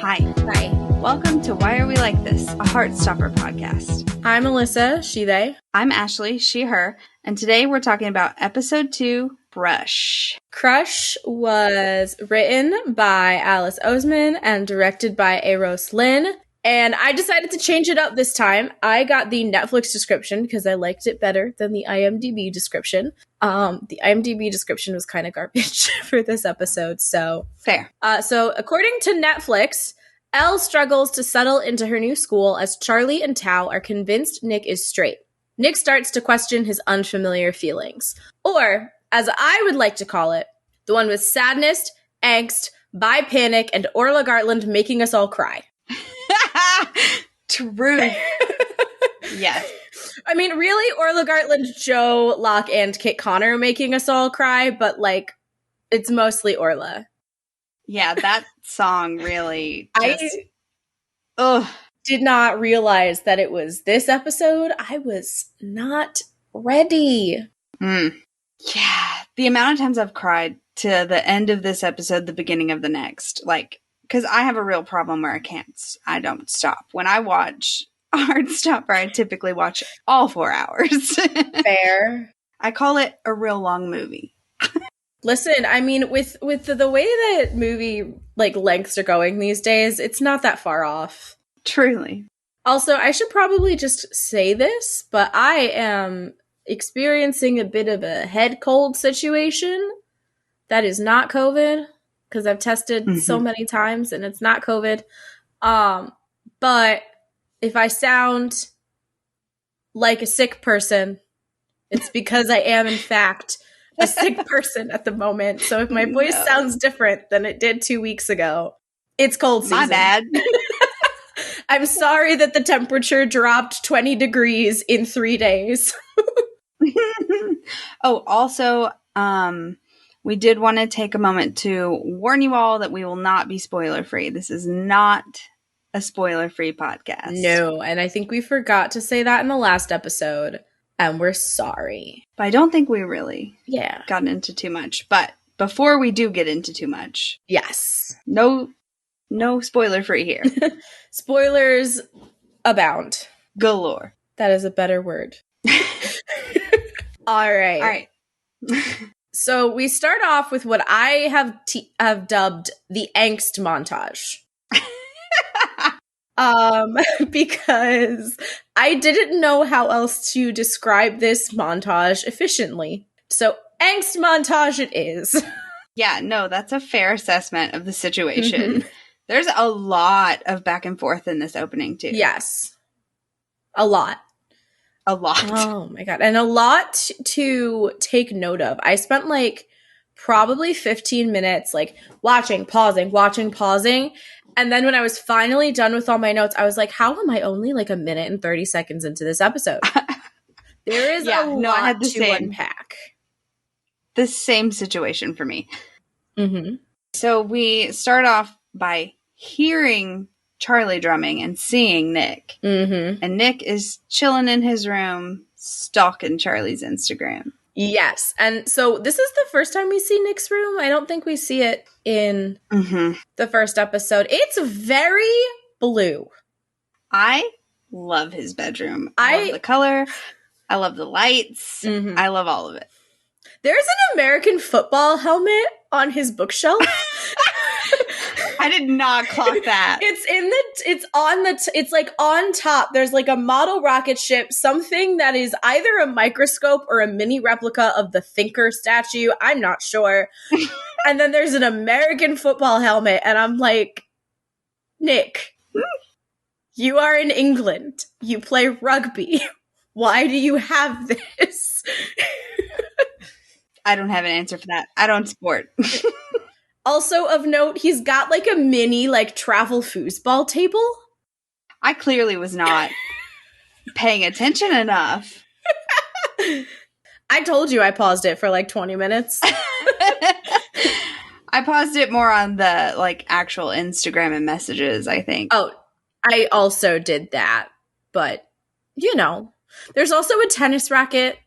Hi. Hi. Welcome to Why Are We Like This, a Heartstopper podcast. I'm Alyssa, she, they. I'm Ashley, she, her, and today we're talking about episode 2, Crush. Crush was written by Alice Oseman and directed by Eros Lyn. And I decided to change it up this time. I got the Netflix description because I liked it better than the IMDb description. The IMDb description was kind of garbage for this episode, so... Fair. So according to Netflix, Elle struggles to settle into her new school as Charlie and Tao are convinced Nick is straight. Nick starts to question his unfamiliar feelings. Or, as I would like to call it, the one with sadness, angst, bi panic, and Orla Gartland making us all cry. True. Yes. I mean, really, Orla Gartland, Joe, Locke, and Kit Connor making us all cry, but, like, it's mostly Orla. Yeah, that song really just... I did not realize that it was this episode. I was not ready. Yeah. The amount of times I've cried to the end of this episode, the beginning of the next, like... Because I have a real problem where I don't stop. When I watch Heartstopper, I typically watch all 4 hours. Fair. I call it a real long movie. Listen, I mean, with the way that movie like lengths are going these days, it's not that far off. Truly. Also, I should probably just say this, but I am experiencing a bit of a head cold situation. That is not COVID. Because I've tested so many times and it's not COVID. But if I sound like a sick person, it's because I am, in fact, a sick person at the moment. So if my voice sounds different than it did 2 weeks ago, it's cold season. My bad. I'm sorry that the temperature dropped 20 degrees in 3 days. Oh, also, we did want to take a moment to warn you all that we will not be spoiler-free. This is not a spoiler-free podcast. No, and I think we forgot to say that in the last episode, and we're sorry. But I don't think we really got into too much. But before we do get into too much... Yes. No spoiler-free here. Spoilers abound. Galore. That is a better word. All right. So we start off with what I have dubbed the angst montage. Because I didn't know how else to describe this montage efficiently. So angst montage it is. Yeah, no, that's a fair assessment of the situation. There's a lot of back and forth in this opening, too. Yes. A lot. A lot. Oh my god. And a lot to take note of. I spent like probably 15 minutes like watching, pausing. And then when I was finally done with all my notes, I was like, how am I only like a minute and 30 seconds into this episode? There is a lot to unpack. The same situation for me. So we start off by hearing Charlie drumming and seeing Nick. And Nick is chilling in his room, stalking Charlie's Instagram. Yes. And so this is the first time we see Nick's room. I don't think we see it in the first episode. It's very blue. I love his bedroom. I love the color. I love the lights. I love all of it. There's an American football helmet on his bookshelf. I did not clock that. It's like on top. There's like a model rocket ship, something that is either a microscope or a mini replica of the Thinker statue. I'm not sure. And then there's an American football helmet. And I'm like, Nick, you are in England. You play rugby. Why do you have this? I don't have an answer for that. I don't sport. Also of note, he's got like a mini like travel foosball table. I clearly was not paying attention enough. I told you I paused it for like 20 minutes. I paused it more on the like actual Instagram and messages, I think. Oh, I also did that. But, you know, there's also a tennis racket.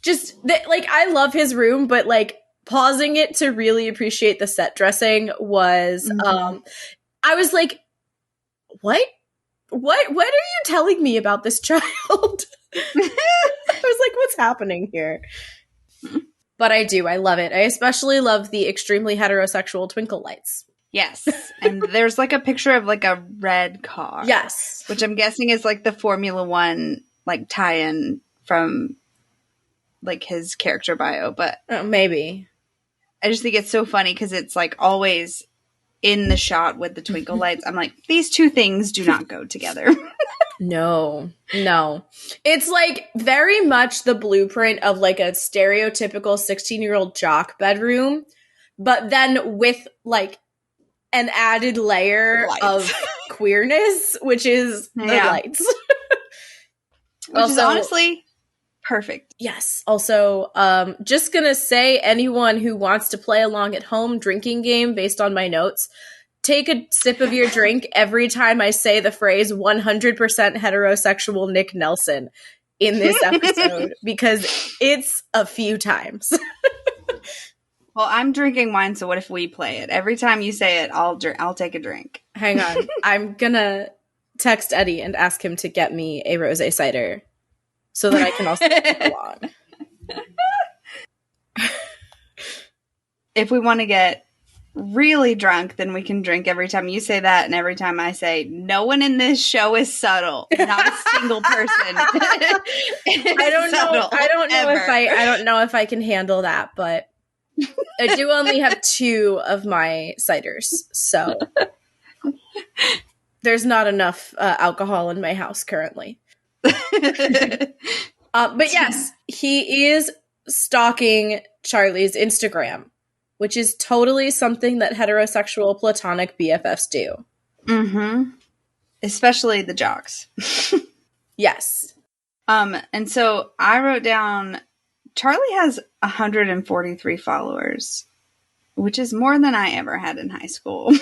Just like I love his room, but like pausing it to really appreciate the set dressing was I was like, what are you telling me about this child? I was like, what's happening here? But I love it. I especially love the extremely heterosexual twinkle lights. Yes. And there's like a picture of like a red car. Yes. Which I'm guessing is like the Formula One like tie-in from like his character bio. But maybe. I just think it's so funny because it's like always in the shot with the twinkle lights. I'm like, these two things do not go together. No. It's like very much the blueprint of like a stereotypical 16-year-old jock bedroom, but then with like an added layer of queerness, which is the lights. Which is honestly perfect. Yes. Also, just gonna say, anyone who wants to play along at home drinking game based on my notes, take a sip of your drink every time I say the phrase 100% heterosexual Nick Nelson in this episode, because it's a few times. Well, I'm drinking wine, so what if we play it? Every time you say it, I'll take a drink. Hang on. I'm gonna text Eddie and ask him to get me a rosé cider so that I can also drink along. If we want to get really drunk, then we can drink every time you say that and every time I say, no one in this show is subtle. Not a single person. I don't know if I can handle that, but I do only have 2 of my ciders, so there's not enough alcohol in my house currently. But yes, he is stalking Charlie's Instagram, which is totally something that heterosexual platonic BFFs do. Mm-hmm. Especially the jocks. Yes. And so I wrote down, Charlie has 143 followers, which is more than I ever had in high school.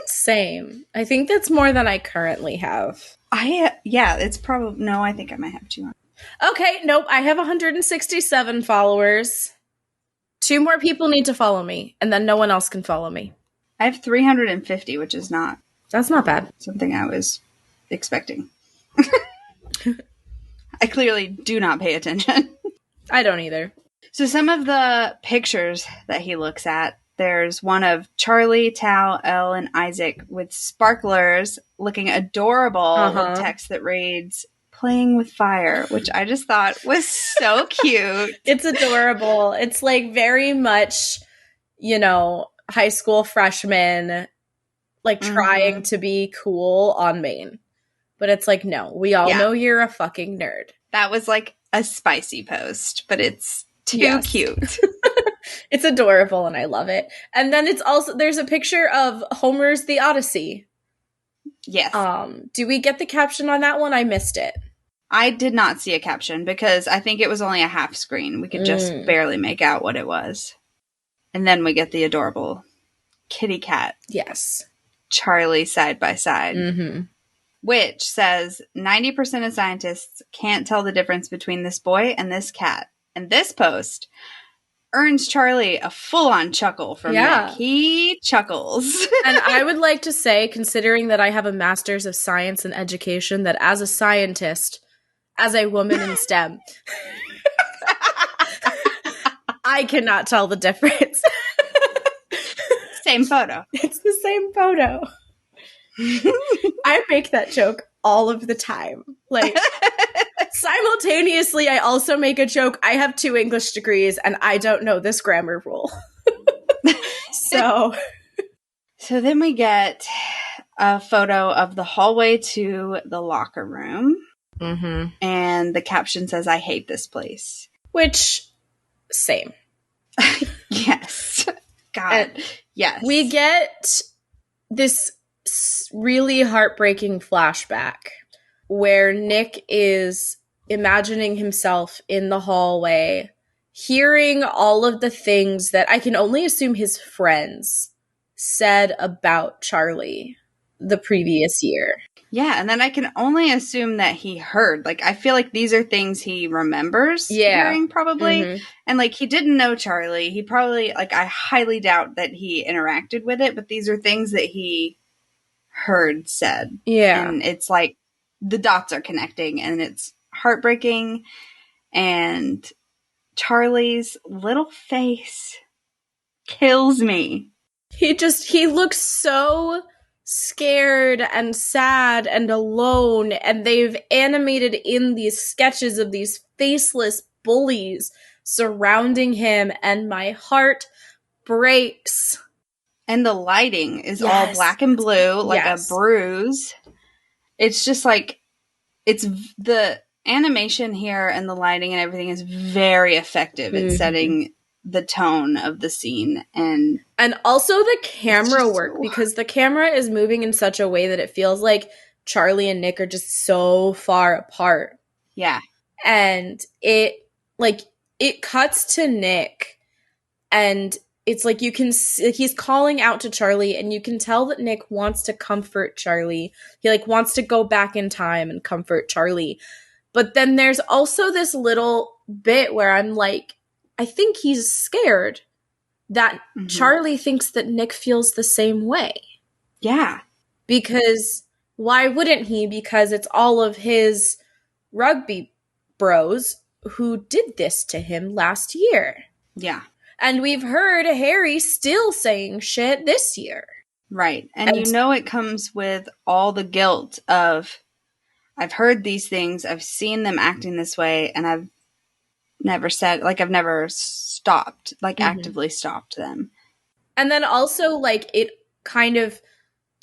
Same. I think that's more than I currently have. It's probably, no, I think I might have 200. Okay, nope, I have 167 followers. 2 more people need to follow me, and then no one else can follow me. I have 350, which is not... That's not bad. Something I was expecting. I clearly do not pay attention. I don't either. So some of the pictures that he looks at, there's one of Charlie, Tao, Elle, and Isaac with sparklers looking adorable with text that reads, playing with fire, which I just thought was so cute. It's adorable. It's like very much, high school freshmen, like trying to be cool on Maine. But it's like, no, we all know you're a fucking nerd. That was like a spicy post, but it's too cute. It's adorable and I love it. And then it's also, there's a picture of Homer's The Odyssey. Yes. Do we get the caption on that one? I missed it. I did not see a caption because I think it was only a half screen. We could just barely make out what it was. And then we get the adorable kitty cat. Yes. Charlie side by side. Which says 90% of scientists can't tell the difference between this boy and this cat. And this post earns Charlie a full-on chuckle from Nick. He chuckles. And I would like to say, considering that I have a master's of science and education, that as a scientist, as a woman in STEM, I cannot tell the difference. Same photo. It's the same photo. I make that joke all of the time. Like, simultaneously, I also make a joke. I have 2 English degrees and I don't know this grammar rule. So then we get a photo of the hallway to the locker room. And the caption says, I hate this place. Which, same. Yes. God. Yes. We get this really heartbreaking flashback where Nick is imagining himself in the hallway, hearing all of the things that I can only assume his friends said about Charlie the previous year. Yeah, and then I can only assume that he heard. Like, I feel like these are things he remembers hearing, probably. And, like, he didn't know Charlie. He probably, like, I highly doubt that he interacted with it, but these are things that he heard said. Yeah. And it's like the dots are connecting and it's heartbreaking. And Charlie's little face kills me. He looks so scared and sad and alone, and they've animated in these sketches of these faceless bullies surrounding him, and my heart breaks. And the lighting is all black and blue, like a bruise. It's just like, it's the animation here and the lighting and everything is very effective at setting the tone of the scene. And also the camera work, because the camera is moving in such a way that it feels like Charlie and Nick are just so far apart. Yeah. And it cuts to Nick, and it's like you can see, he's calling out to Charlie, and you can tell that Nick wants to comfort Charlie. He like wants to go back in time and comfort Charlie. But then there's also this little bit where I'm like, I think he's scared that Charlie thinks that Nick feels the same way. Yeah. Because why wouldn't he? Because it's all of his rugby bros who did this to him last year. Yeah. And we've heard Harry still saying shit this year. Right. And you know it comes with all the guilt of, I've heard these things, I've seen them acting this way, and I've never said, like, I've never stopped, like, actively stopped them. And then also, like, it kind of,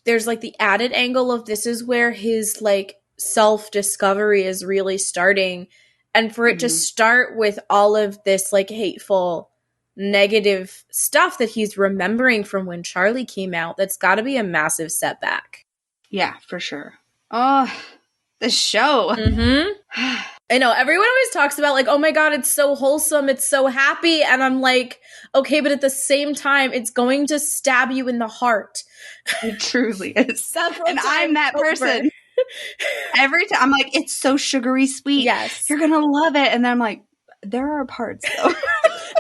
there's, like, the added angle of this is where his, like, self-discovery is really starting. And for it to start with all of this, like, hateful, negative stuff that he's remembering from when Charlie came out, that's got to be a massive setback. Yeah, for sure. Oh, the show. I know, everyone always talks about, like, oh my god, it's so wholesome, it's so happy, and I'm like, okay, but at the same time, it's going to stab you in the heart. It truly is. Several and times I'm that person. Every time, I'm like, it's so sugary sweet. Yes. You're gonna love it. And then I'm like, there are parts, though.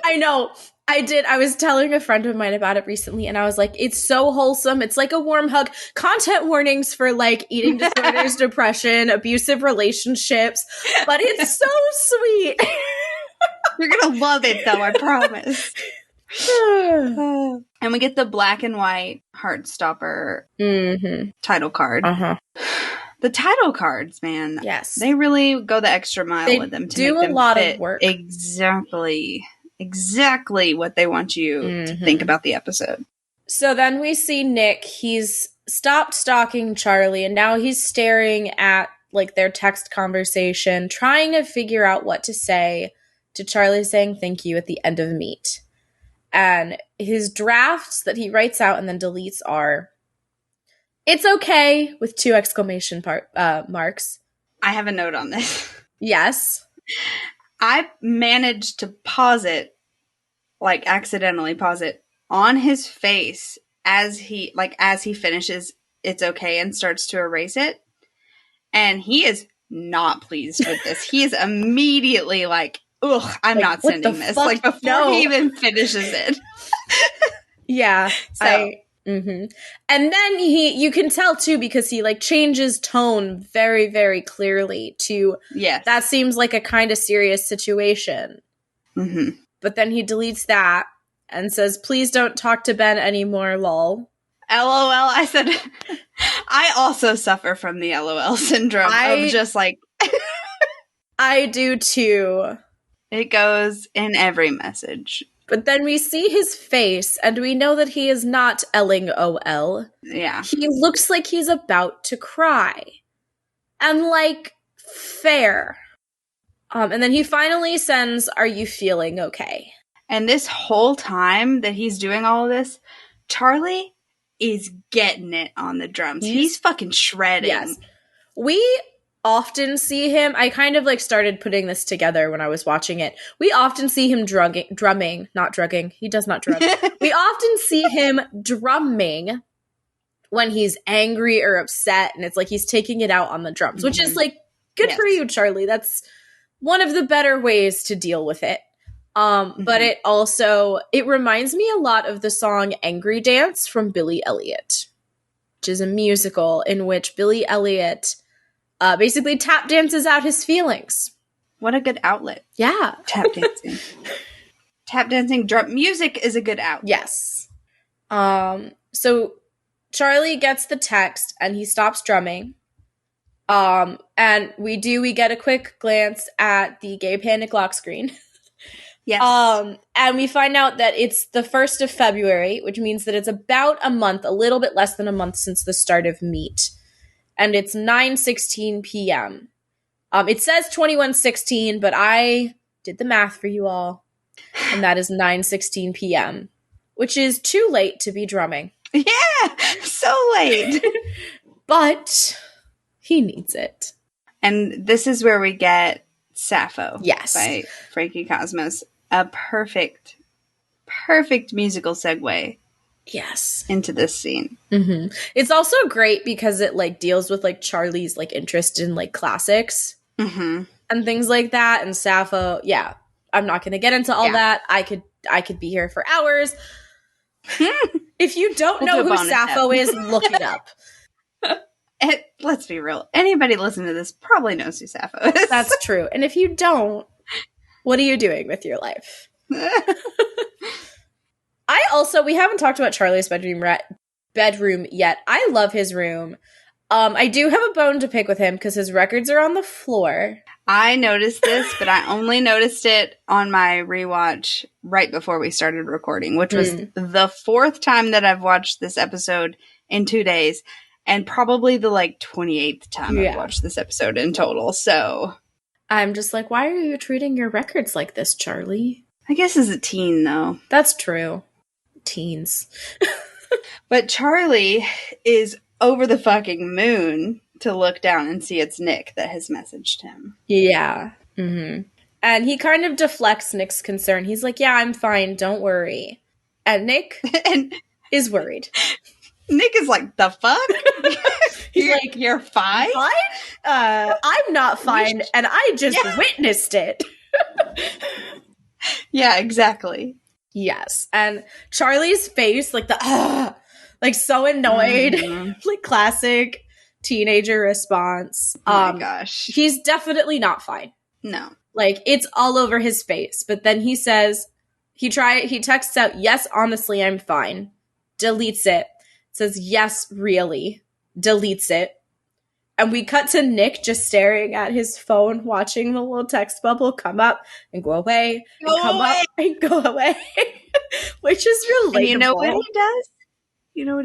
I know. I was telling a friend of mine about it recently, and I was like, it's so wholesome. It's like a warm hug. Content warnings for, like, eating disorders, depression, abusive relationships, but it's so sweet. You're gonna love it, though, I promise. And we get the black and white Heartstopper title card. The title cards, man. Yes. They really go the extra mile with them to do make them a lot fit of work. Exactly what they want you to think about the episode. So then we see Nick. He's stopped stalking Charlie, and now he's staring at, like, their text conversation, trying to figure out what to say to Charlie saying thank you at the end of Meet. And his drafts that he writes out and then deletes are, "It's okay," with 2 exclamation marks. I have a note on this. Yes. I managed to pause it, like accidentally pause it, on his face as he finishes "it's okay" and starts to erase it. And he is not pleased with this. He is immediately like, ugh, I'm not sending this. Like, before he even finishes it. Yeah. So. And then you can tell too, because he, like, changes tone very, very clearly to, that seems like a kind of serious situation. But then he deletes that and says, "Please don't talk to Ben anymore, lol." LOL. I said, I also suffer from the LOL syndrome of just like. I do too. It goes in every message. But then we see his face, and we know that he is not LOL. Yeah. He looks like he's about to cry. And, like, fair. And then he finally sends, "Are you feeling okay?" And this whole time that he's doing all of this, Charlie is getting it on the drums. He's fucking shredding. Yes. We often see him, I kind of, like, started putting this together when I was watching it. We often see him drumming, not drugging. He does not drum. We often see him drumming when he's angry or upset, and it's like he's taking it out on the drums, which is, like, good for you, Charlie. That's one of the better ways to deal with it. But it reminds me a lot of the song "Angry Dance" from Billy Elliot. which is a musical in which Billy Elliot basically tap dances out his feelings. What a good outlet. Yeah. Tap dancing. Tap dancing, drum music is a good outlet. Yes. So Charlie gets the text and he stops drumming. And we get a quick glance at the Gay Panic lock screen. Yes. And we find out that it's the 1st of February, which means that it's about a month, a little bit less than a month since the start of Meet. And it's 9:16 p.m. It says 21:16, but I did the math for you all. And that is 9:16 p.m., which is too late to be drumming. Yeah, so late. But he needs it. And this is where we get Sappho. Yes. By Frankie Cosmos. A perfect musical segue. Yes. Into this scene. Mm-hmm. It's also great because it like deals with like Charlie's like interest in like classics and things like that. And Sappho, yeah. I'm not going to get into all that. I could be here for hours. If you don't know who Sappho is, look it up. Let's be real. Anybody listening to this probably knows who Sappho is. That's true. And if you don't, what are you doing with your life? We haven't talked about Charlie's bedroom yet. I love his room. I do have a bone to pick with him because his records are on the floor. I noticed this, but I only noticed it on my rewatch right before we started recording, which was the 4th time that I've watched this episode in 2 days, and probably the 28th time I've watched this episode in total. So I'm just like, why are you treating your records like this, Charlie? I guess as a teen, though. That's true. Teens. But Charlie is over the fucking moon to look down and see it's Nick that has messaged him. Yeah. Mm-hmm. And he kind of deflects Nick's concern. He's like, yeah, I'm fine. Don't worry. And Nick is worried. Nick is like, the fuck? He's like, you're fine? Fine? I'm not fine, and I just witnessed it. Yeah, exactly. Yes. And Charlie's face, like so annoyed. Like classic teenager response. Oh my gosh. He's definitely not fine. No. Like, it's all over his face. But then he says, he texts out, yes, honestly, I'm fine. Deletes it. Says, yes, really. Deletes it. And we cut to Nick just staring at his phone, watching the little text bubble come up and go away. Up and go away. Which is relatable. And you know what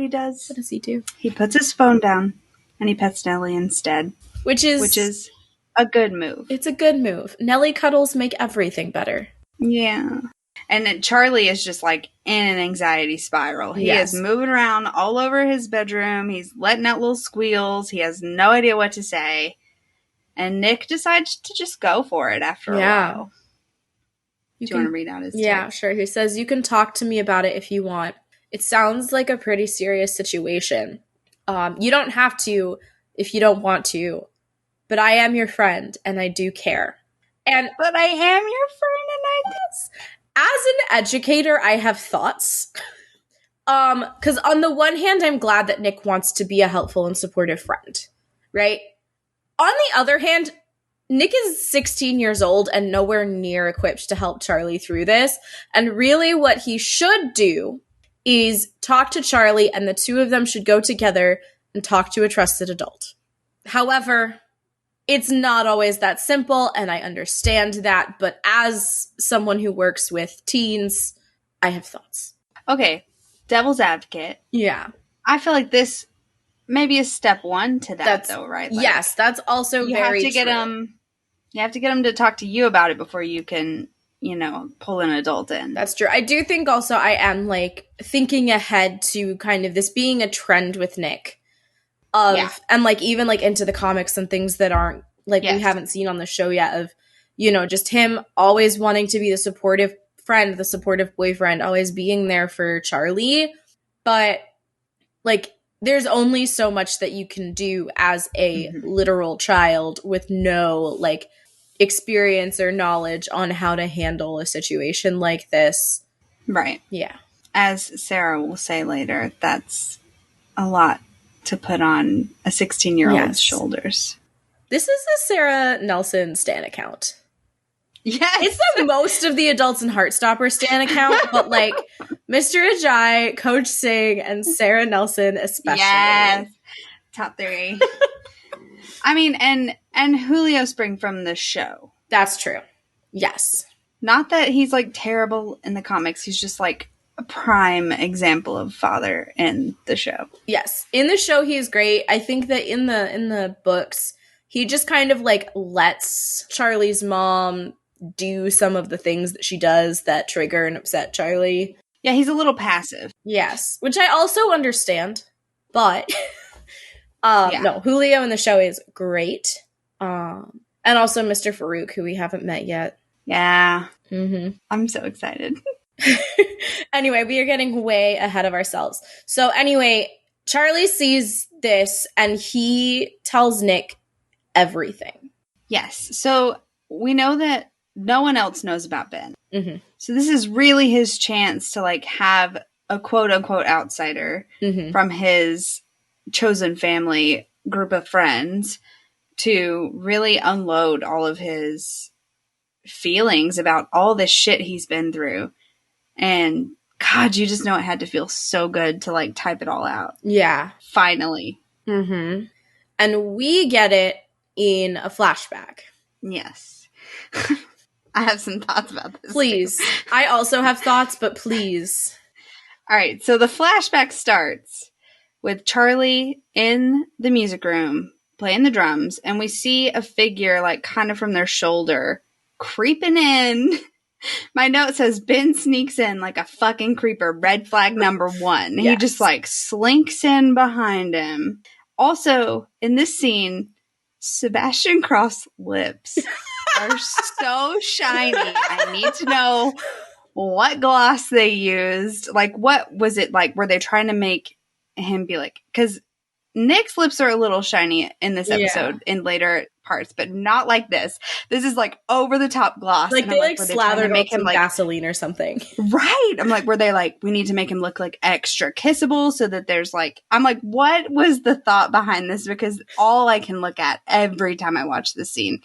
he does? What does he do? He puts his phone down and he pets Nellie instead. Which is a good move. It's a good move. Nellie cuddles make everything better. Yeah. And then Charlie is just like in an anxiety spiral. He is moving around all over his bedroom. He's letting out little squeals. He has no idea what to say. And Nick decides to just go for it after a while. Do you want to read out his text? Yeah, sure. He says, you can talk to me about it if you want. It sounds like a pretty serious situation. You don't have to if you don't want to. But I am your friend, and I do care. But I am your friend, and I do. As an educator, I have thoughts. Because on the one hand, I'm glad that Nick wants to be a helpful and supportive friend, right? On the other hand, Nick is 16 years old and nowhere near equipped to help Charlie through this. And really what he should do is talk to Charlie, and the two of them should go together and talk to a trusted adult. However, it's not always that simple, and I understand that, but as someone who works with teens, I have thoughts. Okay, devil's advocate. Yeah. I feel like this may be a step one to that, though, right? Like, yes, that's also very true. You have to get them to talk to you about it before you can, pull an adult in. That's true. I do think also I am, thinking ahead to kind of this being a trend with Nick. And even into the comics and things that aren't we haven't seen on the show yet of, just him always wanting to be the supportive friend, the supportive boyfriend, always being there for Charlie. But there's only so much that you can do as a literal child with no experience or knowledge on how to handle a situation like this. Right. Yeah. As Sarah will say later, that's a lot to put on a 16-year-old's Yes. shoulders. This is a Sarah Nelson stan account. Yes. It's the most of the Adults in Heartstopper stan account, but like Mr. Ajay, Coach Singh, and Sarah Nelson especially. Yes. Top 3. I mean, and Julio Spring from the show. That's true. Yes. Not that he's like terrible in the comics. He's just like a prime example of father in the show. Yes. In the show, he is great. I think that in the books, he just kind of like lets Charlie's mom do some of the things that she does that trigger and upset Charlie. Yeah, he's a little passive. Yes. Which I also understand. But no, Julio in the show is great. And also Mr. Farouk, who we haven't met yet. Yeah. Mm-hmm. I'm so excited. Anyway, we are getting way ahead of ourselves. So anyway, Charlie sees this and he tells Nick everything. Yes. So we know that no one else knows about Ben. Mm-hmm. So this is really his chance to like have a quote unquote outsider from his chosen family group of friends to really unload all of his feelings about all this shit he's been through. And God, you just know it had to feel so good to like type it all out. Yeah. Finally. Mm-hmm. And we get it in a flashback. Yes. I have some thoughts about this. Please. Too. I also have thoughts, but please. All right. So the flashback starts with Charlie in the music room playing the drums, and we see a figure like kind of from their shoulder creeping in. My note says Ben sneaks in like a fucking creeper. Red flag number 1. Yes. He just like slinks in behind him. Also, in this scene, Sebastian Croft's lips are so shiny. I need to know what gloss they used. Like, what was it like? Were they trying to make him be like, because Nick's lips are a little shiny in this episode in later parts, but not like this. This is like over the top gloss. Like they like slathered make him like Vaseline or something. Right. I'm like, were they like, we need to make him look like extra kissable so that there's like, I'm like, what was the thought behind this? Because all I can look at every time I watch this scene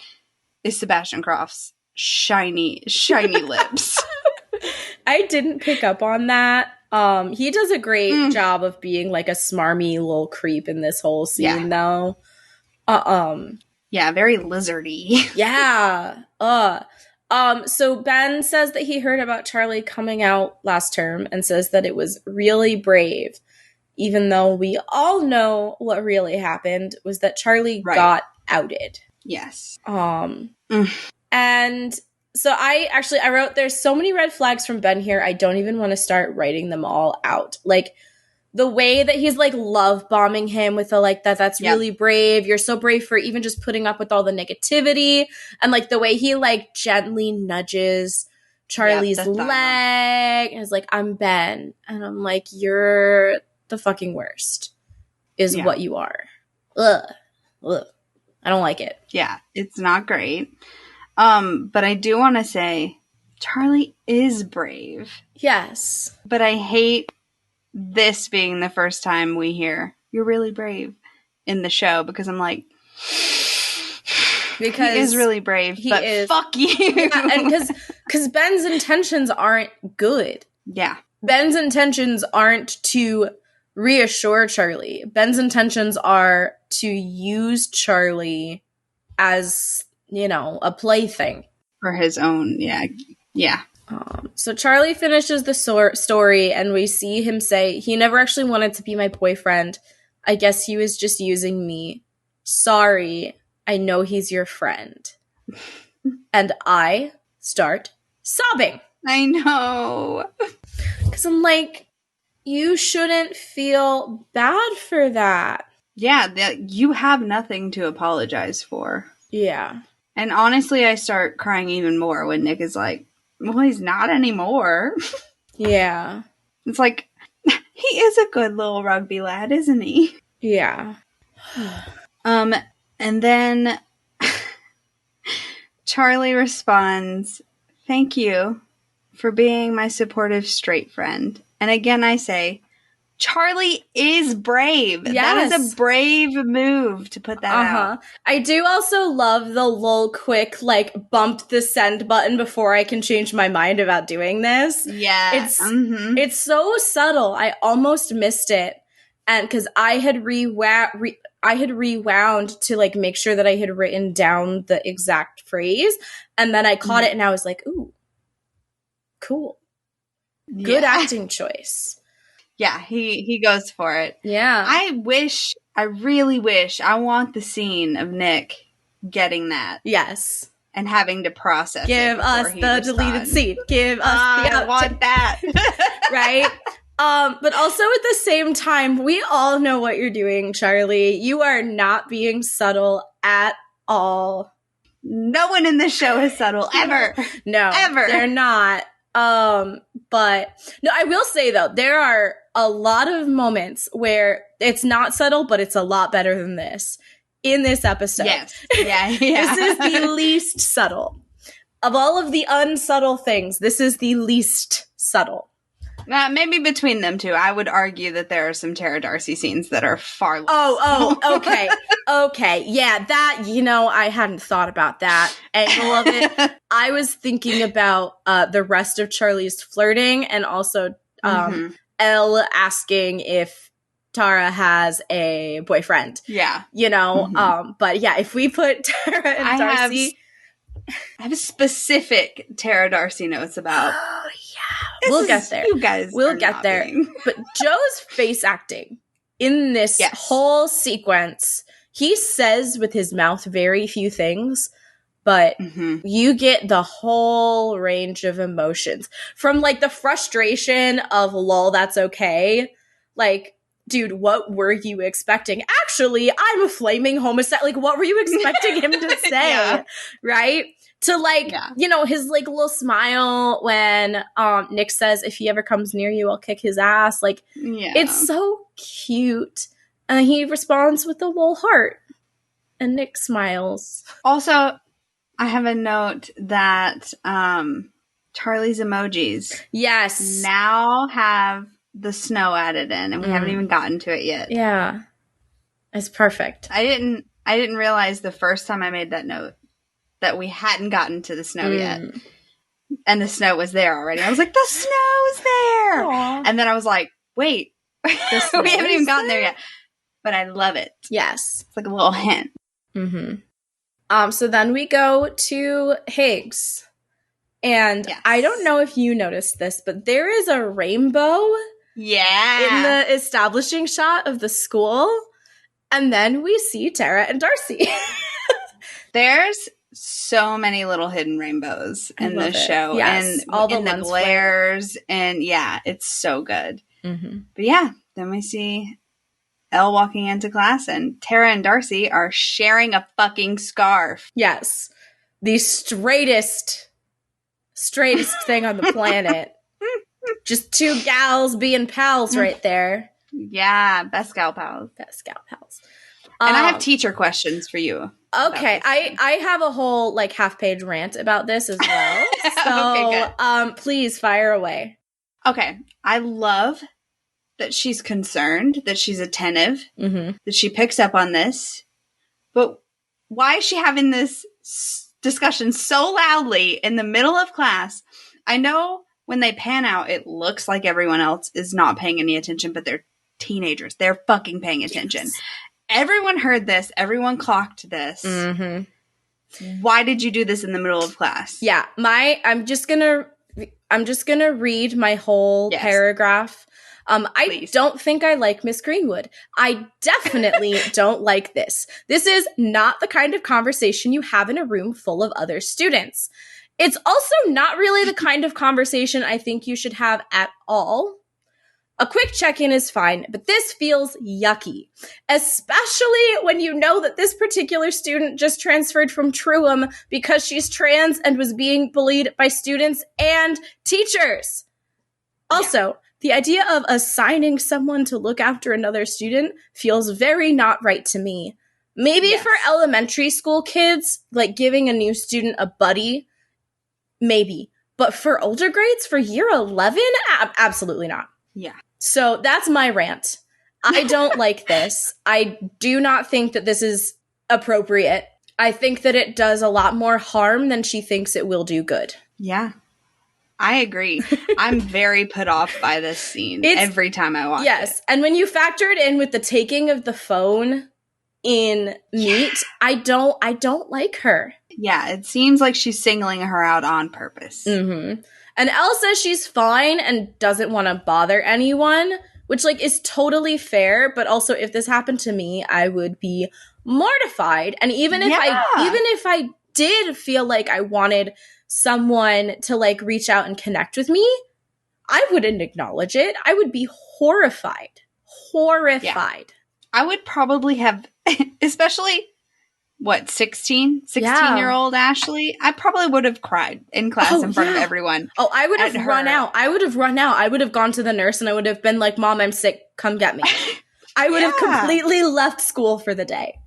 is Sebastian Croft's shiny lips. I didn't pick up on that. He does a great job of being like a smarmy little creep in this whole scene though. Yeah, very lizardy. Yeah. So Ben says that he heard about Charlie coming out last term and says that it was really brave, even though we all know what really happened was that Charlie got outed. Yes. And so I wrote, there's so many red flags from Ben here, I don't even want to start writing them all out. Like, the way that he's, like, love bombing him with the, like, that's really brave. You're so brave for even just putting up with all the negativity. And, like, the way he, like, gently nudges Charlie's leg and is like, I'm Ben. And I'm like, you're the fucking worst is what you are. Ugh. I don't like it. Yeah, it's not great. But I do want to say Charlie is brave. Yes. But I hate this being the first time we hear you're really brave in the show, because I'm like, because he is really brave, but fuck you. Yeah, and because Ben's intentions aren't good. Yeah. Ben's intentions aren't to reassure Charlie. Ben's intentions are to use Charlie as, you know, a plaything. For his own, yeah. So Charlie finishes the story and we see him say, he never actually wanted to be my boyfriend. I guess he was just using me. Sorry, I know he's your friend. And I start sobbing. I know. Because I'm like, you shouldn't feel bad for that. Yeah, you have nothing to apologize for. Yeah. And honestly, I start crying even more when Nick is like, well, he's not anymore. Yeah. It's like, he is a good little rugby lad, isn't he? Yeah. And then Charlie responds, thank you for being my supportive straight friend. And again, I say, Charlie is brave. Yes. That is a brave move to put that out. I do also love the lol quick, like, bump the send button before I can change my mind about doing this. Yeah. It's so subtle. I almost missed it. And because I had rewound to, like, make sure that I had written down the exact phrase. And then I caught it and I was like, ooh, cool. Good acting choice. Yeah, he goes for it. Yeah. I really wish, I want the scene of Nick getting that. Yes. And having to process Give us the deleted scene. Give us the I want that. Right? But also at the same time, we all know what you're doing, Charlie. You are not being subtle at all. No one in this show is subtle, ever. No. Ever. They're not. But no, I will say though, there are a lot of moments where it's not subtle, but it's a lot better than this in this episode. Yes. Yeah. This is the least subtle. Of all of the unsubtle things, this is the least subtle. Maybe between them two, I would argue that there are some Tara Darcy scenes that are far less. Okay. Okay. Yeah, that, I hadn't thought about that angle of it. I was thinking about the rest of Charlie's flirting and also Elle asking if Tara has a boyfriend. Yeah. But yeah, if we put Tara and Darcy... I have specific Tara Darcy notes about... Oh, yeah. We'll get there. You guys We'll get there. But Joe's face acting in this whole sequence, he says with his mouth very few things, but you get the whole range of emotions. From, like, the frustration of, lol, that's okay. Like, dude, what were you expecting? Actually, I'm a flaming homosexual. Like, what were you expecting him to say? Right? To, like, his, like, little smile when Nick says, if he ever comes near you, I'll kick his ass. Like, it's so cute. And he responds with a little heart. And Nick smiles. Also, I have a note that Charlie's emojis now have the snow added in, and we haven't even gotten to it yet. Yeah. It's perfect. I didn't realize the first time I made that note that we hadn't gotten to the snow yet. And the snow was there already. I was like, the snow's there! Aww. And then I was like, wait, we haven't even gotten there yet. But I love it. Yes. It's like a little hint. So then we go to Higgs. And I don't know if you noticed this, but there is a rainbow in the establishing shot of the school. And then we see Tara and Darcy. There's so many little hidden rainbows in this show. Yes, and all the glares. And it's so good. But then we see Elle walking into class, and Tara and Darcy are sharing a fucking scarf. Yes. The straightest thing on the planet. Just two gals being pals right there. Yeah, best gal pals. And I have teacher questions for you. Okay, I have a whole, like, half-page rant about this as well. So, okay, good. Please fire away. Okay, I love that she's concerned, that she's attentive, that she picks up on this. But why is she having this discussion so loudly in the middle of class? I know when they pan out, it looks like everyone else is not paying any attention, but they're teenagers. They're fucking paying attention. Yes. Everyone heard this. Everyone clocked this. Why did you do this in the middle of class? Yeah, I'm just gonna read my whole paragraph. I don't think I like Miss Greenwood. I definitely don't like this. This is not the kind of conversation you have in a room full of other students. It's also not really the kind of conversation I think you should have at all. A quick check-in is fine, but this feels yucky, especially when you know that this particular student just transferred from Truum because she's trans and was being bullied by students and teachers. Also, the idea of assigning someone to look after another student feels very not right to me. Maybe for elementary school kids, like giving a new student a buddy, maybe. But for older grades, for year 11, absolutely not. Yeah. So that's my rant. I don't like this. I do not think that this is appropriate. I think that it does a lot more harm than she thinks it will do good. Yeah. I agree. I'm very put off by this scene every time I watch it. Yes. And when you factor it in with the taking of the phone in Meet, I don't like her. Yeah, it seems like she's singling her out on purpose. Mm-hmm. And Elle says she's fine and doesn't want to bother anyone, which like is totally fair. But also, if this happened to me, I would be mortified. And even if I did feel like I wanted someone to like reach out and connect with me, I wouldn't acknowledge it. I would be horrified. Yeah. I would probably have, especially, 16-year-old Ashley? I probably would have cried in class in front of everyone. Oh, I would have run out. I would have gone to the nurse and I would have been like, Mom, I'm sick. Come get me. I would have completely left school for the day.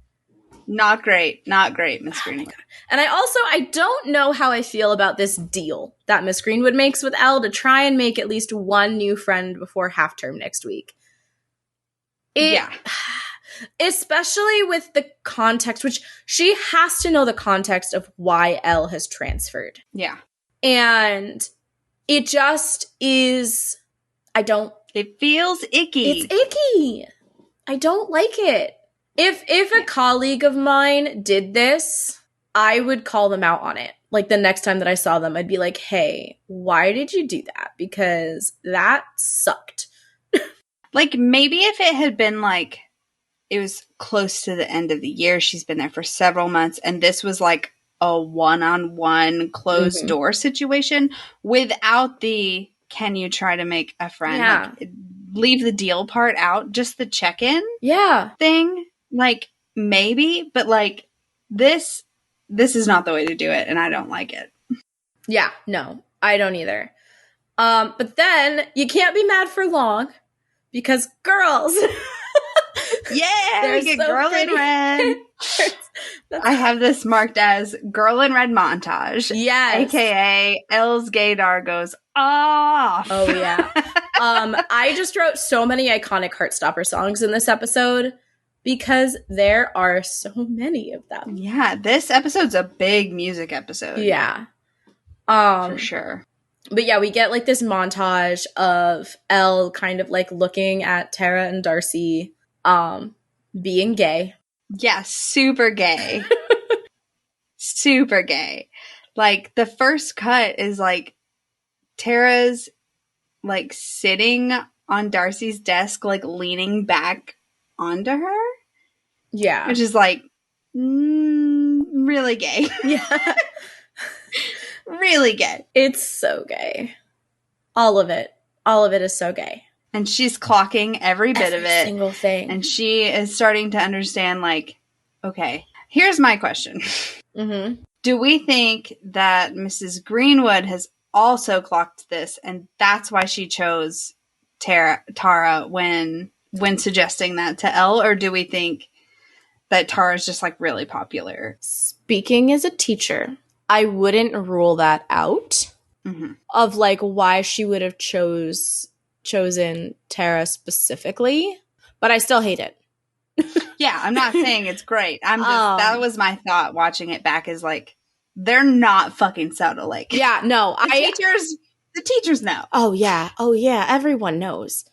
Not great. Not great, Miss Greenwood. And I don't know how I feel about this deal that Miss Greenwood makes with Elle to try and make at least one new friend before half term next week. Especially with the context, which she has to know the context of why Elle has transferred. Yeah. And it just is, it feels icky. It's icky. I don't like it. If a colleague of mine did this, I would call them out on it. Like the next time that I saw them, I'd be like, hey, why did you do that? Because that sucked. Like maybe if it had been like, it was close to the end of the year, she's been there for several months, and this was like a one-on-one closed door situation without the, can you try to make a friend? Yeah. Like, leave the deal part out, just the check-in thing. Like, maybe, but like, this is not the way to do it, and I don't like it. Yeah, no, I don't either. But then, you can't be mad for long, because girls... Yeah, we get so Girl pretty. In Red. I have this marked as Girl in Red montage. Yes. AKA Elle's gaydar goes off. Oh, yeah. I just wrote so many iconic Heartstopper songs in this episode because there are so many of them. Yeah, this episode's a big music episode. Yeah. For sure. But yeah, we get like this montage of Elle kind of like looking at Tara and Darcy being gay. Yeah, super gay. Super gay. Like, the first cut is, like, Tara's, like, sitting on Darcy's desk, like, leaning back onto her. Yeah. Which is, like, really gay. Yeah. Really gay. It's so gay. All of it. All of it is so gay. And she's clocking every bit of it. Every single thing. And she is starting to understand, like, okay, here's my question. Mm-hmm. Do we think that Mrs. Greenwood has also clocked this, and that's why she chose Tara when suggesting that to Elle? Or do we think that Tara's just, like, really popular? Speaking as a teacher, I wouldn't rule that out of, like, why she would have chosen Tara specifically, but I still hate it. Yeah, I'm not saying it's great. I'm just that was my thought watching it back, is like, they're not fucking subtle. Like, yeah, no, the teachers know. Oh yeah, everyone knows.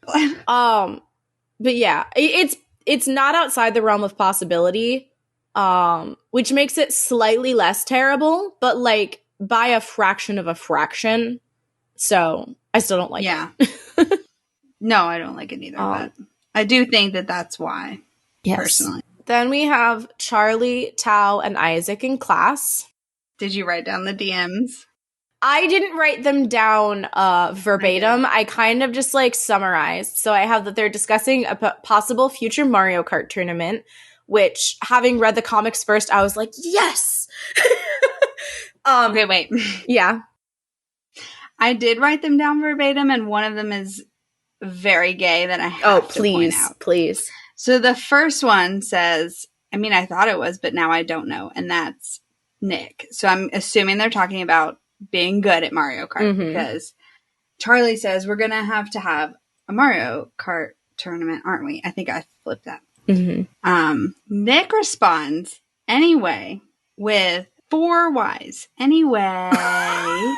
But yeah, it's not outside the realm of possibility, which makes it slightly less terrible, but like by a fraction of a fraction. So I still don't like it. No, I don't like it either. But I do think that that's why, personally. Then we have Charlie, Tao, and Isaac in class. Did you write down the DMs? I didn't write them down verbatim. I kind of just like summarized. So I have that they're discussing a possible future Mario Kart tournament, which, having read the comics first, I was like, yes! Okay, wait. Yeah. I did write them down verbatim, and one of them is very gay that I have to point out. Please. So the first one says, I mean, I thought it was, but now I don't know, and that's Nick. So I'm assuming they're talking about being good at Mario Kart, because Charlie says we're going to have a Mario Kart tournament, aren't we? I think I flipped that. Mm-hmm. Nick responds anyway with 4 Ys. Anyway, I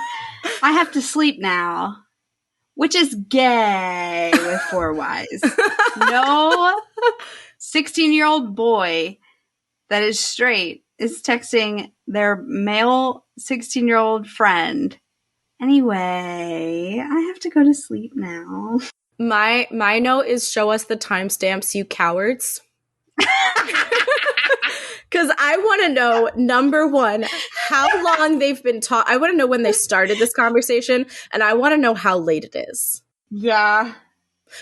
have to sleep now, which is gay with 4 Ys. No 16-year-old boy that is straight is texting their male 16-year-old friend, anyway, I have to go to sleep now. My note is, show us the timestamps, you cowards. Because I want to know, number one, how long they've been I want to know when they started this conversation, and I want to know how late it is. Yeah.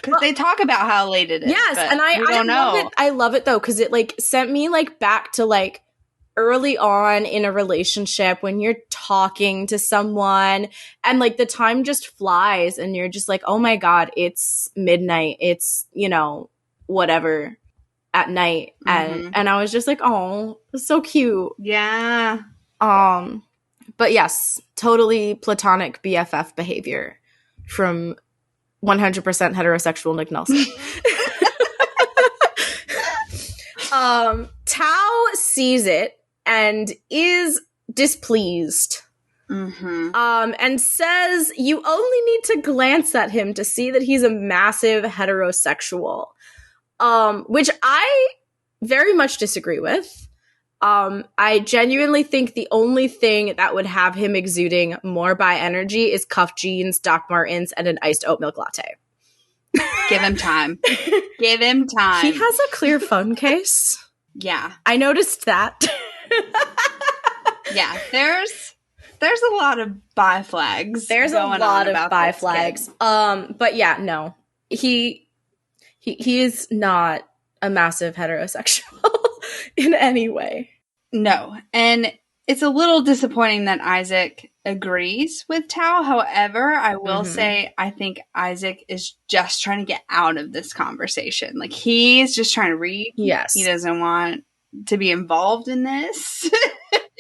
Because they talk about how late it is. Yes, and I don't know. love it. I love it, though, because it, like, sent me, like, back to, like, early on in a relationship when you're talking to someone and, like, the time just flies and you're just like, oh, my God, it's midnight. It's, you know, whatever. At night, and I was just like, oh, it's so cute. Yeah. But yes, totally platonic BFF behavior from 100% heterosexual Nick Nelson. Tao sees it and is displeased. And says you only need to glance at him to see that he's a massive heterosexual. Which I very much disagree with. I genuinely think the only thing that would have him exuding more bi energy is cuff jeans, Doc Martens, and an iced oat milk latte. Give him time. Give him time. He has a clear phone case. Yeah. I noticed that. Yeah, there's a lot of bi flags. There's a lot of bi flags. But yeah, no. He is not a massive heterosexual in any way. No. And it's a little disappointing that Isaac agrees with Tao. However, I will say I think Isaac is just trying to get out of this conversation. Like, he's just trying to read. Yes. He doesn't want to be involved in this.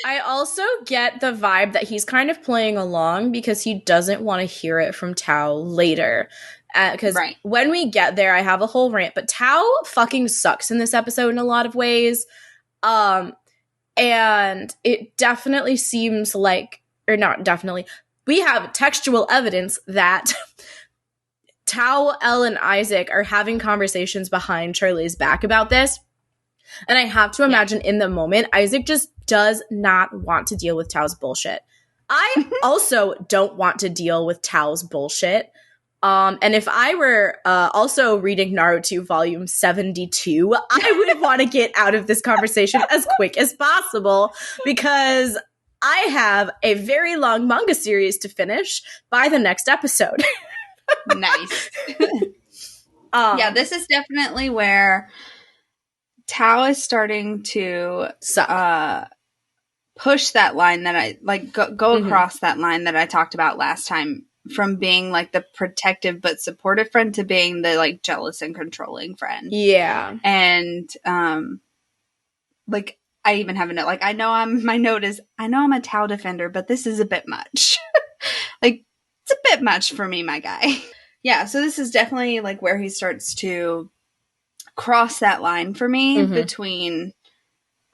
I also get the vibe that he's kind of playing along because he doesn't want to hear it from Tao later. Because when we get there, I have a whole rant, but Tao fucking sucks in this episode in a lot of ways. And it definitely seems like, or not definitely, we have textual evidence that Tao, Elle, and Isaac are having conversations behind Charlie's back about this. And I have to imagine in the moment, Isaac just does not want to deal with Tao's bullshit. I also don't want to deal with Tao's bullshit. And if I were also reading Naruto volume 72, I would want to get out of this conversation as quick as possible because I have a very long manga series to finish by the next episode. Nice. Yeah, this is definitely where Tao is starting to push that line that I like go across that line that I talked about last time, from being like the protective but supportive friend to being the like jealous and controlling friend. Yeah. And like I even have a note, like my note is I know I'm a Tao defender, but this is a bit much. Like, it's a bit much for me, my guy. Yeah, so this is definitely like where he starts to cross that line for me between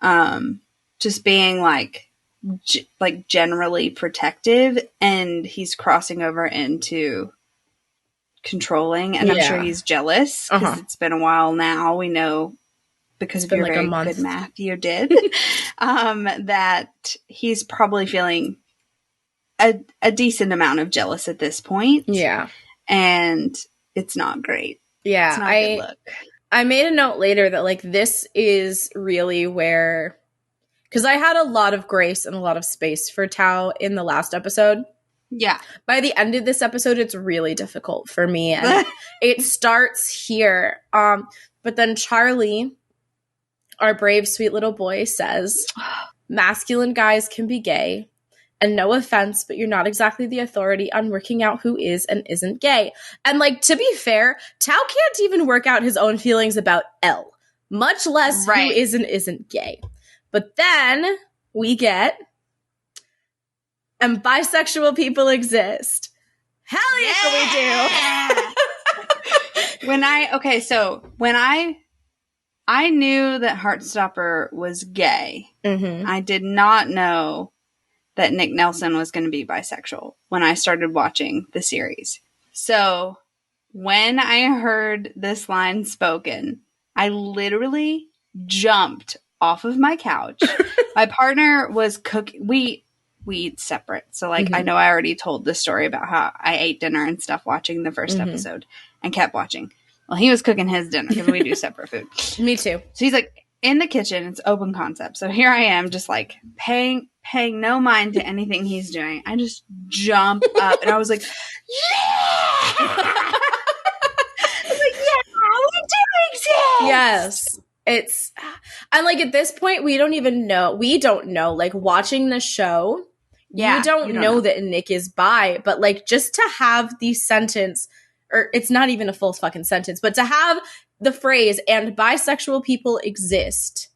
just being like generally protective, and he's crossing over into controlling, and I'm sure he's jealous because it's been a while now. We know because of your like very good math you did that he's probably feeling a decent amount of jealous at this point. Yeah. And it's not great. Yeah. It's not a good look. I made a note later that like this is really where, because I had a lot of grace and a lot of space for Tao in the last episode. Yeah. By the end of this episode, it's really difficult for me. And it starts here. But then Charlie, our brave, sweet little boy, says, masculine guys can be gay. And no offense, but you're not exactly the authority on working out who is and isn't gay. And like, to be fair, Tao can't even work out his own feelings about Elle, much less who is and isn't gay. But then we get, and bisexual people exist. Hell yeah, we do. when I knew that Heartstopper was gay. Mm-hmm. I did not know that Nick Nelson was going to be bisexual when I started watching the series. So when I heard this line spoken, I literally jumped off of my couch. My partner was cooking. We eat separate. So like, I know I already told the story about how I ate dinner and stuff watching the first episode and kept watching. Well, he was cooking his dinner because we do separate food. Me too. So he's like in the kitchen. It's open concept. So here I am just like paying no mind to anything he's doing. I just jump up and I was like, yeah! I was like, yeah, we do exist! Yes. It's, and like at this point, we don't know, like watching the show, you don't know that Nick is bi, but like just to have the sentence, or it's not even a full fucking sentence, but to have the phrase, and bisexual people exist.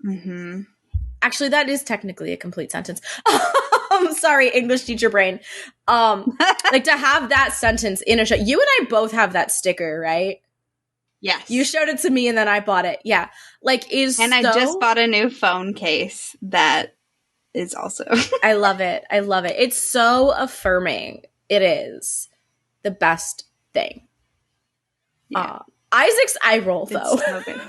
Mm-hmm. Actually, that is technically a complete sentence. I'm sorry, English teacher brain. Like to have that sentence in a show. You and I both have that sticker, right? Yes. You showed it to me and then I bought it. Yeah. Like I just bought a new phone case that is also. I love it. I love it. It's so affirming. It is the best thing. Yeah. Isaac's eye roll, though. So good.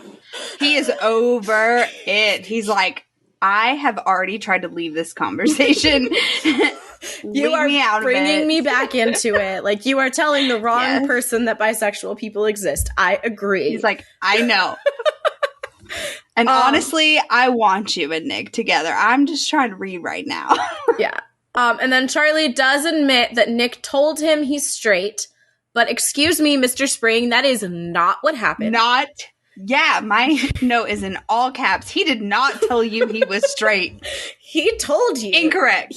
He is over it. He's like, I have already tried to leave this conversation. You are bringing me back into it. Like, you are telling the wrong person that bisexual people exist. I agree. He's like, I know. And honestly, I want you and Nick together. I'm just trying to read right now. Yeah. And then Charlie does admit that Nick told him he's straight. But excuse me, Mr. Spring, that is not what happened. Yeah, my note is in all caps. He did not tell you he was straight. He told you. Incorrect.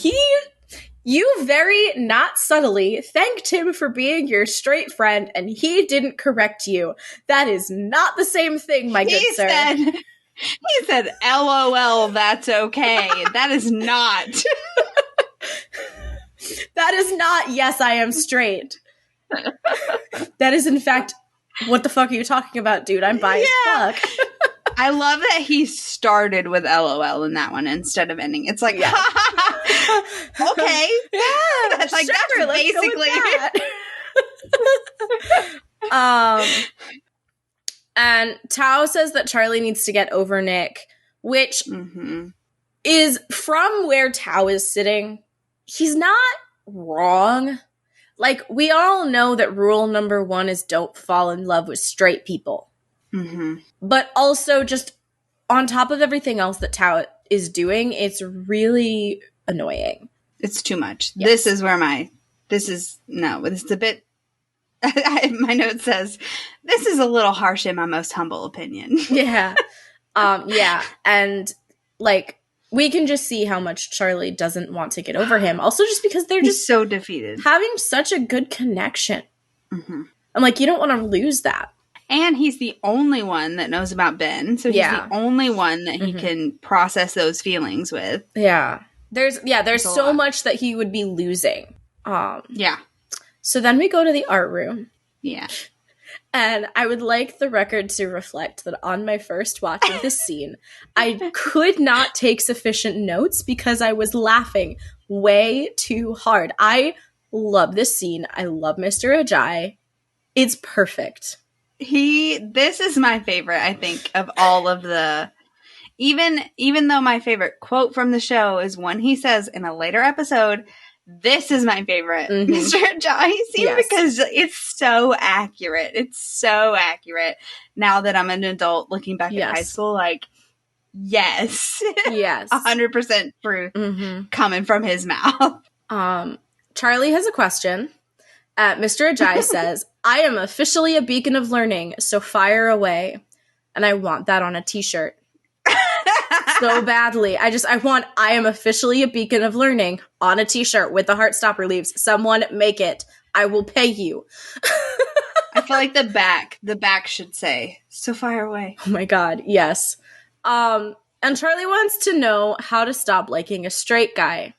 You very not subtly thanked him for being your straight friend, and he didn't correct you. That is not the same thing, my good sir. He said, LOL, that's okay. That is not. That is not, yes, I am straight. That is, in fact, what the fuck are you talking about, dude? I'm bi as fuck. I love that he started with LOL in that one instead of ending. It's like, okay. Yeah. That's like, sure, that's basically. That. And Tao says that Charlie needs to get over Nick, which is from where Tao is sitting. He's not wrong. Like, we all know that rule number 1 is don't fall in love with straight people. Mm-hmm. But also, just on top of everything else that Tao is doing, it's really annoying. It's too much. Yes. This is where it's a bit, my note says, this is a little harsh in my most humble opinion. Yeah. Yeah. And, like, we can just see how much Charlie doesn't want to get over him. Also, just because they're just so defeated, having such a good connection. Mm-hmm. I'm like, you don't want to lose that. And he's the only one that knows about Ben, so he's the only one that he can process those feelings with. Yeah, there's so much that he would be losing. Yeah. So then we go to the art room. Yeah. And I would like the record to reflect that on my first watch of this scene, I could not take sufficient notes because I was laughing way too hard. I love this scene. I love Mr. Ajay. It's perfect. This is my favorite, I think, of all of the... Even though my favorite quote from the show is one he says in a later episode... This is my favorite Mr. Ajay scene because it's so accurate. It's so accurate. Now that I'm an adult looking back at high school, like, yes. 100% truth coming from his mouth. Charlie has a question. Mr. Ajay says, I am officially a beacon of learning, so fire away. And I want that on a t-shirt. So badly. I want I am officially a beacon of learning on a t-shirt with the Heartstopper leaves. Someone make it. I will pay you. I feel like the back should say, so fire away. Oh my God. Yes. And Charlie wants to know how to stop liking a straight guy.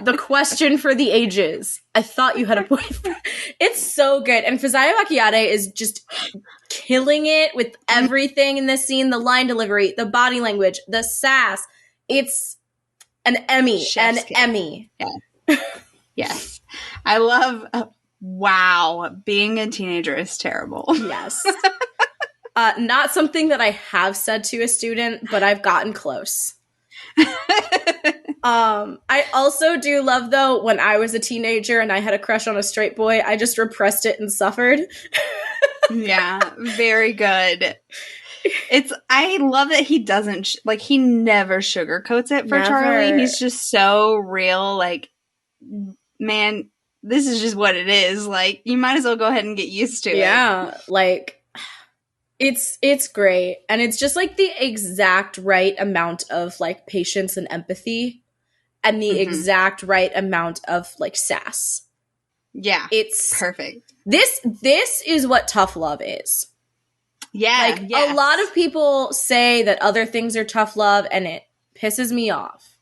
The question for the ages. I thought you had a boyfriend. It's so good. And Fazaya Makiade is just killing it with everything in this scene. The line delivery, the body language, the sass. It's an Emmy. Chef's kiss. Emmy. Yeah. Yes. I love, wow, being a teenager is terrible. Yes. Not something that I have said to a student, but I've gotten close. I also do love, though, when I was a teenager and I had a crush on a straight boy, I just repressed it and suffered. Yeah, very good. I love that he doesn't, he never sugarcoats it for Charlie. He's just so real, man, this is just what it is. You might as well go ahead and get used to it. Yeah, it's great. And it's just, the exact right amount of, patience and empathy. And the exact right amount of sass. Yeah. It's perfect. This is what tough love is. Yeah. A lot of people say that other things are tough love and it pisses me off.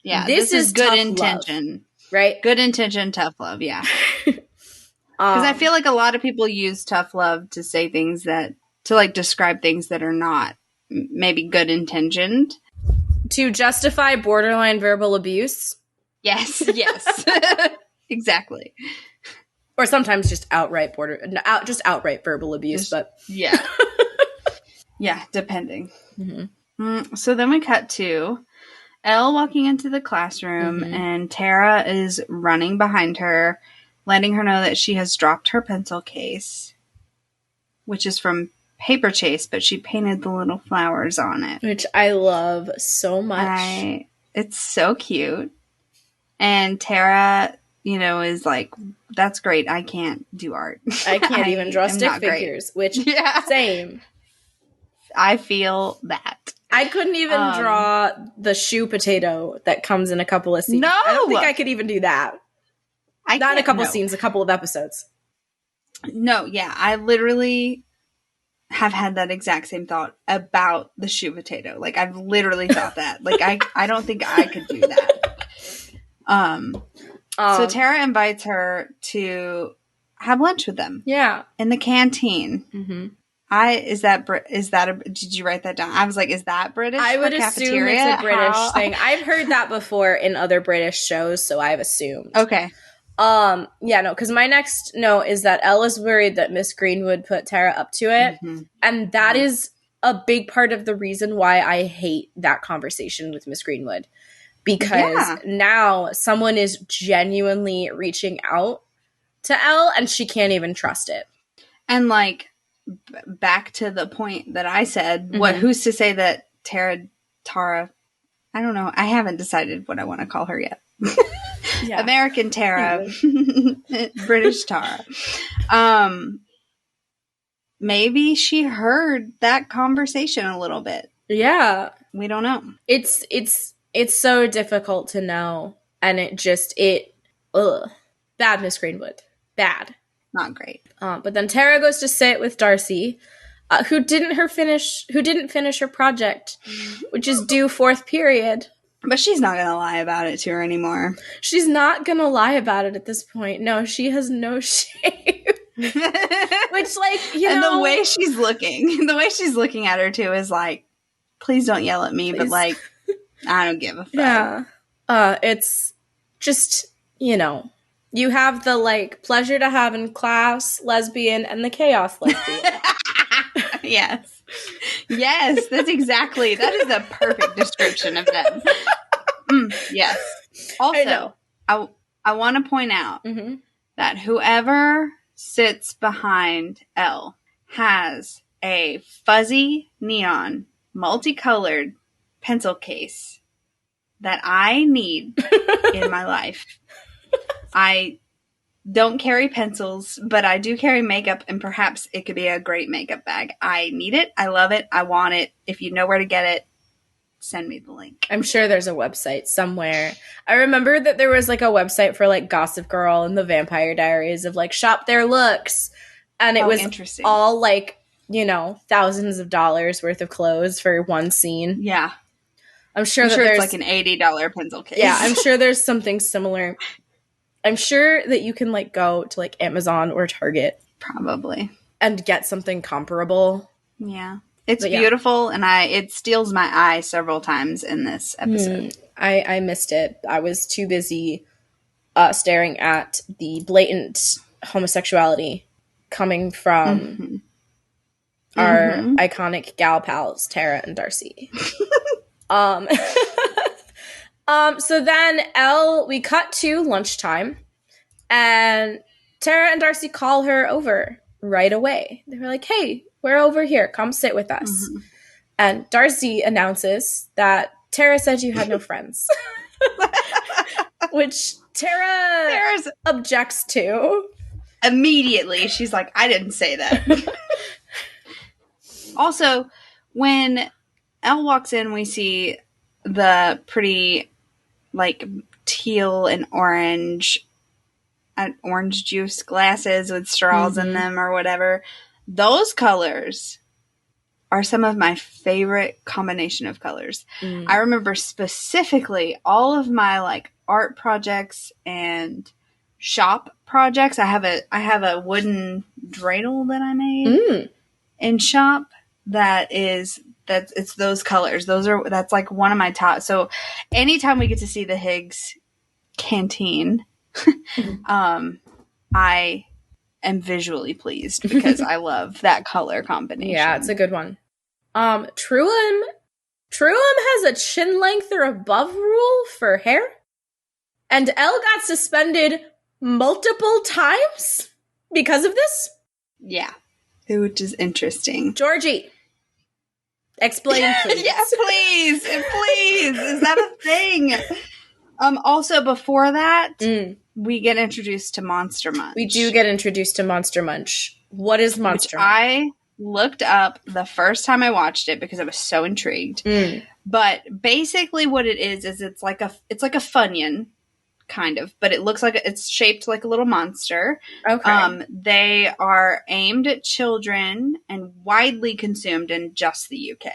Yeah. This is good intention. Love, right? Good intention, tough love, yeah. Because I feel like a lot of people use tough love to say things to describe things that are not maybe good intentioned. To justify borderline verbal abuse? Yes. Exactly. Or sometimes just outright outright verbal abuse, but yeah. Yeah, depending. So then we cut to Elle walking into the classroom and Tara is running behind her, letting her know that she has dropped her pencil case, which is from Paper Chase, but she painted the little flowers on it. Which I love so much. It's so cute. And Tara, is like, that's great. I can't do art. I can't even draw stick figures, which, same. I feel that. I couldn't even draw the shoe potato that comes in a couple of scenes. No! I don't think I could even do that. Not in a couple of scenes, a couple of episodes. No, yeah. I literally have had that exact same thought about the shoe potato. I've literally thought that. I don't think I could do that. So Tara invites her to have lunch with them. Yeah. In the canteen. Mm-hmm. Did you write that down? I was like, is that British? I would assume it's a British thing. I've heard that before in other British shows, so I've assumed. Okay. Because my next note is that Elle is worried that Miss Greenwood put Tara up to it. And that is a big part of the reason why I hate that conversation with Miss Greenwood. Because now someone is genuinely reaching out to Elle and she can't even trust it. And back to the point that I said, who's to say that Tara, I don't know. I haven't decided what I want to call her yet. Yeah. American Tara, British Tara. Maybe she heard that conversation a little bit. Yeah. We don't know. It's so difficult to know. And bad Miss Greenwood. Bad. Not great. But then Tara goes to sit with Darcy, who didn't finish her project, which is due 4th period. But she's not going to lie about it to her anymore. She's not going to lie about it at this point. No, she has no shame. Which, and the way she's looking at her too is please don't yell at me, please. But I don't give a fuck. Yeah. It's just, you have the pleasure to have in class lesbian and the chaos lesbian. Yes. Yes, that is a perfect description of them. Yes. Also, I want to point out that whoever sits behind Elle has a fuzzy, neon, multicolored pencil case that I need in my life. I don't carry pencils, but I do carry makeup, and perhaps it could be a great makeup bag. I need it. I love it. I want it. If you know where to get it, send me the link. I'm sure there's a website somewhere. I remember that there was a website for Gossip Girl and the Vampire Diaries of shop their looks. And it was all thousands of dollars worth of clothes for one scene. Yeah. I'm sure it's there's like an $80 pencil case. Yeah, I'm sure there's something similar. I'm sure that you can like go to like Amazon or Target. Probably. And get something comparable. Yeah. It's beautiful, and it steals my eye several times in this episode. I missed it. I was too busy staring at the blatant homosexuality coming from our iconic gal pals, Tara and Darcy. So then we cut to lunchtime, and Tara and Darcy call her over right away. They were like, hey, we're over here. Come sit with us. And Darcy announces that Tara said you had no friends. Which Tara's objects to. Immediately, she's like, I didn't say that. Also, when Elle walks in, we see the pretty, like, teal and orange juice glasses with straws in them or whatever. Those colors are some of my favorite combination of colors. I remember specifically all of my like art projects and shop projects. I have a wooden dreidel that I made in shop it's those colors. That's like one of my top. So anytime we get to see the Higgs canteen, I am visually pleased because I love that color combination. Yeah, it's a good one. Truum has a chin length or above rule for hair, and Elle got suspended multiple times because of this. Yeah, which is interesting. Georgie, explain, please. Yeah, please. Is that a thing? Also, before that, we get introduced to Monster Munch. We do get introduced to Monster Munch. What is Monster Munch? I looked up the first time I watched it because I was so intrigued. But basically what it is it's like a Funyun, kind of, but it looks like it's shaped like a little monster. Okay. They are aimed at children and widely consumed in just the UK.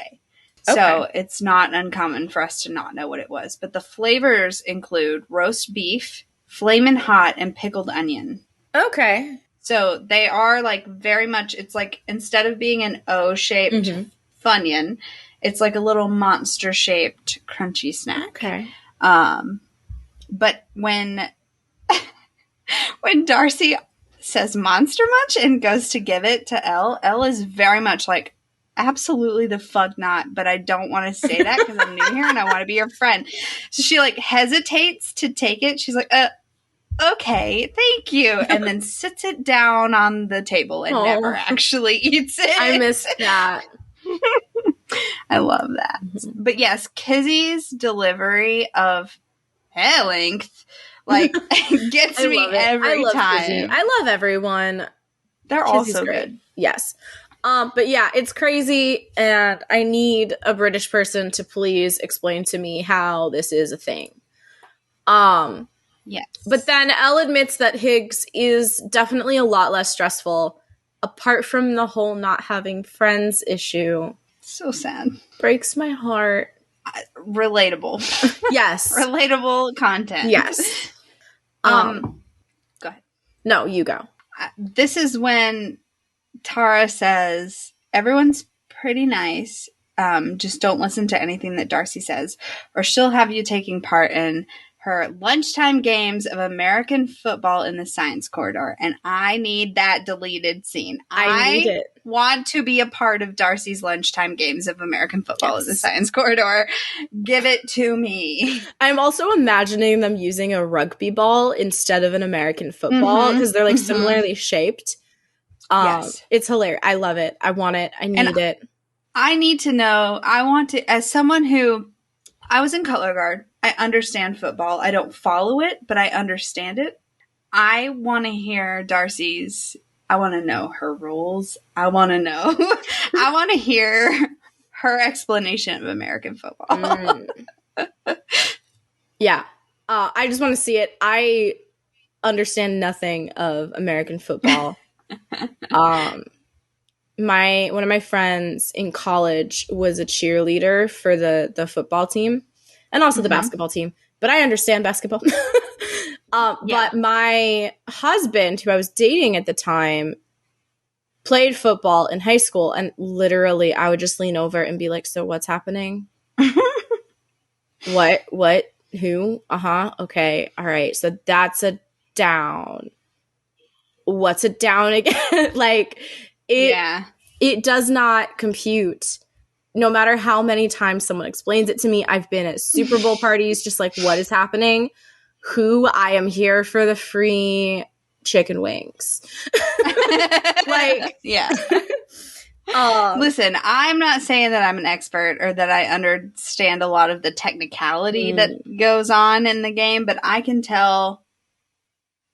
So it's not uncommon for us to not know what it was. But the flavors include roast beef, flamin' hot, and pickled onion. Okay. So they are like very much, it's like instead of being an O-shaped Funyun, it's like a little monster-shaped crunchy snack. Okay. But when Darcy says Monster Munch and goes to give it to Elle is very much like, absolutely the fuck not, but I don't want to say that because I'm new here and I want to be your friend. So she like hesitates to take it. She's like, okay, thank you. And then sits it down on the table and never actually eats it. I missed that. I love that. But yes, Kizzy's delivery of hair length like gets me every time. Kizzy. I love everyone. They're Kizzy's also great. Good. Yes. But yeah, it's crazy, and I need a British person to please explain to me how this is a thing. Yes. But then Elle admits that Higgs is definitely a lot less stressful, apart from the whole not having friends issue. So sad. Breaks my heart. Relatable. Yes. Relatable content. Yes. Go ahead. No, you go. This is when Tara says, everyone's pretty nice. Just don't listen to anything that Darcy says, or she'll have you taking part in her lunchtime games of American football in the science corridor. And I need that deleted scene. I need it. Want to be a part of Darcy's lunchtime games of American football in the science corridor. Give it to me. I'm also imagining them using a rugby ball instead of an American football because they're like similarly shaped. Yes. It's hilarious. I love it. I want it. I need it. I need to know. I want to, as someone who, I was in color guard. I understand football. I don't follow it, but I understand it. I want to hear Darcy's, I want to know her rules. I want to know. I want to hear her explanation of American football. Yeah. I just want to see it. I understand nothing of American football. one of my friends in college was a cheerleader for the football team and also the basketball team. But I understand basketball. But my husband, who I was dating at the time, played football in high school, and literally I would just lean over and be like, so what's happening? What? Who? Okay. All right. So that's a down. What's a down again? Like, it does not compute. No matter how many times someone explains it to me, I've been at Super Bowl parties, just like, what is happening? Who? I am here for the free chicken wings. Like, yeah. Listen, I'm not saying that I'm an expert or that I understand a lot of the technicality that goes on in the game, but I can tell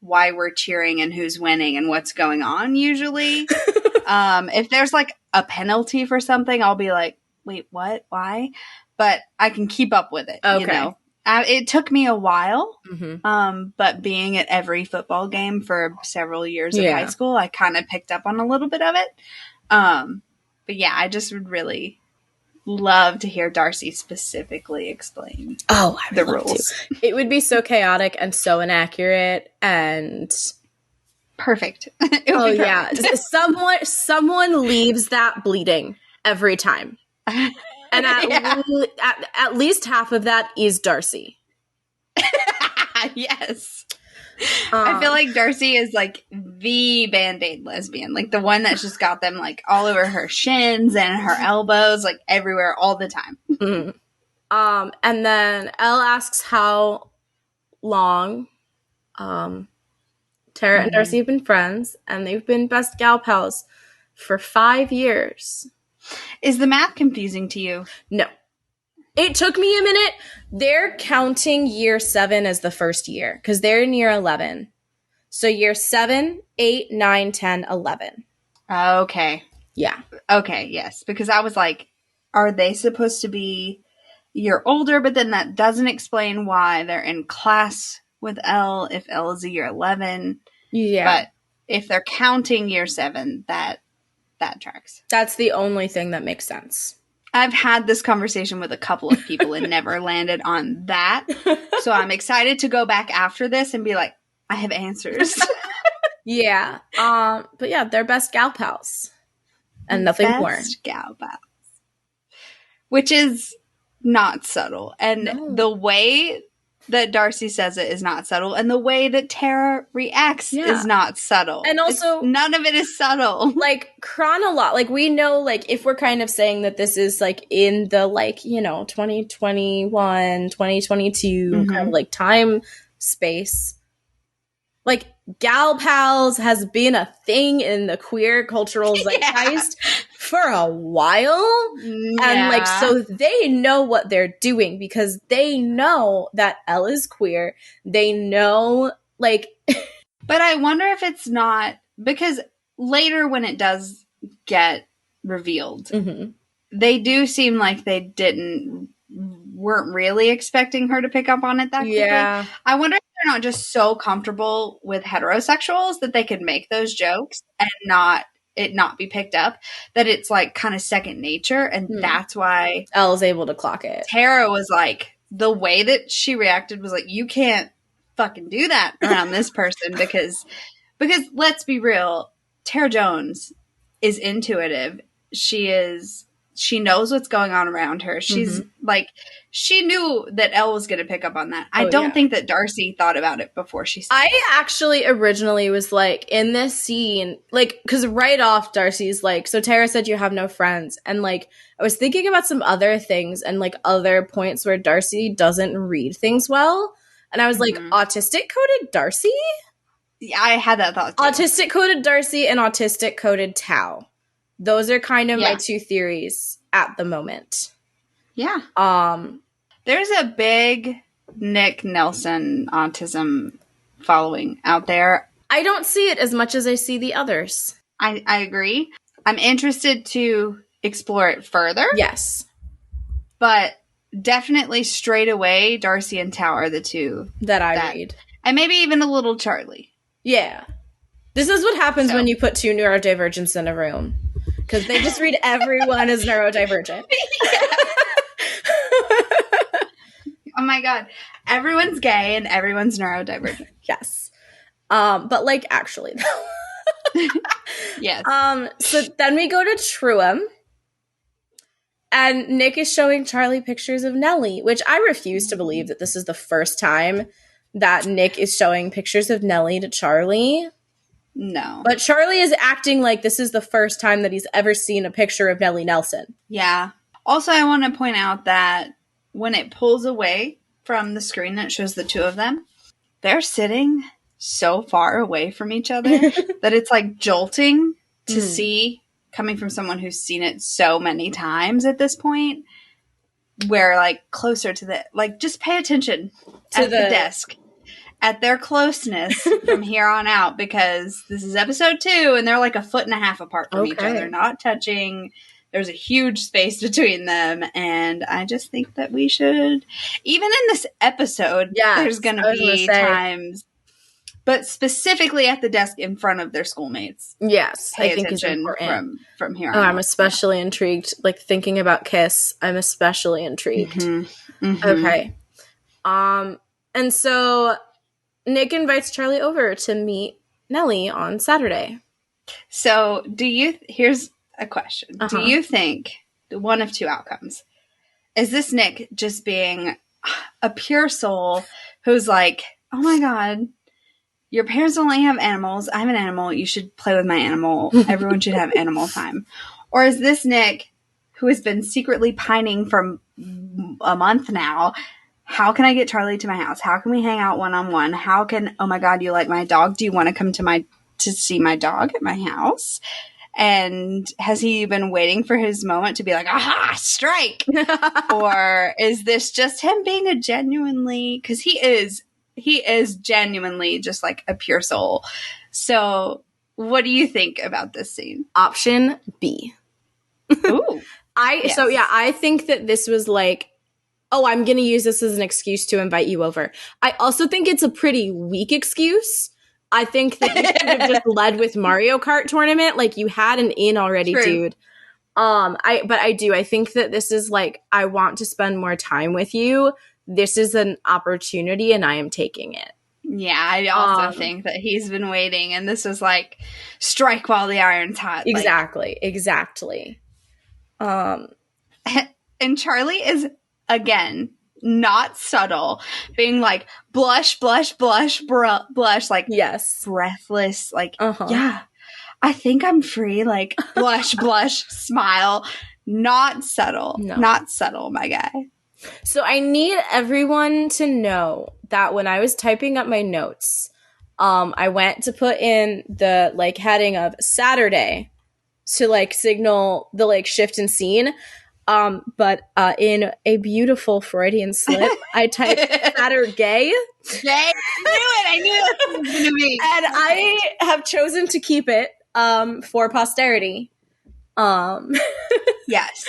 why we're cheering and who's winning and what's going on usually. If there's like a penalty for something, I'll be like, wait, what? Why? But I can keep up with it. Okay. You know? It took me a while, but being at every football game for several years of high school, I kind of picked up on a little bit of it. But yeah, I just would really love to hear Darcy specifically explain the rules. It would be so chaotic and so inaccurate and perfect. Yeah. Someone leaves that bleeding every time. And at least half of that is Darcy. Yes. I feel like Darcy is like the Band-Aid lesbian, like the one that's just got them like all over her shins and her elbows, like everywhere all the time. And then Elle asks how long Tara and Darcy have been friends, and they've been best gal pals for 5 years. Is the math confusing to you? No. It took me a minute. They're counting year 7 as the first year because they're in year 11. So year 7, 8, 9, 10, 11. Okay. Yeah. Okay, yes. Because I was like, are they supposed to be a year older? But then that doesn't explain why they're in class with Elle if Elle is a year 11. Yeah. But if they're counting year 7, that tracks. That's the only thing that makes sense. I've had this conversation with a couple of people and never landed on that. So I'm excited to go back after this and be like, I have answers. Yeah. But yeah, they're best gal pals. And nothing more. Best gal pals. Which is not subtle. And the way that Darcy says it is not subtle. And the way that Tara reacts is not subtle. And also, none of it is subtle. Like, like, we know, like, if we're kind of saying that this is, like, in the, like, you know, 2021, 2022 kind of, like, time space. Like, gal pals has been a thing in the queer cultural zeitgeist for a while. Yeah. And, like, so they know what they're doing because they know that Elle is queer. They know, like... But I wonder if it's not... Because later when it does get revealed, they do seem like they weren't really expecting her to pick up on it that quickly. Yeah. I wonder if they're not just so comfortable with heterosexuals that they could make those jokes and not be picked up, that it's like kind of second nature, and that's why Elle's able to clock it. Tara was like, the way that she reacted was like, you can't fucking do that around this person because let's be real, Tara Jones is intuitive. She knows what's going on around her. She's like, she knew that Elle was going to pick up on that. I don't think that Darcy thought about it before she said it. Actually originally was like, in this scene, like, because right off Darcy's like, so Tara said you have no friends. And like, I was thinking about some other things and like other points where Darcy doesn't read things well. And I was like, autistic coded Darcy? Yeah, I had that thought too. Autistic coded Darcy and autistic coded Tao. Those are kind of my two theories at the moment. Yeah. There's a big Nick Nelson autism following out there. I don't see it as much as I see the others. I agree. I'm interested to explore it further. Yes. But definitely straight away, Darcy and Tao are the two that I read. And maybe even a little Charlie. Yeah. This is what happens when you put two neurodivergents in a room. because they just read everyone as neurodivergent. Oh my God. Everyone's gay and everyone's neurodivergent. Yes. But like actually though. Yes. So then we go to Truum. And Nick is showing Charlie pictures of Nellie, which I refuse to believe that this is the first time that Nick is showing pictures of Nellie to Charlie. No. But Charlie is acting like this is the first time that he's ever seen a picture of Nellie Nelson. Yeah. Also, I want to point out that when it pulls away from the screen that shows the two of them, they're sitting so far away from each other that it's like jolting to see, coming from someone who's seen it so many times at this point, where like closer to the, like just pay attention to the desk at their closeness from here on out, because this is episode 2 and they're like a foot and a half apart from each other, not touching. There's a huge space between them. And I just think that we should, even in this episode, there's going to be times, but specifically at the desk in front of their schoolmates. Yes, pay I think it's important from here on I'm especially intrigued. Like thinking about Kiss, I'm especially intrigued. Okay. And so Nick invites Charlie over to meet Nellie on Saturday. So here's a question. Do you think one of two outcomes? Is this Nick just being a pure soul who's like, oh my God, your parents only have animals. I'm an animal. You should play with my animal. Everyone should have animal time. Or is this Nick who has been secretly pining for a month now? How can I get Charlie to my house? How can we hang out one-on-one? How can, oh my God, you like my dog? Do you want to come to see my dog at my house? And has he been waiting for his moment to be like, aha, strike? Or is this just him being a genuinely, because he is genuinely just like a pure soul. So what do you think about this scene? Option B. Ooh. I think that this was like, oh, I'm going to use this as an excuse to invite you over. I also think it's a pretty weak excuse. I think that you should have just led with Mario Kart tournament. Like you had an in already, dude. I think that this is like, I want to spend more time with you. This is an opportunity and I am taking it. Yeah, I also think that he's been waiting and this is like strike while the iron's hot. Exactly. And Charlie is, again, not subtle, being like blush, blush, blush, blush, like yes, breathless, like yeah, I think I'm free, like blush, blush, smile, not subtle, my guy. So I need everyone to know that when I was typing up my notes, I went to put in the like heading of Saturday to like signal the like shift in scene. But in a beautiful Freudian slip, I typed Saturday. I knew it was going to be. And I have chosen to keep it for posterity. Yes.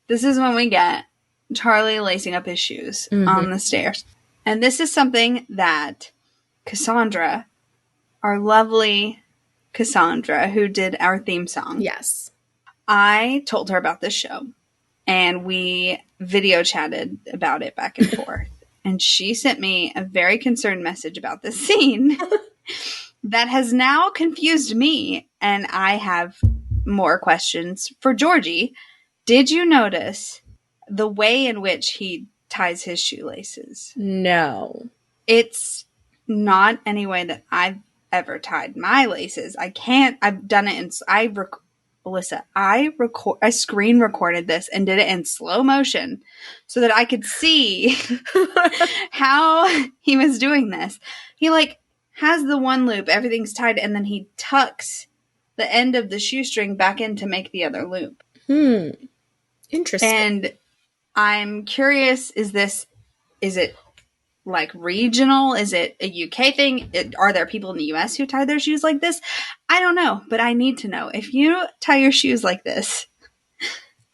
This is when we get Charlie lacing up his shoes on the stairs. And this is something that Cassandra, our lovely Cassandra, who did our theme song. Yes. I told her about this show. And we video chatted about it back and forth. And she sent me a very concerned message about this scene that has now confused me. And I have more questions for Georgie. Did you notice the way in which he ties his shoelaces? No. It's not any way that I've ever tied my laces. I've done it Alyssa, I screen recorded this and did it in slow motion so that I could see how he was doing this. He like has the one loop, everything's tied, and then he tucks the end of the shoestring back in to make the other loop. Interesting. And I'm curious, is it like regional? Is it a UK thing? Are there people in the US who tie their shoes like this? I don't know, but I need to know. If you tie your shoes like this,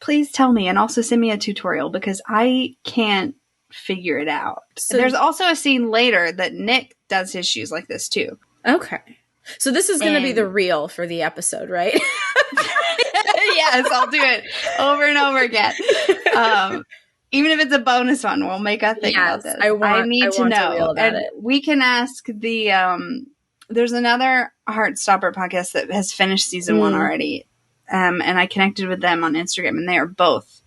please tell me and also send me a tutorial because I can't figure it out. So there's also a scene later that Nick does his shoes like this too. Okay. So this is going to be the reel for the episode, right? Yes, I'll do it over and over again. Even if it's a bonus one, we'll make a thing about this. I need to know. And we can ask the there's another Heartstopper podcast that has finished season 1 already. And I connected with them on Instagram, and they are both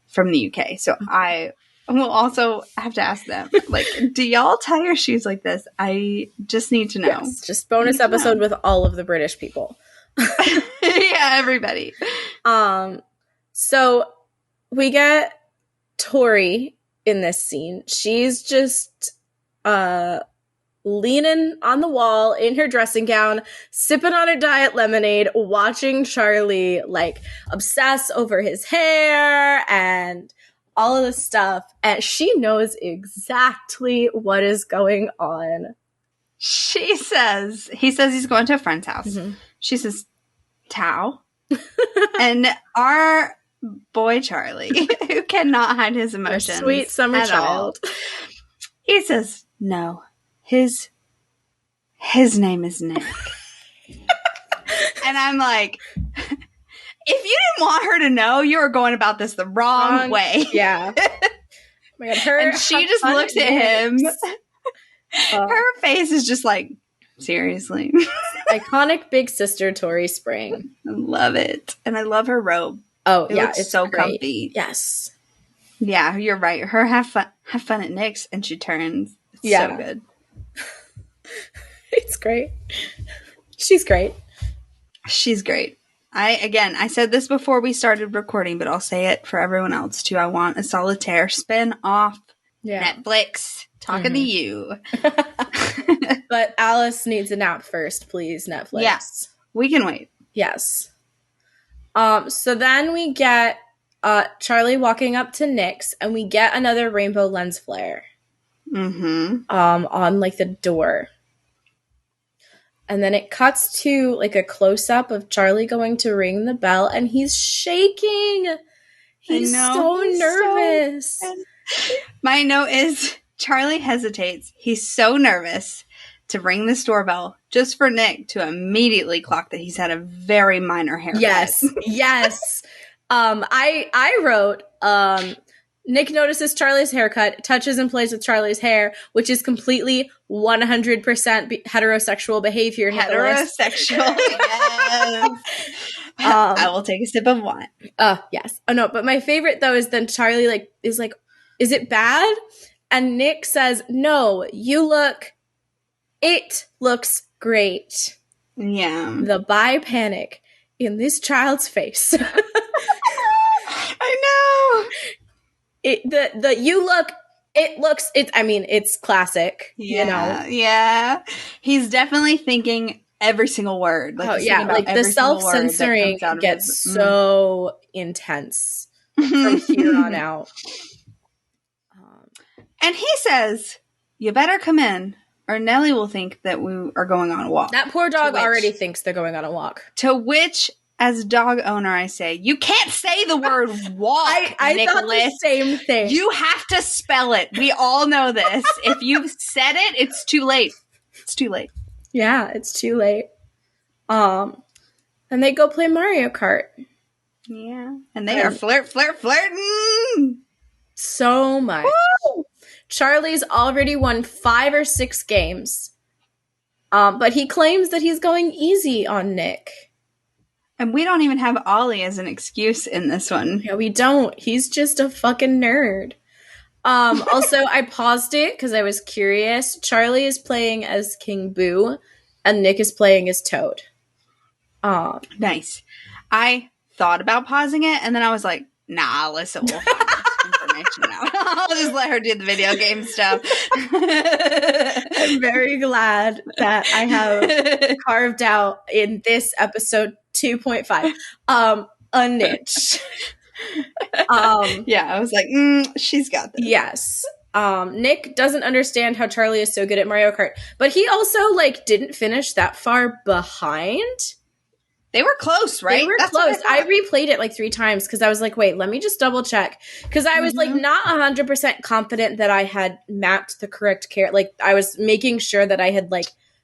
from the UK. So I will also have to ask them, like, do y'all tie your shoes like this? I just need to know. Yes, just bonus episode with all of the British people. Yeah, everybody. So we get Tori in this scene. She's just leaning on the wall in her dressing gown, sipping on her diet lemonade, watching Charlie like obsess over his hair and all of this stuff. And she knows exactly what is going on. He says he's going to a friend's house. Mm-hmm. She says, Tao. And our boy Charlie, who cannot hide his emotions. Our sweet summer child. He says, no. His name is Nick. And I'm like, if you didn't want her to know, you were going about this the wrong way. Yeah. Oh my God, and she just looks at him. Her face is just like, seriously. Iconic big sister Tori Spring. I love it. And I love her robe. Oh, yeah. It's so great. comfy. Yes. Yeah, you're right. Her have fun at Nick's, and she turns. It's so good. It's great. She's great. She's great. I said this before we started recording, but I'll say it for everyone else too. I want a Solitaire spin-off. Yeah. Netflix. Talking to you. But Alice needs a nap first, please, Netflix. Yes. We can wait. Yes. So then we get Charlie walking up to Nick's, and we get another rainbow lens flare. Mm-hmm. On like the door. And then it cuts to like a close-up of Charlie going to ring the bell, and he's shaking. He's so nervous. My note is Charlie hesitates. He's so nervous to ring this doorbell just for Nick to immediately clock that he's had a very minor haircut. Yes. Yes. I wrote, Nick notices Charlie's haircut, touches and plays with Charlie's hair, which is completely 100% heterosexual behavior. Heterosexual, yes. I will take a sip of wine. Yes. Oh, no, but my favorite, though, is then Charlie is like, is it bad? And Nick says, no, it looks great. Yeah. The bi panic in this child's face. I know. It's classic, you know? Yeah. He's definitely thinking every single word. The self-censoring gets so intense from here on out. And he says, you better come in, or Nellie will think that we are going on a walk. That poor dog already thinks they're going on a walk. To which, as dog owner, I say, you can't say the word walk, I Nicholas. thought the same thing. You have to spell it. We all know this. If you've said it, it's too late. It's too late. Yeah, it's too late. And they go play Mario Kart. Yeah. And they are flirting. So much. Woo! Charlie's already won 5 or 6 games. But he claims that he's going easy on Nick. And we don't even have Ollie as an excuse in this one. Yeah, we don't. He's just a fucking nerd. Also, I paused it because I was curious. Charlie is playing as King Boo, and Nick is playing as Toad. Nice. I thought about pausing it, and then I was like, nah, Alyssa will find this information out. I'll just let her do the video game stuff. I'm very glad that I have carved out in this episode 2.5 a niche. Yeah, I was like, she's got this. Yes. Nick doesn't understand how Charlie is so good at Mario Kart, but he also didn't finish that far behind. They were close, right? They were close. I replayed it 3 times because I was like, wait, let me just double check. Because I was not 100% confident that I had mapped the correct character. I was making sure that I had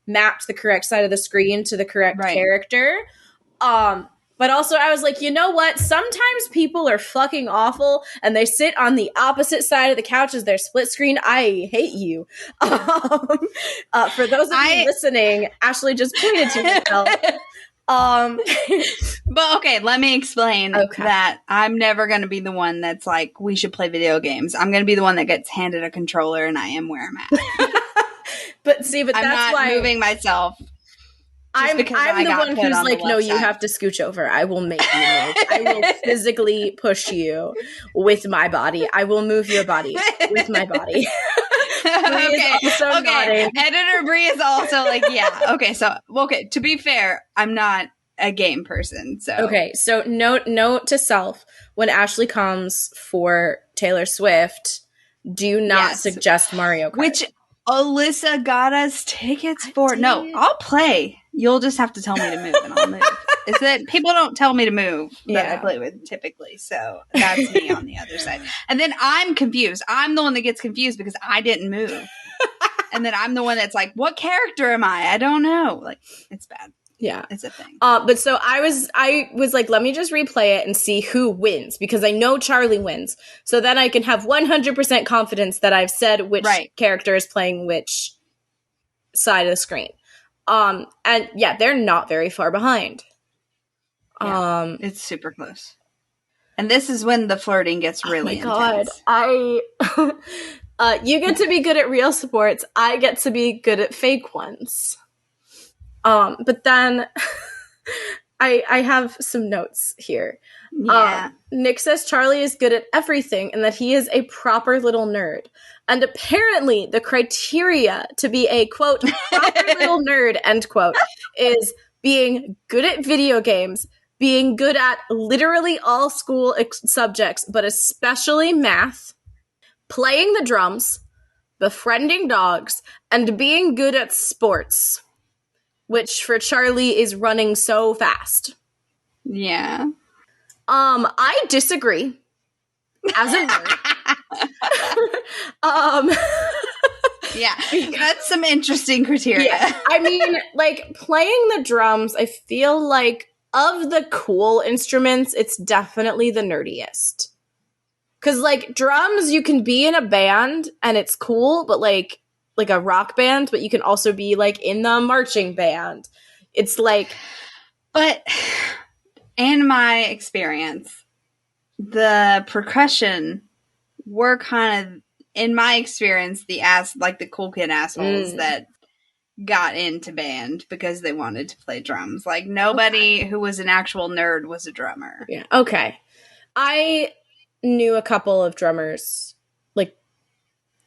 mapped the correct side of the screen to the correct character. But also I was like, you know what? Sometimes people are fucking awful and they sit on the opposite side of the couch as their split screen. I hate you. For those of you listening, Ashley just pointed to herself. But okay, let me explain that I'm never going to be the one that's like, we should play video games. I'm going to be the one that gets handed a controller and I am where I'm at. But that's not why moving myself. I'm the one who's like, no, you have to scooch over. I will make you move. I will physically push you with my body. I will move your body with my body. Okay. Editor Bree is also like, yeah. Okay, to be fair, I'm not a game person. So okay, so note to self: when Ashley comes for Taylor Swift, do not suggest Mario Kart. Which Alyssa got us tickets for. No, I'll play. You'll just have to tell me to move and I'll move. Is that people don't tell me to move that I play with typically. So that's me on the other side. And then I'm confused. I'm the one that gets confused because I didn't move. And then I'm the one that's like, what character am I? I don't know. Like, it's bad. Yeah. It's a thing. But so I was like, let me just replay it and see who wins because I know Charlie wins. So then I can have 100% confidence that I've said which character is playing which side of the screen. And yeah, they're not very far behind. Yeah, it's super close. And this is when the flirting gets really intense. You get to be good at real sports. I get to be good at fake ones. But then I have some notes here. Yeah. Nick says Charlie is good at everything and that he is a proper little nerd. And apparently the criteria to be a, quote, proper little nerd, end quote, is being good at video games, being good at literally all school subjects, but especially math, playing the drums, befriending dogs, and being good at sports, which for Charlie is running so fast. Yeah. I disagree. As a nerd. Yeah, that's some interesting criteria. Yeah. I mean, like, playing the drums, I feel like of the cool instruments, it's definitely the nerdiest. Because, like, drums, you can be in a band, and it's cool, but, like a rock band, but you can also be, like, in the marching band. It's like... But in my experience, the percussion were kind of, in my experience, the cool kid assholes that got into band because they wanted to play drums. Like, nobody who was an actual nerd was a drummer. Yeah. Okay. I knew a couple of drummers, like,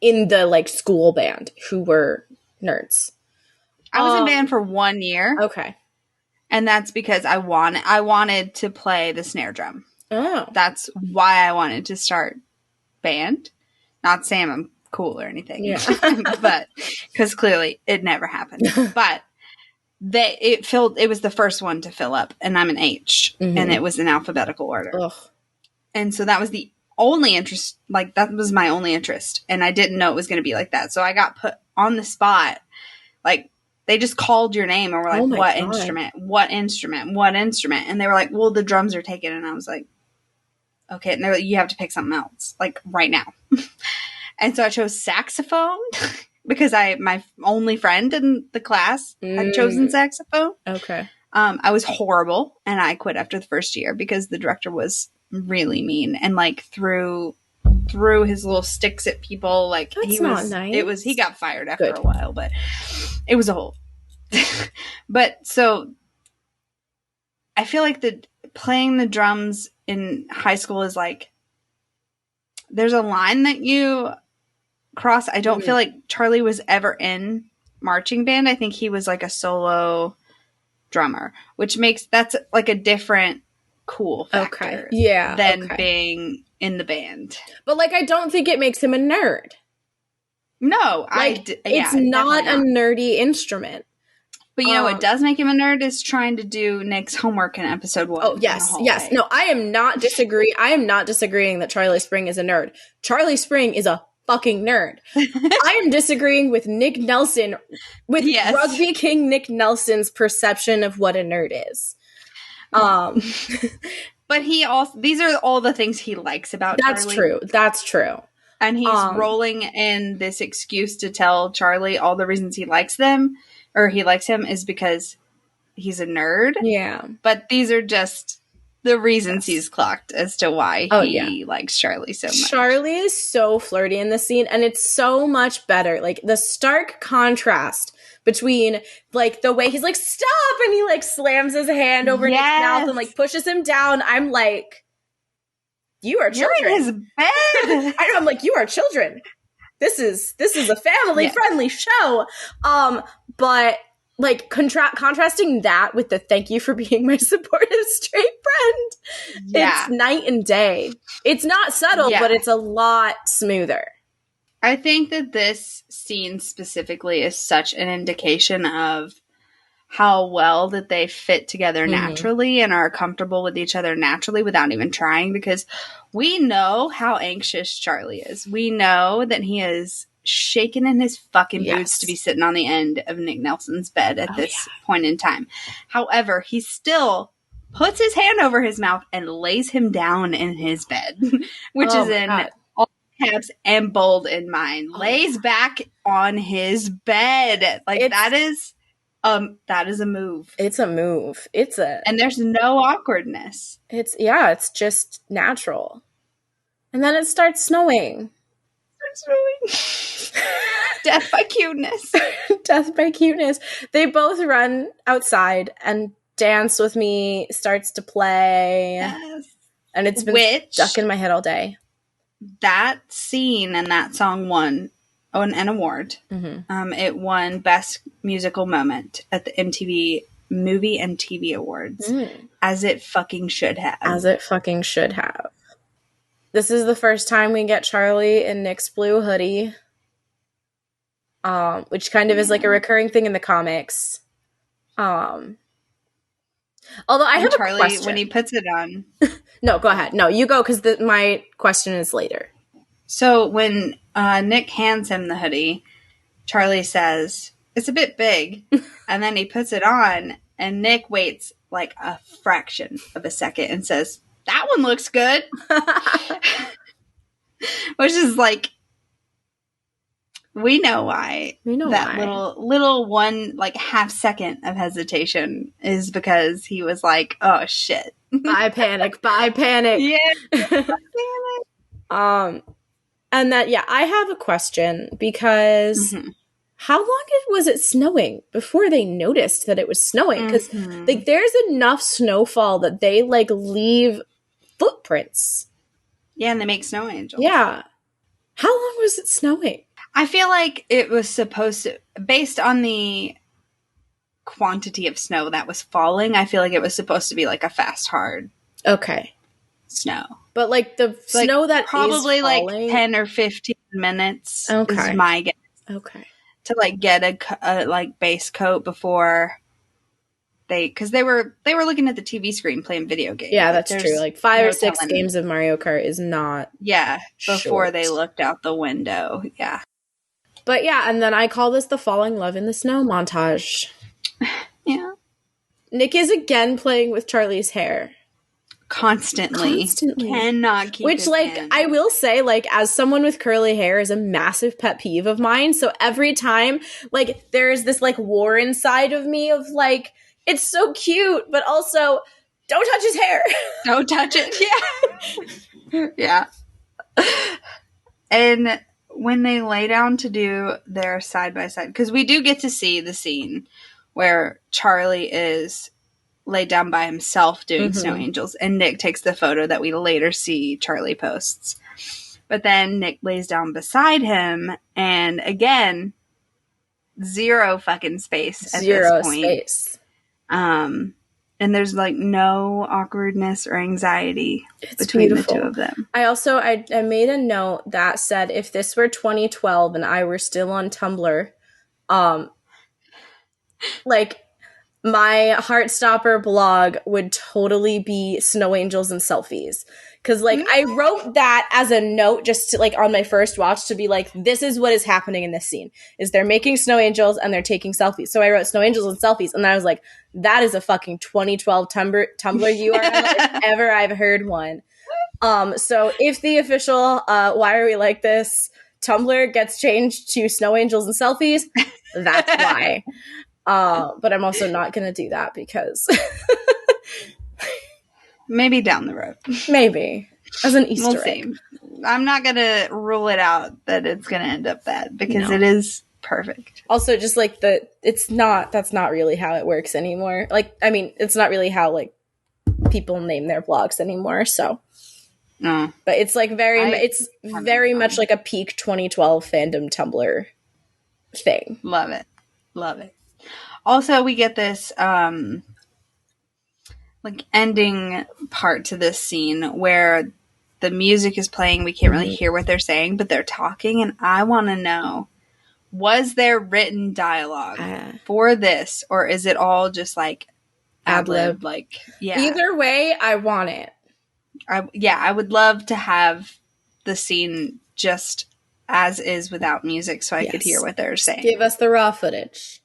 in the, like, school band who were nerds. I was in band for 1 year. Okay. And that's because I wanted to play the snare drum. Oh. That's why I wanted to start band. Not saying I'm cool or anything. Yeah. But, because clearly it never happened. But it was the first one to fill up, and I'm an H, and it was in alphabetical order. Ugh. And so that was the only interest, like, that was my only interest, and I didn't know it was going to be like that. So I got put on the spot, like, they just called your name and were like, what instrument? And they were like, well, the drums are taken. And I was like, okay. And they're like, you have to pick something else, like, right now. And so I chose saxophone because my only friend in the class had chosen saxophone. Okay. I was horrible, and I quit after the first year because the director was really mean and, like, threw his little sticks at people. Like, That's not nice. He got fired after a while, but it was a whole. But so I feel like playing the drums in high school is like, there's a line that you cross. I don't feel like Charlie was ever in marching band. I think he was like a solo drummer, which makes that's like a different cool factor than being in the band. But, like, I don't think it makes him a nerd. No, like, it's not a nerdy instrument. But you know what does make him a nerd is trying to do Nick's homework in episode 1. Oh, yes. No, I am not disagreeing that Charlie Spring is a nerd. Charlie Spring is a fucking nerd. I am disagreeing with Nick Nelson, with Rugby King Nick Nelson's perception of what a nerd is. But these are all the things he likes about Charlie. That's true. And he's rolling in this excuse to tell Charlie all the reasons he likes him is because he's a nerd. Yeah. But these are just the reasons he's clocked as to why he likes Charlie so much. Charlie is so flirty in this scene, and it's so much better. Like, the stark contrast between, like, the way he's like, stop! And he, like, slams his hand over Nick's mouth and, like, pushes him down. I'm like, you are children. You're in his bed. I know, I'm like, you are children. This is a family-friendly show. But, like, contrasting that with the thank you for being my supportive straight friend, it's night and day. It's not subtle, but it's a lot smoother. I think that this scene specifically is such an indication of how well that they fit together naturally and are comfortable with each other naturally without even trying, because we know how anxious Charlie is. We know that he is shaking in his fucking boots to be sitting on the end of Nick Nelson's bed at this point in time. However, he still puts his hand over his mouth and lays him down in his bed, which is in all caps and bold in mine. Lays back on his bed. Like, that is a move. It's a move. And there's no awkwardness. It's just natural. And then it starts snowing. Death by cuteness. Death by cuteness. They both run outside, and Dance With Me starts to play. Yes. And it's been stuck in my head all day. That scene and that song won an award. It won Best Musical Moment at the MTV Movie and TV Awards. As it fucking should have. As it fucking should have. This is the first time we get Charlie in Nick's blue hoodie. Which kind of is like a recurring thing in the comics. Although I have Charlie, a question. When he puts it on. No, go ahead. No, you go, because my question is later. So when Nick hands him the hoodie, Charlie says, "It's a bit big." And then he puts it on, and Nick waits like a fraction of a second and says, "That one looks good." Which is like, we know why. Little one, like, half second of hesitation is because he was like, oh shit. Bye panic. Yeah. And that, I have a question, because how long was it snowing before they noticed that it was snowing? Because like, there's enough snowfall that they, like, leave footprints. Yeah, and they make snow angels. Yeah. How long was it snowing? I feel like it was supposed to, based on the quantity of snow that was falling, I feel like it was supposed to be like a fast, hard snow. But like the snow that probably is like falling, 10 or 15 minutes is my guess. Okay. To like get a like base coat before because they were looking at the TV screen playing video games. Yeah, that's true. Like 5 or 6 games of Mario Kart is not before they looked out the window. Yeah. But and then I call this the falling love in the snow montage. Yeah. Nick is again playing with Charlie's hair. Constantly. Cannot keep Which, like, hand. I will say, like, as someone with curly hair is a massive pet peeve of mine. So every time, like, there's this, like, war inside of me of, like, it's so cute, but also, don't touch his hair. Don't touch it. Yeah. Yeah. And when they lay down to do their side-by-side, because we do get to see the scene where Charlie is laid down by himself doing snow angels, and Nick takes the photo that we later see Charlie posts. But then Nick lays down beside him, and again, zero fucking space at this point. Space. And there's like no awkwardness or anxiety between the two of them. I made a note that said, if this were 2012 and I were still on Tumblr, like, my Heartstopper blog would totally be snow angels and selfies. Because, like, I wrote that as a note just to, like, on my first watch to be like, this is what is happening in this scene, is they're making snow angels and they're taking selfies. So I wrote snow angels and selfies, and then I was like, that is a fucking 2012 Tumblr URL if ever I've heard one. So if the official Why Are We Like This Tumblr gets changed to snow angels and selfies, that's why. But I'm also not going to do that because... Maybe down the road. Maybe. As an Easter egg. I'm not going to rule it out that it's going to end up bad because it is perfect. Also, just like that's not really how it works anymore. Like, I mean, it's not really how like people name their blogs anymore. So, but it's like very much like a peak 2012 fandom Tumblr thing. Love it. Love it. Also, we get this, like ending part to this scene where the music is playing. We can't really hear what they're saying, but they're talking. And I want to know, was there written dialogue for this, or is it all just like ad-lib? Like, yeah. Either way, I want it. I would love to have the scene just as is without music so I could hear what they're saying. Give us the raw footage.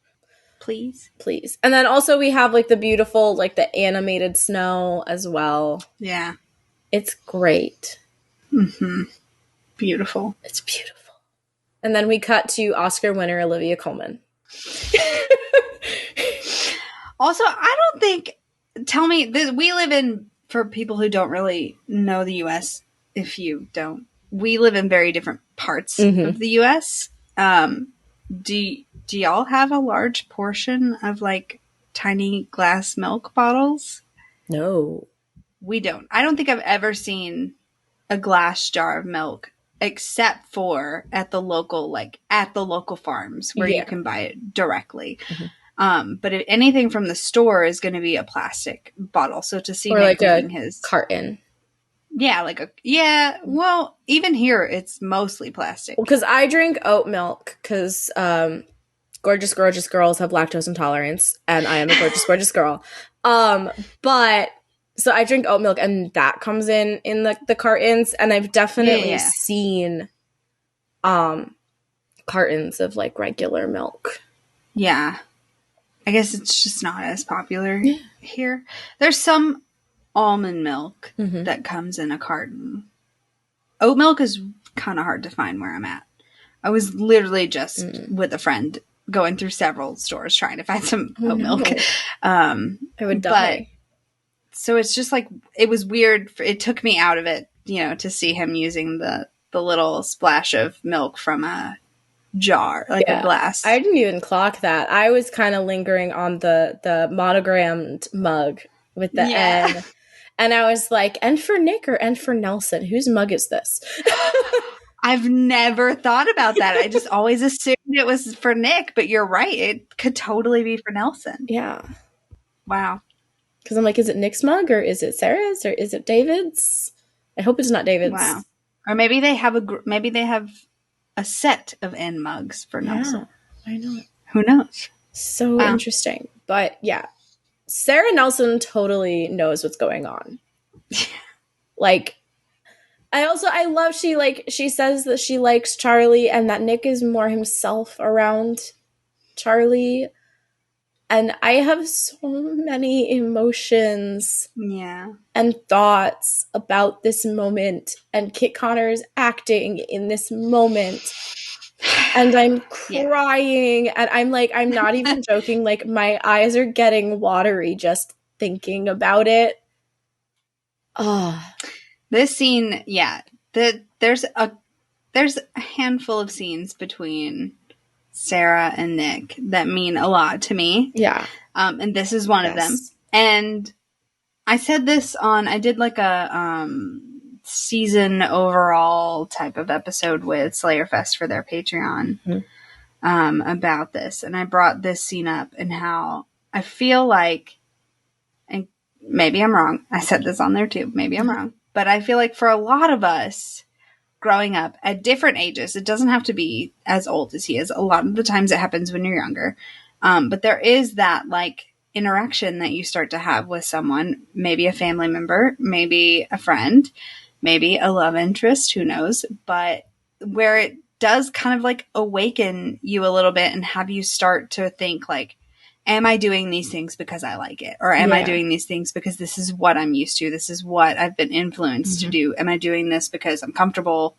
Please. And then also we have like the beautiful, like the animated snow as well. Yeah. It's great. Mm-hmm. Beautiful. It's beautiful. And then we cut to Oscar winner Olivia Colman. Also, I don't think, tell me, we live in, for people who don't really know the U.S., if you don't, we live in very different parts of the U.S. Do y'all have a large portion of, like, tiny glass milk bottles? No. We don't. I don't think I've ever seen a glass jar of milk except for at the local farms where you can buy it directly. But if anything from the store is going to be a plastic bottle. So to see Nick like his carton. Yeah, well, even here it's mostly plastic. Because I drink oat milk because gorgeous girls have lactose intolerance, and I am a gorgeous girl. But so I drink oat milk, and that comes in the cartons, and I've definitely seen cartons of like regular milk. Yeah. I guess it's just not as popular here. There's some almond milk that comes in a carton. Oat milk is kind of hard to find where I'm at. I was literally just with a friend going through several stores trying to find some oat milk. I would die. So it's just like, it was weird. It took me out of it, to see him using the little splash of milk from a jar, like a glass. I didn't even clock that. I was kind of lingering on the monogrammed mug with the N. And I was like, N for Nick or N for Nelson? Whose mug is this? I've never thought about that. I just always assumed it was for Nick, but you're right. It could totally be for Nelson. Yeah. Wow. Because I'm like, is it Nick's mug or is it Sarah's or is it David's? I hope it's not David's. Wow. Or maybe they have a set of N mugs for Nelson. I know. Who knows? So interesting. But yeah, Sarah Nelson totally knows what's going on. Like, I love she says that she likes Charlie and that Nick is more himself around Charlie. And I have so many emotions and thoughts about this moment and Kit Connor's acting in this moment. And I'm crying and I'm like, I'm not even joking. Like, my eyes are getting watery just thinking about it. This scene, there's a handful of scenes between Sarah and Nick that mean a lot to me. Yeah. And this is one of them. And I said this I did like a season overall type of episode with Slayerfest for their Patreon about this. And I brought this scene up and how I feel like, and maybe I'm wrong. I said this on there too. Maybe I'm wrong. But I feel like for a lot of us growing up at different ages, it doesn't have to be as old as he is. A lot of the times it happens when you're younger. But there is that like interaction that you start to have with someone, maybe a family member, maybe a friend, maybe a love interest, who knows, but where it does kind of like awaken you a little bit and have you start to think like, am I doing these things because I like it? Or am I doing these things because this is what I'm used to? This is what I've been influenced to do. Am I doing this because I'm comfortable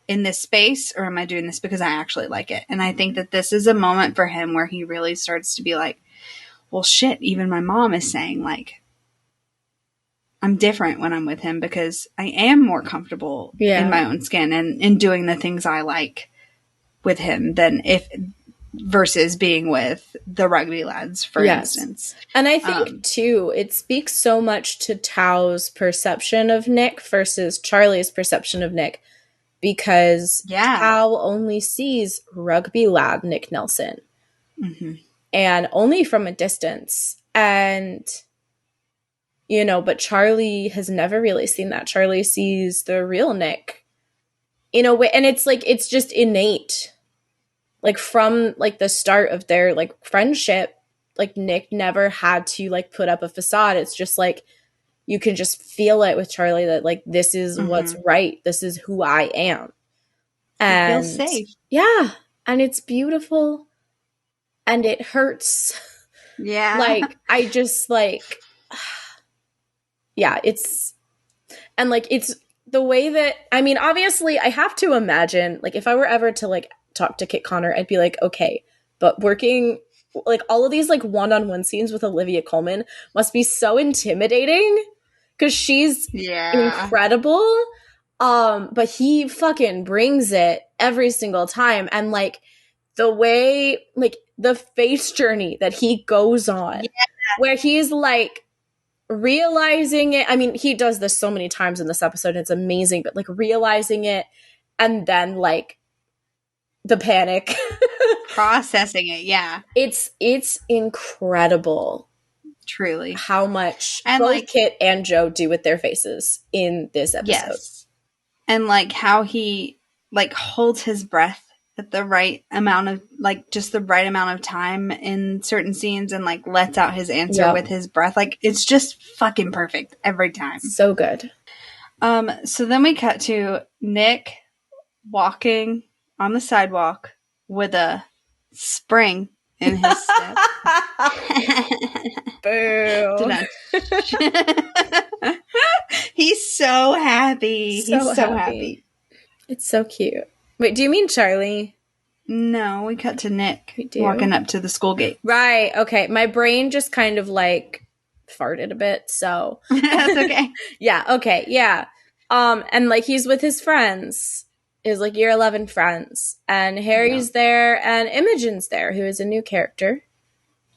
in this space, or am I doing this because I actually like it? And I think that this is a moment for him where he really starts to be like, well, shit, even my mom is saying like, I'm different when I'm with him because I am more comfortable in my own skin and in doing the things I like with him than versus being with the rugby lads, for instance. And I think, too, it speaks so much to Tao's perception of Nick versus Charlie's perception of Nick, because Tao only sees rugby lad Nick Nelson. And only from a distance. And, you know, but Charlie has never really seen that. Charlie sees the real Nick in a way. And it's like, it's just innate. Like from like the start of their like friendship, like Nick never had to like put up a facade. It's just like, you can just feel it with Charlie that like, this is what's right. This is who I am. And you feel safe. Yeah. And it's beautiful. And it hurts. Yeah. Like, I just like, yeah, it's, and like, it's the way that, I mean, obviously I have to imagine, like, if I were ever to like talk to Kit Connor, I'd be like, okay, but working, like, all of these like one-on-one scenes with Olivia Colman must be so intimidating because she's incredible. But he fucking brings it every single time. And like, the way, like, the face journey that he goes on, where he's like realizing it. I mean, he does this so many times in this episode. It's amazing, but like realizing it and then like the panic, processing it. Yeah. It's incredible. Truly. How much and both like Kit and Joe do with their faces in this episode. Yes. And like how he like holds his breath at the right amount of, like, just the right amount of time in certain scenes and, like, lets out his answer with his breath. Like, it's just fucking perfect every time. So good. So then we cut to Nick walking on the sidewalk with a spring in his step. Boo. He's so happy. He's so happy. It's so cute. Wait, do you mean Charlie? No, we cut to Nick walking up to the school gate. Right, okay. My brain just kind of, like, farted a bit, so. That's okay. Yeah, okay, yeah. And, like, he's with his friends, his, like, year 11 friends. And Harry's there, and Imogen's there, who is a new character,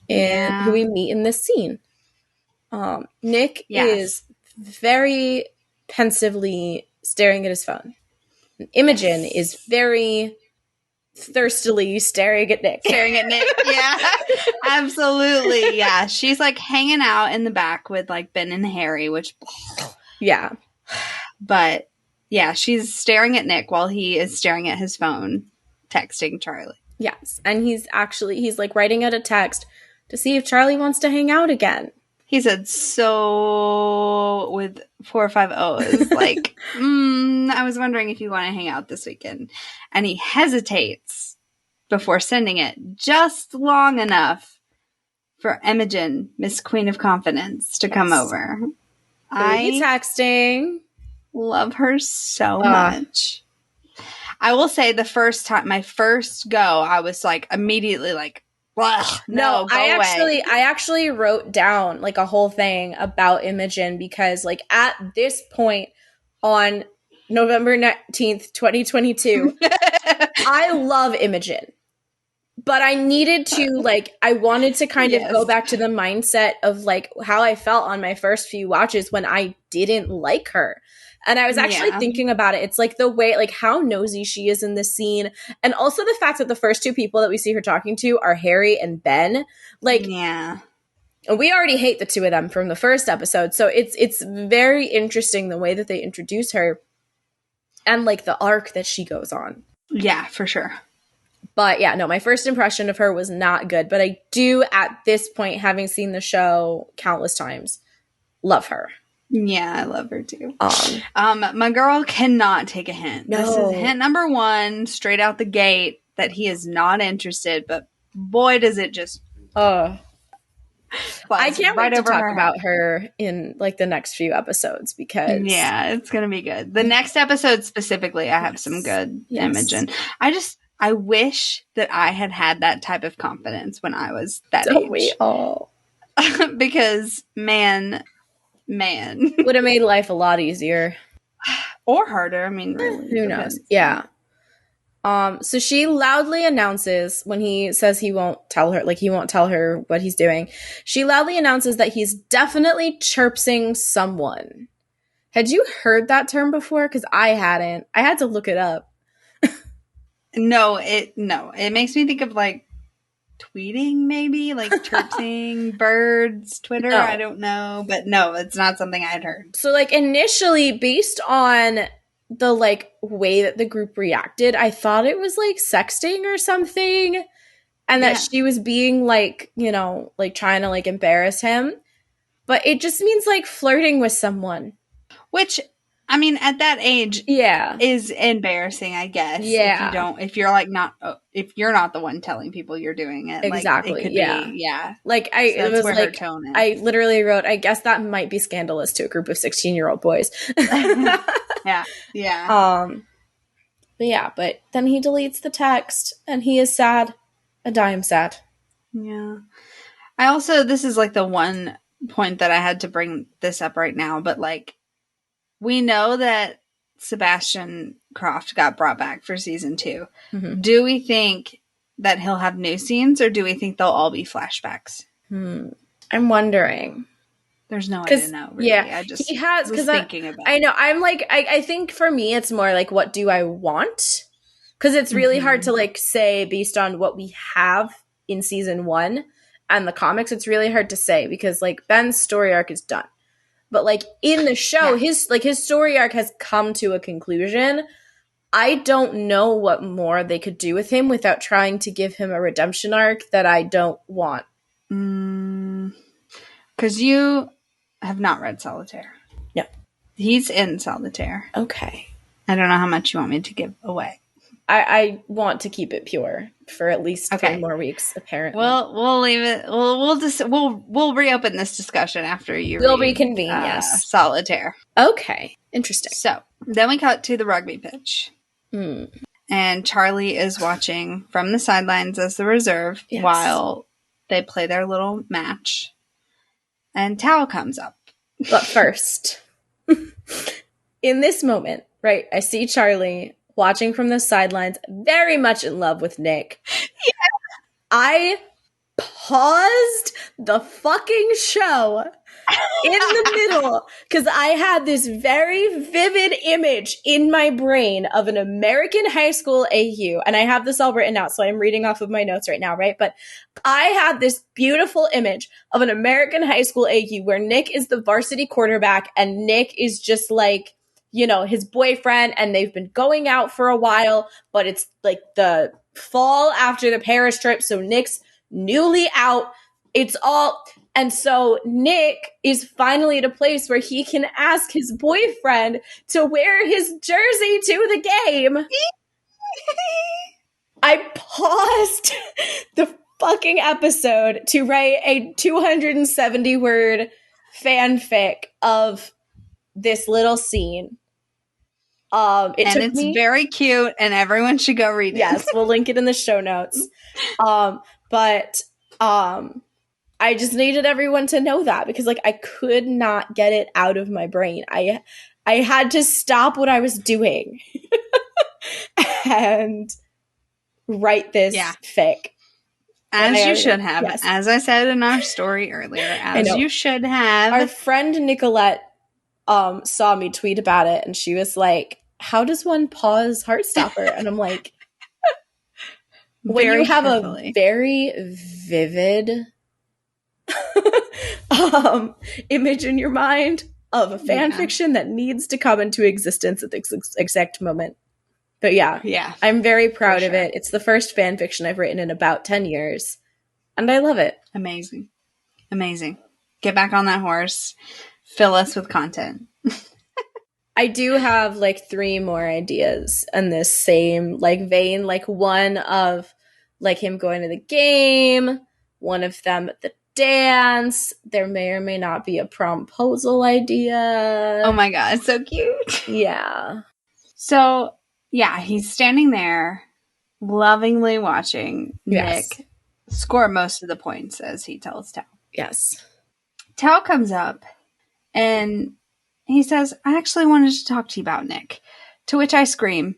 and who we meet in this scene. Nick is very pensively staring at his phone. Imogen is very thirstily staring at Nick. Yeah. Absolutely. Yeah. She's like hanging out in the back with like Ben and Harry, which but yeah, she's staring at Nick while he is staring at his phone, texting Charlie. Yes. And he's like writing out a text to see if Charlie wants to hang out again. He said so with 4 or 5 O's, like, I was wondering if you want to hang out this weekend. And he hesitates before sending it just long enough for Imogen, Miss Queen of Confidence, to come over. I texting. Love her so much. I will say my first go, I was like immediately like, no, I actually wrote down like a whole thing about Imogen because like at this point on November 19th, 2022, I love Imogen. But I needed to like, I wanted to kind of go back to the mindset of like how I felt on my first few watches when I didn't like her. And I was actually thinking about it. It's like the way, like how nosy she is in this scene. And also the fact that the first two people that we see her talking to are Harry and Ben. Like, and we already hate the two of them from the first episode. So it's very interesting the way that they introduce her and like the arc that she goes on. Yeah, for sure. But yeah, no, my first impression of her was not good. But I do, at this point, having seen the show countless times, love her. Yeah, I love her too. My girl cannot take a hint. No. This is hint number 1, straight out the gate, that he is not interested. But boy, does it just... I can't wait to talk her about her in like the next few episodes, because yeah, it's gonna be good. The next episode specifically, I have some good image in. I wish that I had that type of confidence when I was that age. We all? Because man, would have made life a lot easier or harder. I mean, really, who knows? Yeah. So she loudly announces, when he says he won't tell her what he's doing, she loudly announces that he's definitely chirpsing someone. Had you heard that term before? Because I hadn't. I had to look it up. No, it makes me think of like tweeting, maybe like chirping birds, Twitter. No. I don't know, but no, it's not something I'd heard. So like initially, based on the like way that the group reacted, I thought it was like sexting or something, and that she was being like, you know, like trying to like embarrass him, but it just means like flirting with someone, which, I mean, at that age, is embarrassing, I guess. If you're not the one telling people you're doing it. Exactly. Like, it could be. Like it was like, I literally wrote, I guess that might be scandalous to a group of 16-year-old boys. Yeah. But then he deletes the text and he is sad. I am sad. Yeah. This is like the one point that I had to bring this up right now, but like, we know that Sebastian Croft got brought back for season 2. Mm-hmm. Do we think that he'll have new scenes, or do we think they'll all be flashbacks? I'm wondering. There's no way to know. Really. Yeah, he has, because thinking about. I know. I'm like, I think for me, it's more like, what do I want? Because it's really hard to like say based on what we have in season 1 and the comics. It's really hard to say, because like Ben's story arc is done. But like in the show, his story arc has come to a conclusion. I don't know what more they could do with him without trying to give him a redemption arc that I don't want. Because you have not read Solitaire. No. He's in Solitaire. Okay. I don't know how much you want me to give away. I want to keep it pure for at least 3 more weeks, apparently. Well, we'll leave it. We'll reopen this discussion after we'll reconvene. Yes, Solitaire. Okay, interesting. So then we cut to the rugby pitch, and Charlie is watching from the sidelines as the reserve while they play their little match. And Tao comes up, but first, in this moment, right, I see Charlie watching from the sidelines, very much in love with Nick. Yeah. I paused the fucking show in the middle because I had this very vivid image in my brain of an American high school AU, and I have this all written out, so I'm reading off of my notes right now, right? But I had this beautiful image of an American high school AU where Nick is the varsity quarterback, and Nick is just like, you know, his boyfriend, and they've been going out for a while, but it's like the fall after the Paris trip, so Nick's newly out. It's all, and so Nick is finally at a place where he can ask his boyfriend to wear his jersey to the game. I paused the fucking episode to write a 270-word fanfic of this little scene. It's very cute, and everyone should go read it. Yes, we'll link it in the show notes. But I just needed everyone to know that, because like I could not get it out of my brain. I had to stop what I was doing and write this fic. As you should have. Yes. As I said in our story earlier, as you should have. Our friend Nicolette saw me tweet about it, and she was like, how does one pause Heartstopper? And I'm like, when you have a very vivid image in your mind of a fan fiction that needs to come into existence at this exact moment, But yeah, I'm very proud of sure. it. It's the first fan fiction I've written in about 10 years. And I love it. Amazing. Get back on that horse. Fill us with content. I do have like 3 more ideas in this same like vein. Like one of like him going to the game, one of them at the dance. There may or may not be a promposal idea. Oh my god, it's so cute. Yeah. So, yeah, he's standing there lovingly watching Nick score most of the points as he tells Tao. Yes. Tao comes up and he says, I actually wanted to talk to you about Nick. To which I scream,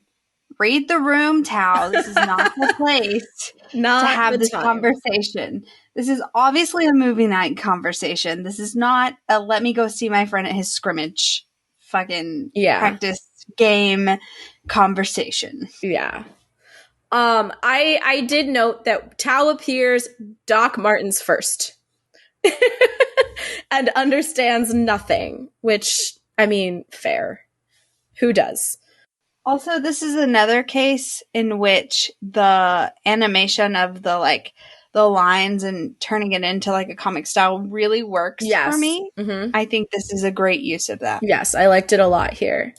read the room, Tao. This is not the place to have this conversation. This is obviously a movie night conversation. This is not a let me go see my friend at his scrimmage fucking practice game conversation. Yeah. I did note that Tao appears Doc Martens first. And understands nothing, which, I mean, fair. Who does? Also, this is another case in which the animation of the lines and turning it into like a comic style really works for me. Mm-hmm. I think this is a great use of that. Yes, I liked it a lot here.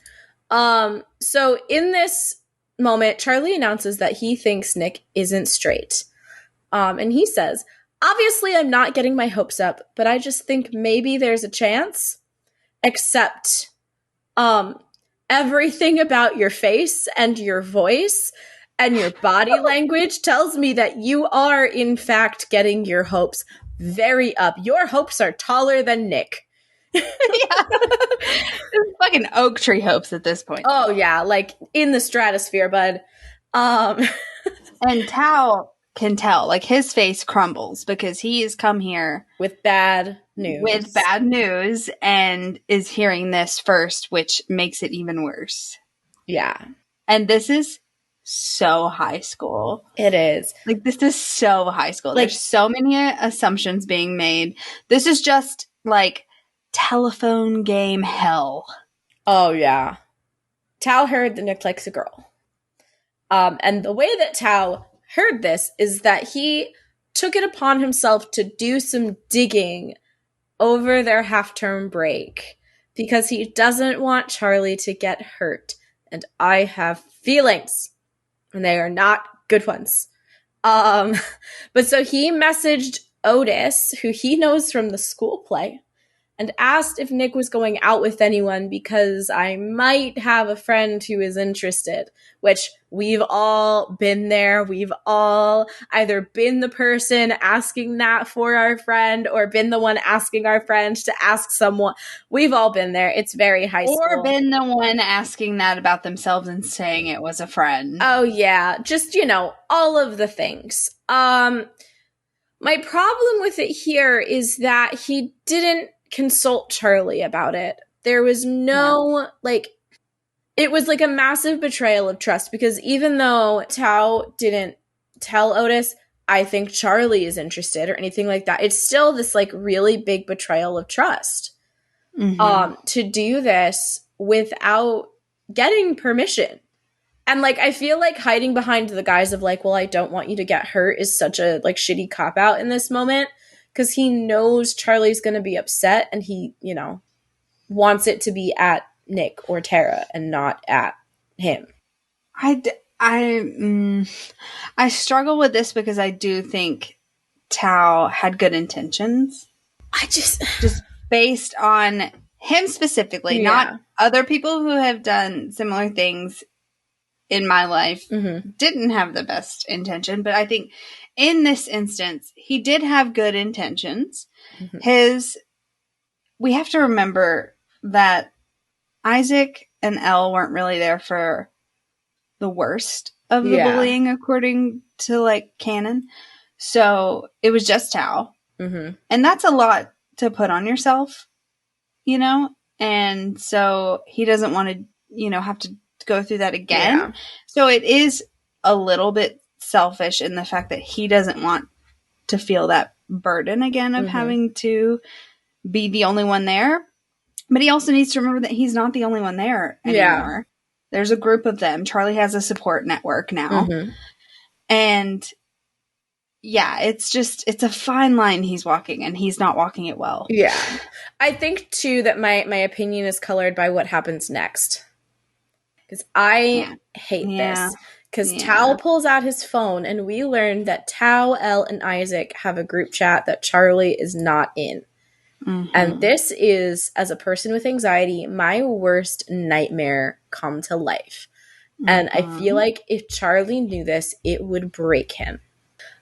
So in this moment, Charlie announces that he thinks Nick isn't straight. And he says, obviously, I'm not getting my hopes up, but I just think maybe there's a chance. Except, everything about your face and your voice and your body language tells me that you are, in fact, getting your hopes very up. Your hopes are taller than Nick. Fucking oak tree hopes at this point. Oh, yeah, like in the stratosphere, bud. And Tao can tell, like his face crumbles because he has come here with bad news and is hearing this first, which makes it even worse. Yeah. And this is so high school. It is. Like, this is so high school. Like, there's so many assumptions being made. This is just like telephone game hell. Oh, yeah. Tao heard that Nick likes a girl. And the way that Tao heard this is that he took it upon himself to do some digging over their half-term break because he doesn't want Charlie to get hurt. And I have feelings, and they are not good ones. But so he messaged Otis, who he knows from the school play, and asked if Nick was going out with anyone because I might have a friend who is interested, which we've all been there. We've all either been the person asking that for our friend or been the one asking our friend to ask someone. We've all been there. It's very high school. Or been the one asking that about themselves and saying it was a friend. Oh, yeah. Just, all of the things. My problem with it here is that he didn't consult Charlie about it. There was no, it was like a massive betrayal of trust because even though Tao didn't tell Otis, I think Charlie is interested or anything like that, it's still this really big betrayal of trust. Mm-hmm. To do this without getting permission. And I feel like hiding behind the guise of well, I don't want you to get hurt is such a shitty cop out in this moment. Because he knows Charlie's going to be upset and he, wants it to be at Nick or Tara and not at him. I struggle with this because I do think Tao had good intentions. I just based on him specifically, not other people who have done similar things in my life didn't have the best intention. But I think in this instance, he did have good intentions. Mm-hmm. We have to remember that Isaac and Elle weren't really there for the worst of the bullying, according to canon. So it was just Tao. Mm-hmm. And that's a lot to put on yourself, and so he doesn't want to, have to go through that again. Yeah. So it is a little bit selfish in the fact that he doesn't want to feel that burden again of having to be the only one there. But he also needs to remember that he's not the only one there anymore. There's a group of them. Charlie has a support network now. Mm-hmm. And yeah, it's a fine line he's walking, and he's not walking it well. Yeah. I think, too, that my opinion is colored by what happens next. Because I hate this. Because Tao pulls out his phone, and we learn that Tao, Elle, and Isaac have a group chat that Charlie is not in. Mm-hmm. And this is, as a person with anxiety, my worst nightmare come to life. Mm-hmm. And I feel like if Charlie knew this, it would break him.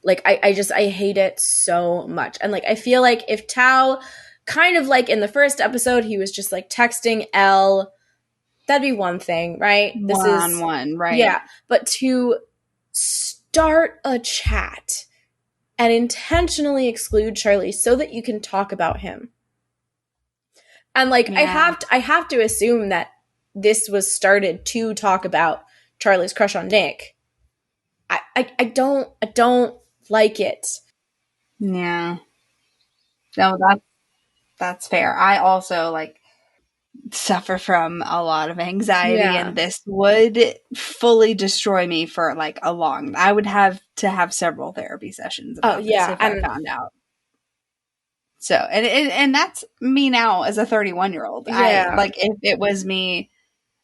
Like, I hate it so much. And, like, I feel like if Tao, kind of like in the first episode, he was just, like, texting Elle, that'd be one thing, right? This is one, right? Yeah. But to start a chat and intentionally exclude Charlie so that you can talk about him. And, like, I have to assume that this was started to talk about Charlie's crush on Nick. I don't like it. Yeah. No, that's fair. I also, like, suffer from a lot of anxiety, and this would fully destroy me for, like, I would have to have several therapy sessions about this if I found out. So, and that's me now as a 31-year-old. Yeah. Like, if it was me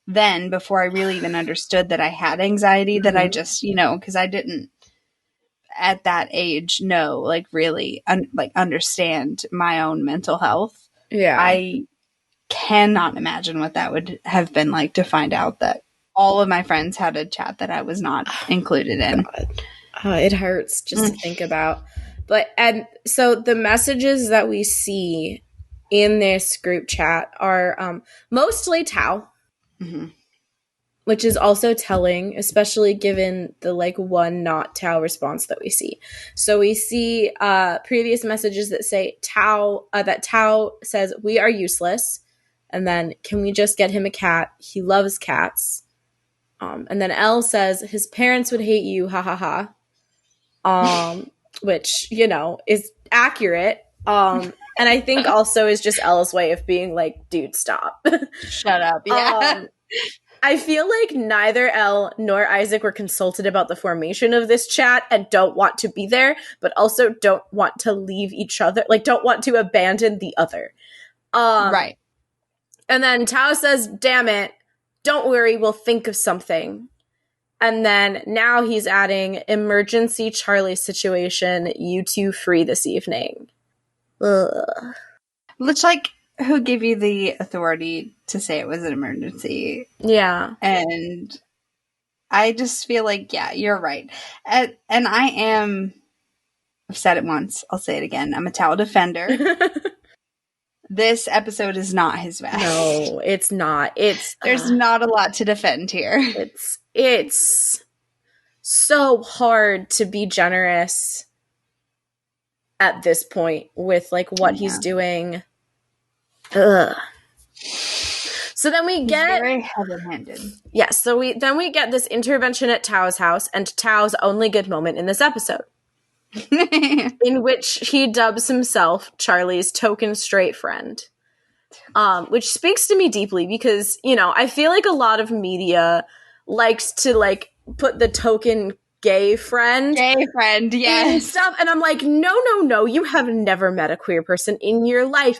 then, before I really even understood that I had anxiety, that I just, because I didn't at that age know, like, really understand my own mental health. Yeah. I cannot imagine what that would have been like to find out that all of my friends had a chat that I was not included in. It hurts just to think about. And so the messages that we see in this group chat are mostly Tao, which is also telling, especially given the, like, one not Tao response that we see. So we see previous messages that say that Tao says, "We are useless." And then, "Can we just get him a cat? He loves cats." And then Elle says, "His parents would hate you, ha ha ha." Which, is accurate. And I think also is just Elle's way of being like, dude, stop. Shut up. Yeah. I feel like neither Elle nor Isaac were consulted about the formation of this chat and don't want to be there, but also don't want to leave each other, like, don't want to abandon the other. Right. And then Tao says, "Damn it, don't worry, we'll think of something." And then now he's adding, "Emergency Charlie situation, you two free this evening." Ugh. Which, like, who gave you the authority to say it was an emergency? Yeah. And I just feel like, yeah, you're right. And I've said it once, I'll say it again, I'm a Tao defender. This episode is not his best. No, it's not. There's not a lot to defend here. It's so hard to be generous at this point with, like, what he's doing. Ugh. So then we get very heavy-handed. Yeah, so we get this intervention at Tao's house, and Tao's only good moment in this episode. In which he dubs himself Charlie's token straight friend. Which speaks to me deeply because, I feel like a lot of media likes to, like, put the token gay friend, yes, and stuff, and I'm like, no, you have never met a queer person in your life.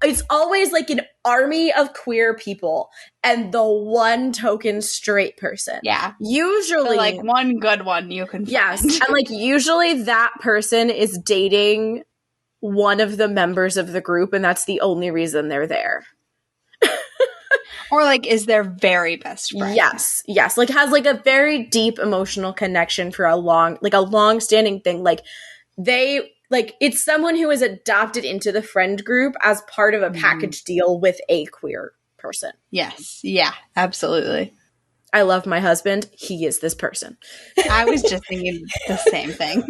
It's always like an army of queer people and the one token straight person. Yeah. Usually, like, one good one you can find. Yes. And, like, usually that person is dating one of the members of the group, and that's the only reason they're there. Or, like, is their very best friend. Yes. Like, has, like, a very deep emotional connection for a long-standing thing. Like, it's someone who is adopted into the friend group as part of a package deal with a queer person. Yes. Yeah, absolutely. I love my husband. He is this person. I was just thinking the same thing.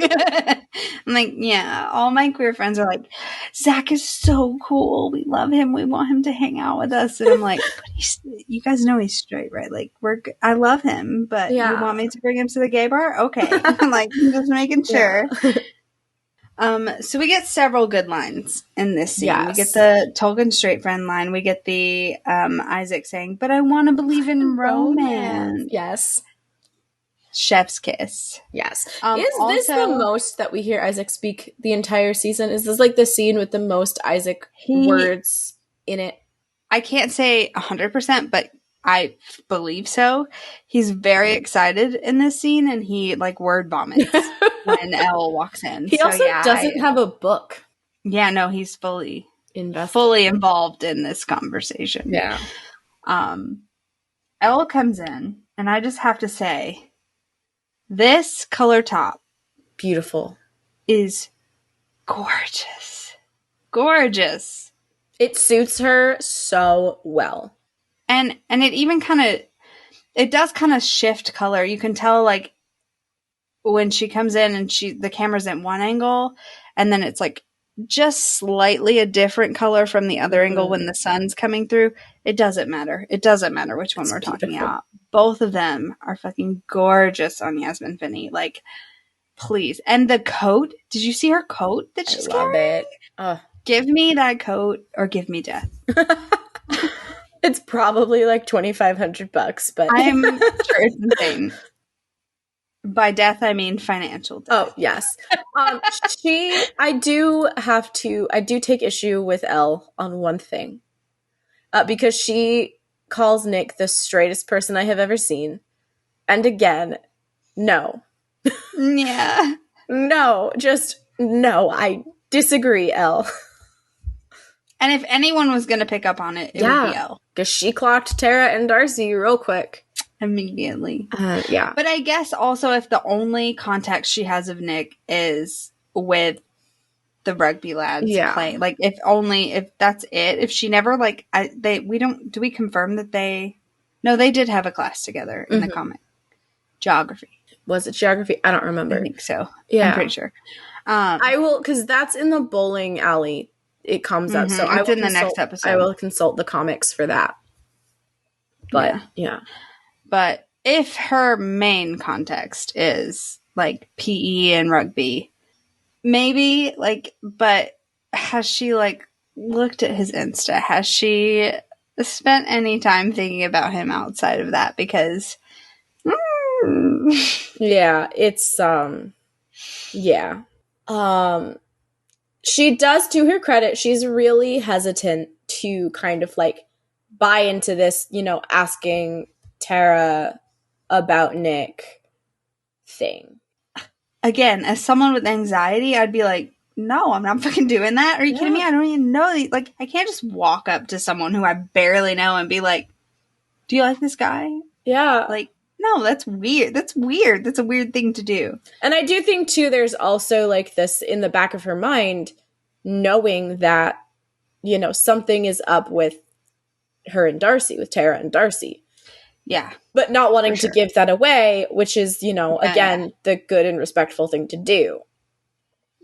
I'm like, yeah, all my queer friends are like, "Zach is so cool. We love him. We want him to hang out with us." And I'm like, but you guys know he's straight, right? Like, I love him, but you want me to bring him to the gay bar? Okay. I'm like, I'm just making sure. Yeah. So we get several good lines in this scene. Yes. We get the Tolkien straight friend line. We get the Isaac saying, "But I want to believe in romance." Yes. Chef's kiss. Yes. Is Also, this the most that we hear Isaac speak the entire season? Is this like the scene with the most Isaac words in it? I can't say 100%, but I believe so. He's very excited in this scene, and he like word vomits when Elle walks in. He also doesn't have a book. Yeah, no, he's fully invested, involved in this conversation. Yeah. Elle comes in, and I just have to say, this color top, beautiful, is gorgeous. Gorgeous. It suits her so well. And it even it does kind of shift color. You can tell, like, when she comes in and the camera's at one angle, and then it's like just slightly a different color from the other angle when the sun's coming through. It doesn't matter. It doesn't matter which one we're talking about. Both of them are fucking gorgeous on Yasmin Finney. Like, please. And the coat. Did you see her coat that she's carrying? I love it. Give me that coat or give me death. It's probably like $2,500, but I'm sure it's insane. By death, I mean financial death. Oh, yes. I do take issue with Elle on one thing. Because she calls Nick the straightest person I have ever seen. And again, no. Yeah. No, just no. I disagree, Elle. And if anyone was going to pick up on it, it would be Elle. Because she clocked Tara and Darcy real quick. Immediately. Yeah. But I guess also if the only contact she has of Nick is with the rugby lads playing, like if that's it, if she never do we confirm that they did have a class together in the comic. Geography. Was it geography? I don't remember. I think so. Yeah. I'm pretty sure. I will, because that's in the bowling alley. It comes up. So it's in the next episode. I will consult the comics for that. But yeah. But if her main context is like PE and rugby, maybe but has she looked at his Insta? Has she spent any time thinking about him outside of that? Because yeah, it's yeah. She does, to her credit, she's really hesitant to kind of buy into this, asking Tara about Nick thing. Again, as someone with anxiety, I'd be like, no, I'm not fucking doing that. Are you kidding me? I don't even know. I can't just walk up to someone who I barely know and be like, do you like this guy? Yeah. No, that's weird. That's weird. That's a weird thing to do. And I do think, too, there's also, this in the back of her mind, knowing that, something is up with her and Darcy, with Tara and Darcy. Yeah. But not wanting to give that away, which is, again, the good and respectful thing to do.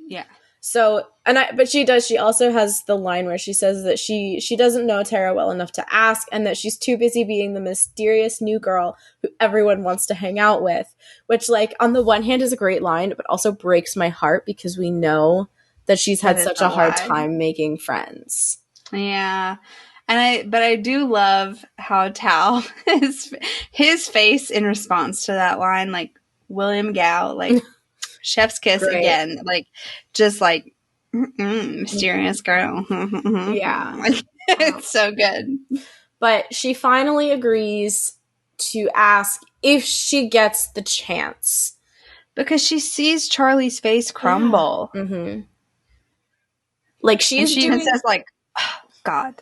Yeah. So, but she also has the line where she says that she doesn't know Tara well enough to ask, and that she's too busy being the mysterious new girl who everyone wants to hang out with, which, on the one hand is a great line, but also breaks my heart because we know that she's had such a hard time making friends. Yeah. But I do love how Tal, his face in response to that line, William Gow, chef's kiss again, mysterious girl. Yeah. It's so good. But she finally agrees to ask if she gets the chance. Because she sees Charlie's face crumble. Yeah. Mm-hmm. She even says, oh, God.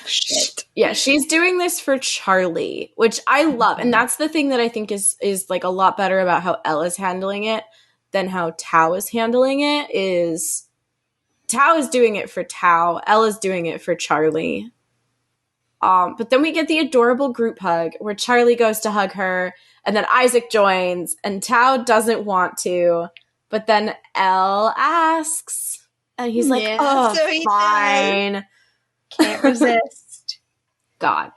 Shit. Yeah, she's doing this for Charlie, which I love. And that's the thing that I think is a lot better about how Ella's handling it than how Tao is handling it. Is Tao is doing it for Tao, Ella's doing it for Charlie. But then we get the adorable group hug where Charlie goes to hug her, and then Isaac joins, and Tao doesn't want to, but then Elle asks, and he's like, "Oh, so fine." Can't resist. God.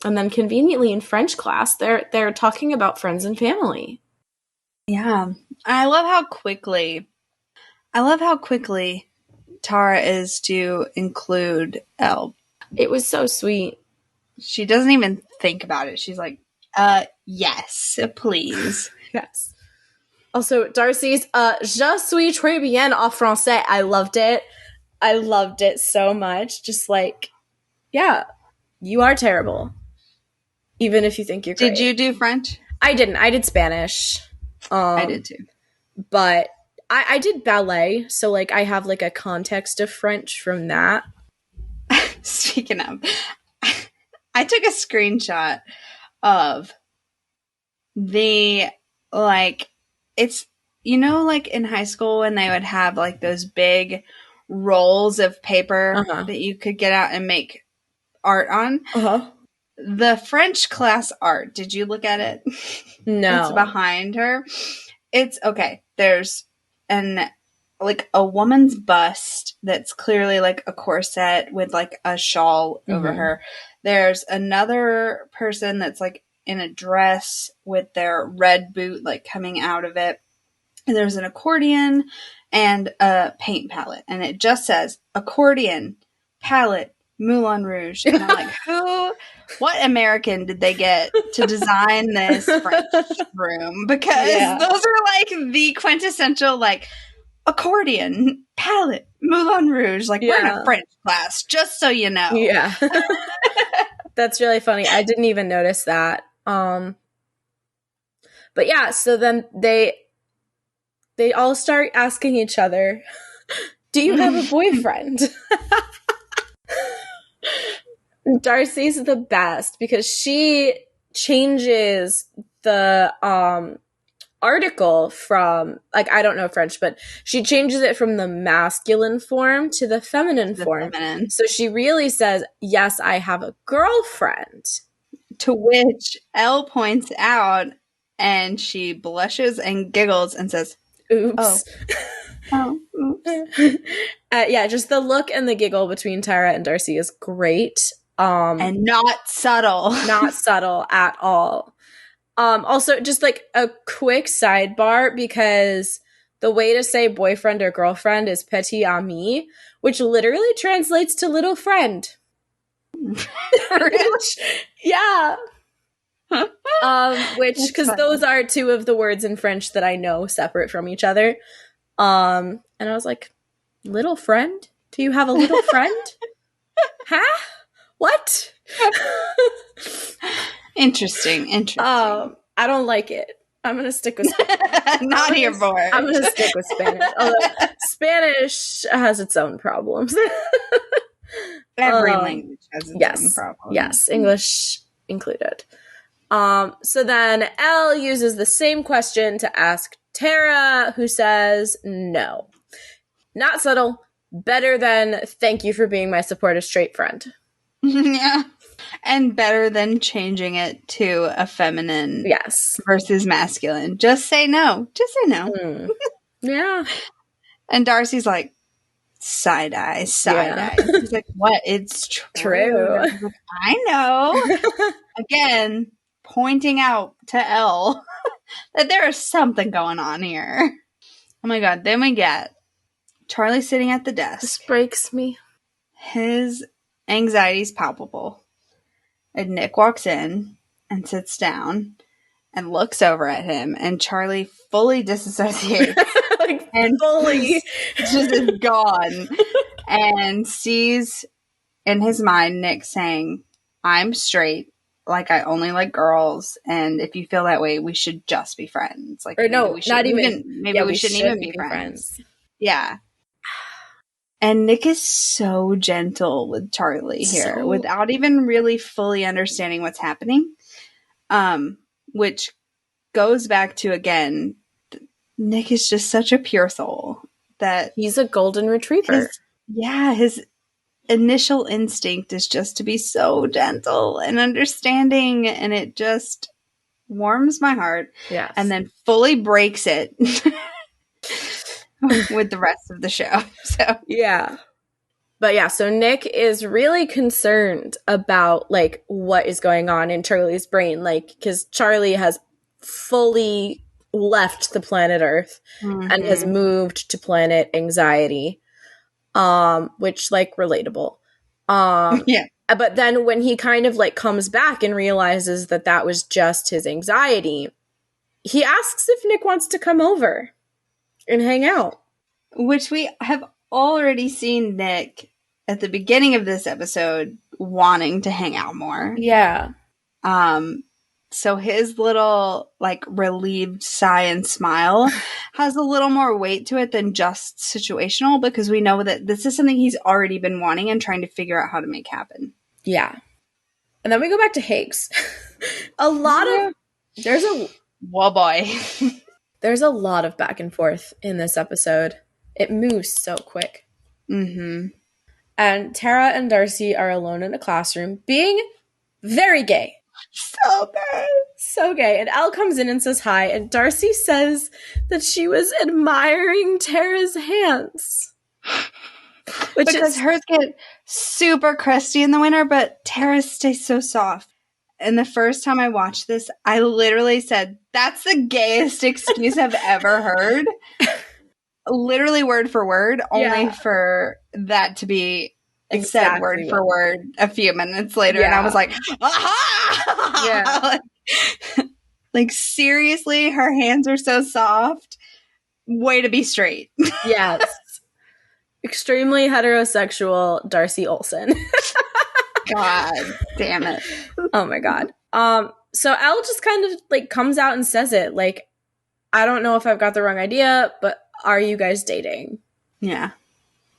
And then conveniently in French class, they're talking about friends and family. Yeah. I love how quickly I love how quickly Tara is to include Elle. It was so sweet. She doesn't even think about it. She's like, yes, please. Yes. Also, Darcy's Je suis très bien en français. I loved it. I loved it so much. Just like, yeah, you are terrible. Even if you think you're great. Did you do French? I didn't. I did Spanish. I did too. But I did ballet, so like I have like a context of French from that. Speaking of, I took a screenshot of the, like, it's, you know, like in high school when they would have like those big rolls of paper that you could get out and make art on. The French class art, did you look at it? No. It's behind her. It's okay. There's like a woman's bust that's clearly like a corset with like a shawl over her. There's another person that's like in a dress with their red boot like coming out of it. And there's an accordion and a paint palette. And it just says accordion, palette, Moulin Rouge. And I'm like, what American did they get to design this French room? Because those are like the quintessential like accordion, palette, Moulin Rouge. Like we're in a French class, just so you know. Yeah. That's really funny. I didn't even notice that. But yeah, so then they all start asking each other, do you have a boyfriend? Darcy's the best because she changes the article from, like, I don't know French, but she changes it from the masculine form to the feminine form. So she really says, yes, I have a girlfriend. To which Elle points out, and she blushes and giggles and says, oops. Oh, oops. Yeah, just the look and the giggle between Tara and Darcy is great. And not subtle. Not subtle at all. Also, just like a quick sidebar, because the way to say boyfriend or girlfriend is petit ami, which literally translates to little friend. Yeah. Which, because those are two of the words in French that I know separate from each other. And I was like, little friend? Do you have a little friend? Huh? What? Interesting. I don't like it. I'm going to stick with Spanish. Not here for it. I'm going to stick with Spanish. Although Spanish has its own problems. Every language has its own problems. Yes, English included. So then Elle uses the same question to ask Tara, who says no. Not subtle. Better than thank you for being my supportive straight friend. Yeah. And better than changing it to a feminine versus masculine. Just say no. Just say no. Yeah. And Darcy's like, side-eye. He's like, what? It's true. Like, I know. Again, pointing out to Elle that there is something going on here. Oh my god. Then we get Charlie sitting at the desk. This breaks me. His anxiety is palpable. And Nick walks in and sits down and looks over at him, and Charlie fully disassociates. Like, and fully just is gone. And sees in his mind Nick saying, I'm straight, like I only like girls, and if you feel that way, we should just be friends. Like, or no, not even. Maybe we shouldn't even be friends. Yeah. And Nick is so gentle with Charlie here without even really fully understanding what's happening. Which goes back to, again, Nick is just such a pure soul that he's a golden retriever. His initial instinct is just to be so gentle and understanding, and it just warms my heart. Yes. And then fully breaks it with the rest of the show. So yeah. But yeah, so Nick is really concerned about like what is going on in Charlie's brain, like because Charlie has fully left the planet Earth and has moved to planet Anxiety, which, like, relatable. Yeah. But then when he kind of, like, comes back and realizes that that was just his anxiety, he asks if Nick wants to come over and hang out. Which we have already seen Nick at the beginning of this episode wanting to hang out more. Yeah. So his little, like, relieved sigh and smile has a little more weight to it than just situational, because we know that this is something he's already been wanting and trying to figure out how to make happen. Yeah. And then we go back to Higgs. Whoa, boy. There's a lot of back and forth in this episode. It moves so quick. Mm-hmm. And Tara and Darcy are alone in a classroom, being very gay. So gay. So gay. And Elle comes in and says hi, and Darcy says that she was admiring Tara's hands. Because hers get super crusty in the winter, but Tara's stays so soft. And the first time I watched this, I literally said, that's the gayest excuse I've ever heard. Literally word for word, only for that to be said word for word a few minutes later. Yeah. And I was like, aha! Yeah. Like, seriously, her hands are so soft. Way to be straight. Yes. Extremely heterosexual Darcy Olsen. God damn it. Oh my God. So Elle just kind of, like, comes out and says it. Like, I don't know if I've got the wrong idea, but are you guys dating? Yeah.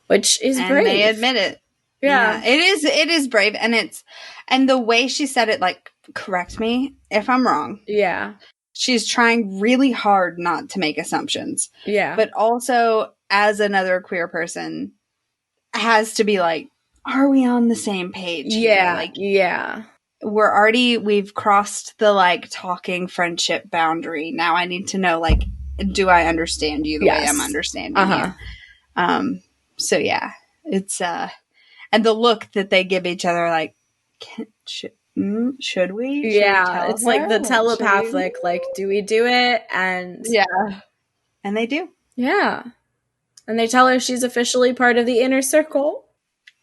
Which is brave. And they admit it. Yeah. It is brave, and the way she said it, like, correct me if I'm wrong. Yeah. She's trying really hard not to make assumptions. Yeah. But also, as another queer person, has to be like, are we on the same page? Yeah. Like, yeah. We've crossed the, like, talking friendship boundary. Now I need to know, like, do I understand you the way I'm understanding you? So yeah, it's, and the look that they give each other, like, should we? Should yeah, it's like the telepathic, like, do we do it? And yeah, and they do. Yeah, and they tell her she's officially part of the inner circle.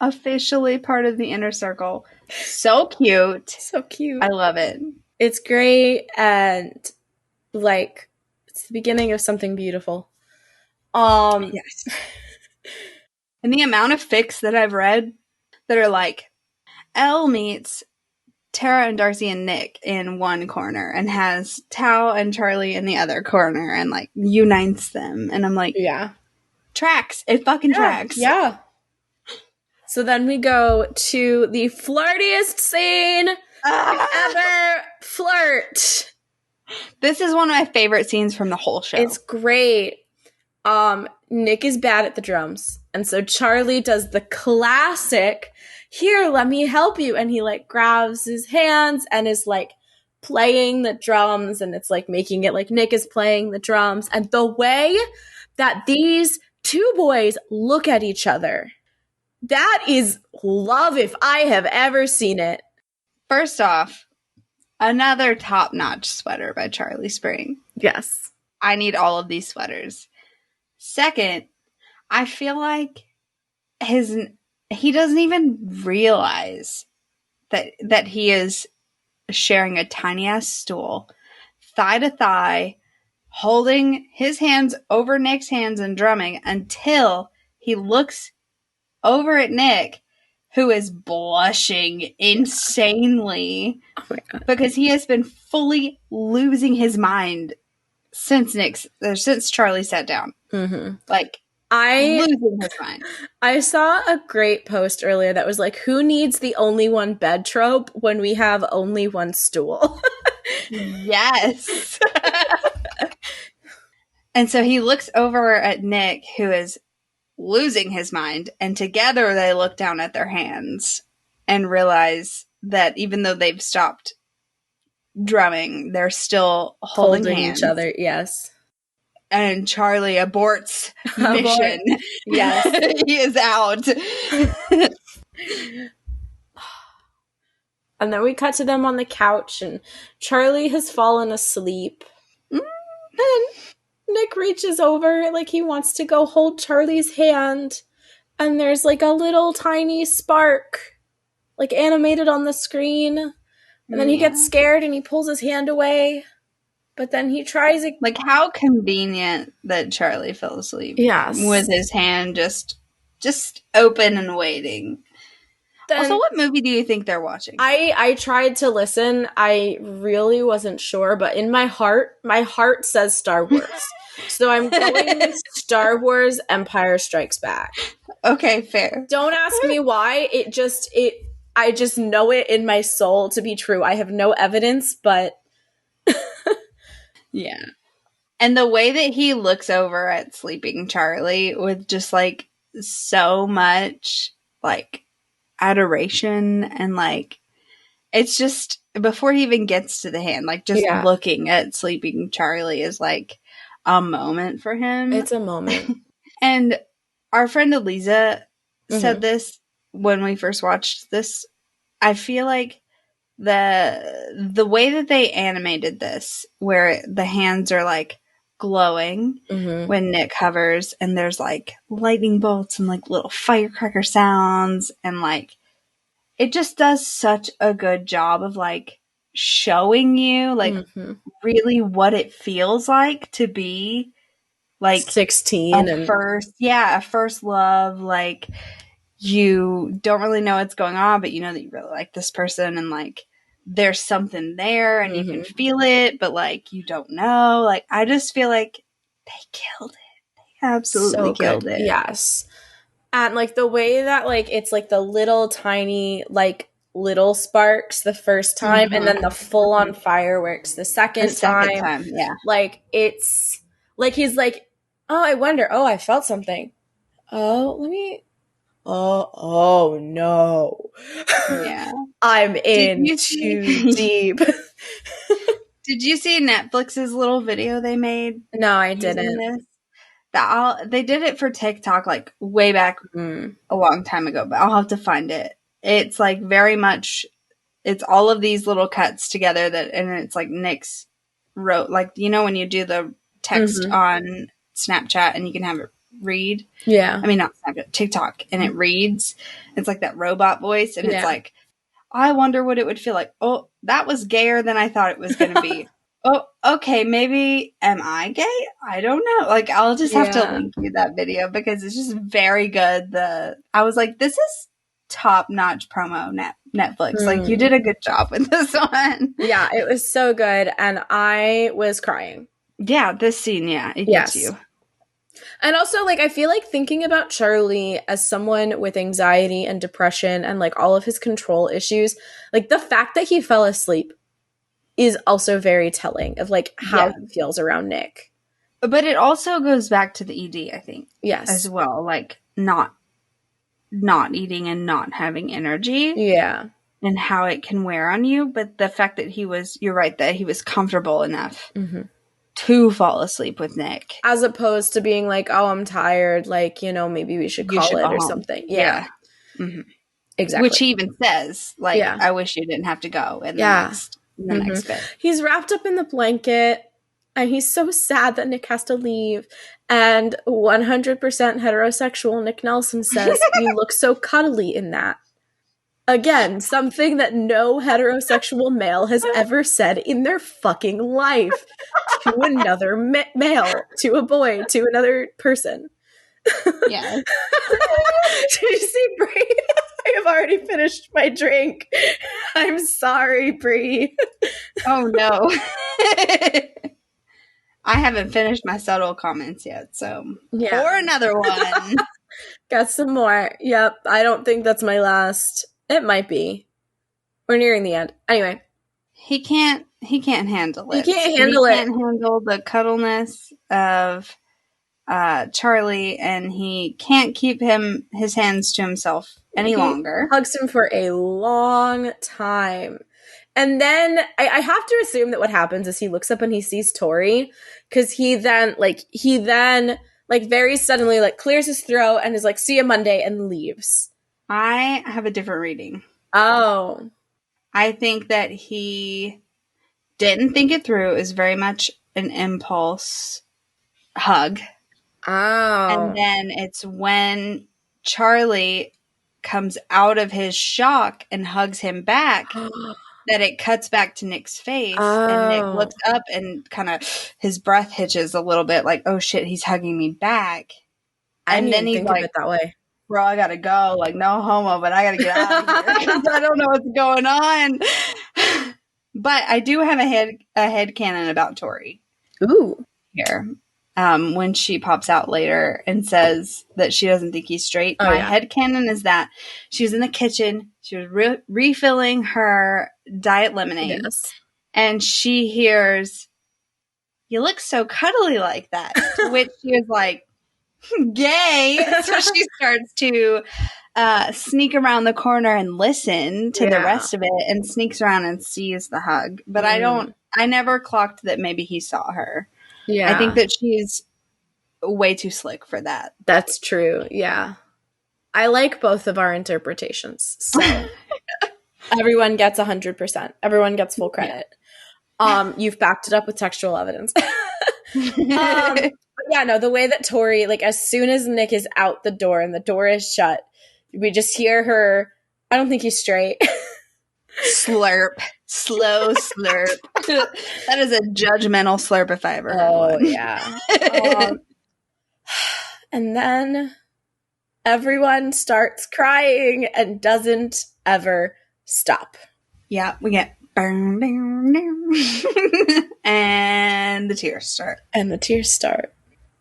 Officially part of the inner circle. So cute. So cute. I love it. It's great, and, like, it's the beginning of something beautiful. Yes. And the amount of fics that I've read that are like, Elle meets Tara and Darcy and Nick in one corner and has Tao and Charlie in the other corner and, like, unites them. And I'm like, yeah. Tracks. It fucking tracks. Yeah. So then we go to the flirtiest scene ever. Flirt. This is one of my favorite scenes from the whole show. It's great. Nick is bad at the drums. And so Charlie does the classic, here, let me help you. And he, like, grabs his hands and is, like, playing the drums. And it's, like, making it like Nick is playing the drums. And the way that these two boys look at each other, that is love if I have ever seen it. First off, another top-notch sweater by Charlie Spring. Yes. I need all of these sweaters. Second, I feel like he doesn't even realize that he is sharing a tiny-ass stool, thigh to thigh, holding his hands over Nick's hands and drumming until he looks over at Nick, who is blushing insanely. Oh my God. Because he has been fully losing his mind since Charlie sat down. Mm-hmm. Like, losing his mind. I saw a great post earlier that was like, who needs the only one bed trope when we have only one stool? Yes. And so he looks over at Nick, who is losing his mind, and together they look down at their hands and realize that even though they've stopped drumming, they're still holding hands. Each other. Yes. And Charlie aborts mission. Yes. He is out. And then we cut to them on the couch, and Charlie has fallen asleep. then Nick reaches over, like he wants to go hold Charlie's hand, and there's like a little tiny spark, like animated on the screen, and then he gets scared and he pulls his hand away, but then he tries it. Like, how convenient that Charlie fell asleep. Yes. With his hand just open and waiting. Then, also, what movie do you think they're watching? I tried to listen. I really wasn't sure, but in my heart says Star Wars. So I'm going with Star Wars Empire Strikes Back. Okay, fair. Don't ask me why. I just know it in my soul to be true. I have no evidence, but yeah. And the way that he looks over at sleeping Charlie with just like so much like adoration, and like it's just before he even gets to the hand, like just looking at sleeping Charlie is like a moment for him. It's a moment. And our friend Eliza said this when we first watched this. I feel like the way that they animated this, where the hands are like glowing when Nick hovers, and there's like lightning bolts and like little firecracker sounds, and like it just does such a good job of like showing you like really what it feels like to be like 16 a first love. Like, you don't really know what's going on, but you know that you really like this person, and like there's something there, and you can feel it, but like you don't know. Like, I just feel like they killed it. They absolutely killed it. Yes. And like the way that like it's like the little tiny like little sparks the first time, and then the full on fireworks the second time. Yeah. Like it's like he's like, oh, I wonder. Oh, I felt something. Oh, let me. Oh no. Yeah. I'm in too deep. Did you see Netflix's little video they made? No, I didn't. They did it for TikTok like way back a long time ago, but I'll have to find it. It's like very much, it's all of these little cuts together and it's like Nick's wrote, like, you know, when you do the text on Snapchat and you can have it read. Yeah. I mean, not Snapchat, TikTok, and it reads. It's like that robot voice, and it's like, I wonder what it would feel like. Oh, that was gayer than I thought it was going to be. Oh, okay, maybe am I gay? I don't know. Like, I'll just have to link you that video because it's just very good. I was like, this is top-notch promo Netflix. Like, you did a good job with this one. Yeah, it was so good, and I was crying. Yeah, this scene, it gets you. And also, like, I feel like thinking about Charlie as someone with anxiety and depression and, like, all of his control issues, like, the fact that he fell asleep is also very telling of, like, how he feels around Nick. But it also goes back to the ED, I think. Yes. As well. Like, not eating and not having energy. Yeah. And how it can wear on you. But the fact that you're right, that he was comfortable enough to fall asleep with Nick. As opposed to being like, oh, I'm tired. Like, you know, maybe we should call it or something. Yeah. Exactly. Which he even says, like, I wish you didn't have to go in the next bit. He's wrapped up in the blanket, and he's so sad that Nick has to leave. And 100% heterosexual Nick Nelson says, you look so cuddly in that. Again, something that no heterosexual male has ever said in their fucking life to another male, to a boy, to another person. Yeah. Did you see Brie? I have already finished my drink. I'm sorry, Brie. Oh, no. I haven't finished my subtle comments yet, so pour another one. Got some more. Yep, I don't think that's my last. It might be. We're nearing the end. Anyway. He can't handle it. He can't handle the cuddleness of Charlie, and he can't keep his hands to himself any longer. Hugs him for a long time. And then I have to assume that what happens is he looks up and he sees Tori, because he then very suddenly like clears his throat and is like, see you Monday, and leaves. I have a different reading. Oh. I think that he didn't think it through. Is very much an impulse hug. Oh. And then it's when Charlie comes out of his shock and hugs him back that it cuts back to Nick's face. And Nick looks up and kind of his breath hitches a little bit like, oh shit, he's hugging me back. And then he's think like, of it that way. Bro, I gotta go. Like, no homo, but I gotta get out of here because I don't know what's going on. But I do have a headcanon about Tori. Ooh. Here. When she pops out later and says that she doesn't think he's straight. My headcanon is that she was in the kitchen. She was refilling her diet lemonade. Yes. And she hears, "You look so cuddly like that." To which she was like, "Gay." So she starts to sneak around the corner and listen to the rest of it and sneaks around and sees the hug. But I never clocked that maybe he saw her. Yeah. I think that she's way too slick for that. That's true. Yeah. I like both of our interpretations. So everyone gets 100%. Everyone gets full credit. Yeah. You've backed it up with textual evidence. But yeah, no, the way that Tori, like as soon as Nick is out the door and the door is shut, we just hear her, I don't think he's straight. Slurp. Slow slurp. That is a judgmental slurp if I ever heard one. Yeah. And then everyone starts crying and doesn't ever stop. Yeah, we get and the tears start.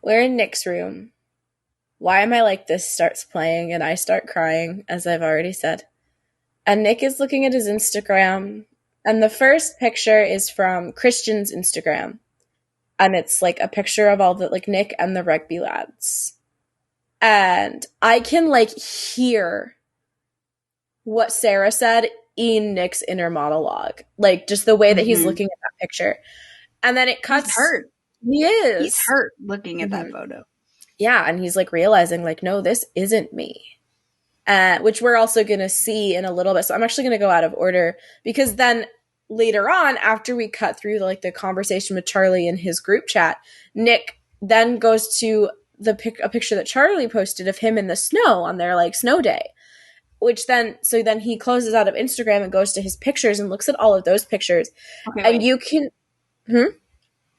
We're in Nick's room. Why Am I Like This starts playing and I start crying, as I've already said. And Nick is looking at his Instagram. And the first picture is from Christian's Instagram. And it's like a picture of all the, like, Nick and the rugby lads. And I can, like, hear what Sarah said in Nick's inner monologue. Like, just the way that he's looking at that picture. And then it cuts. He's hurt. He is. He's hurt looking at that photo. Yeah, and he's, like, realizing, like, no, this isn't me. Which we're also going to see in a little bit. So I'm actually going to go out of order because then later on, after we cut through like the conversation with Charlie in his group chat, Nick then goes to a picture that Charlie posted of him in the snow on their like snow day, so then he closes out of Instagram and goes to his pictures and looks at all of those pictures. Okay, and wait. You can,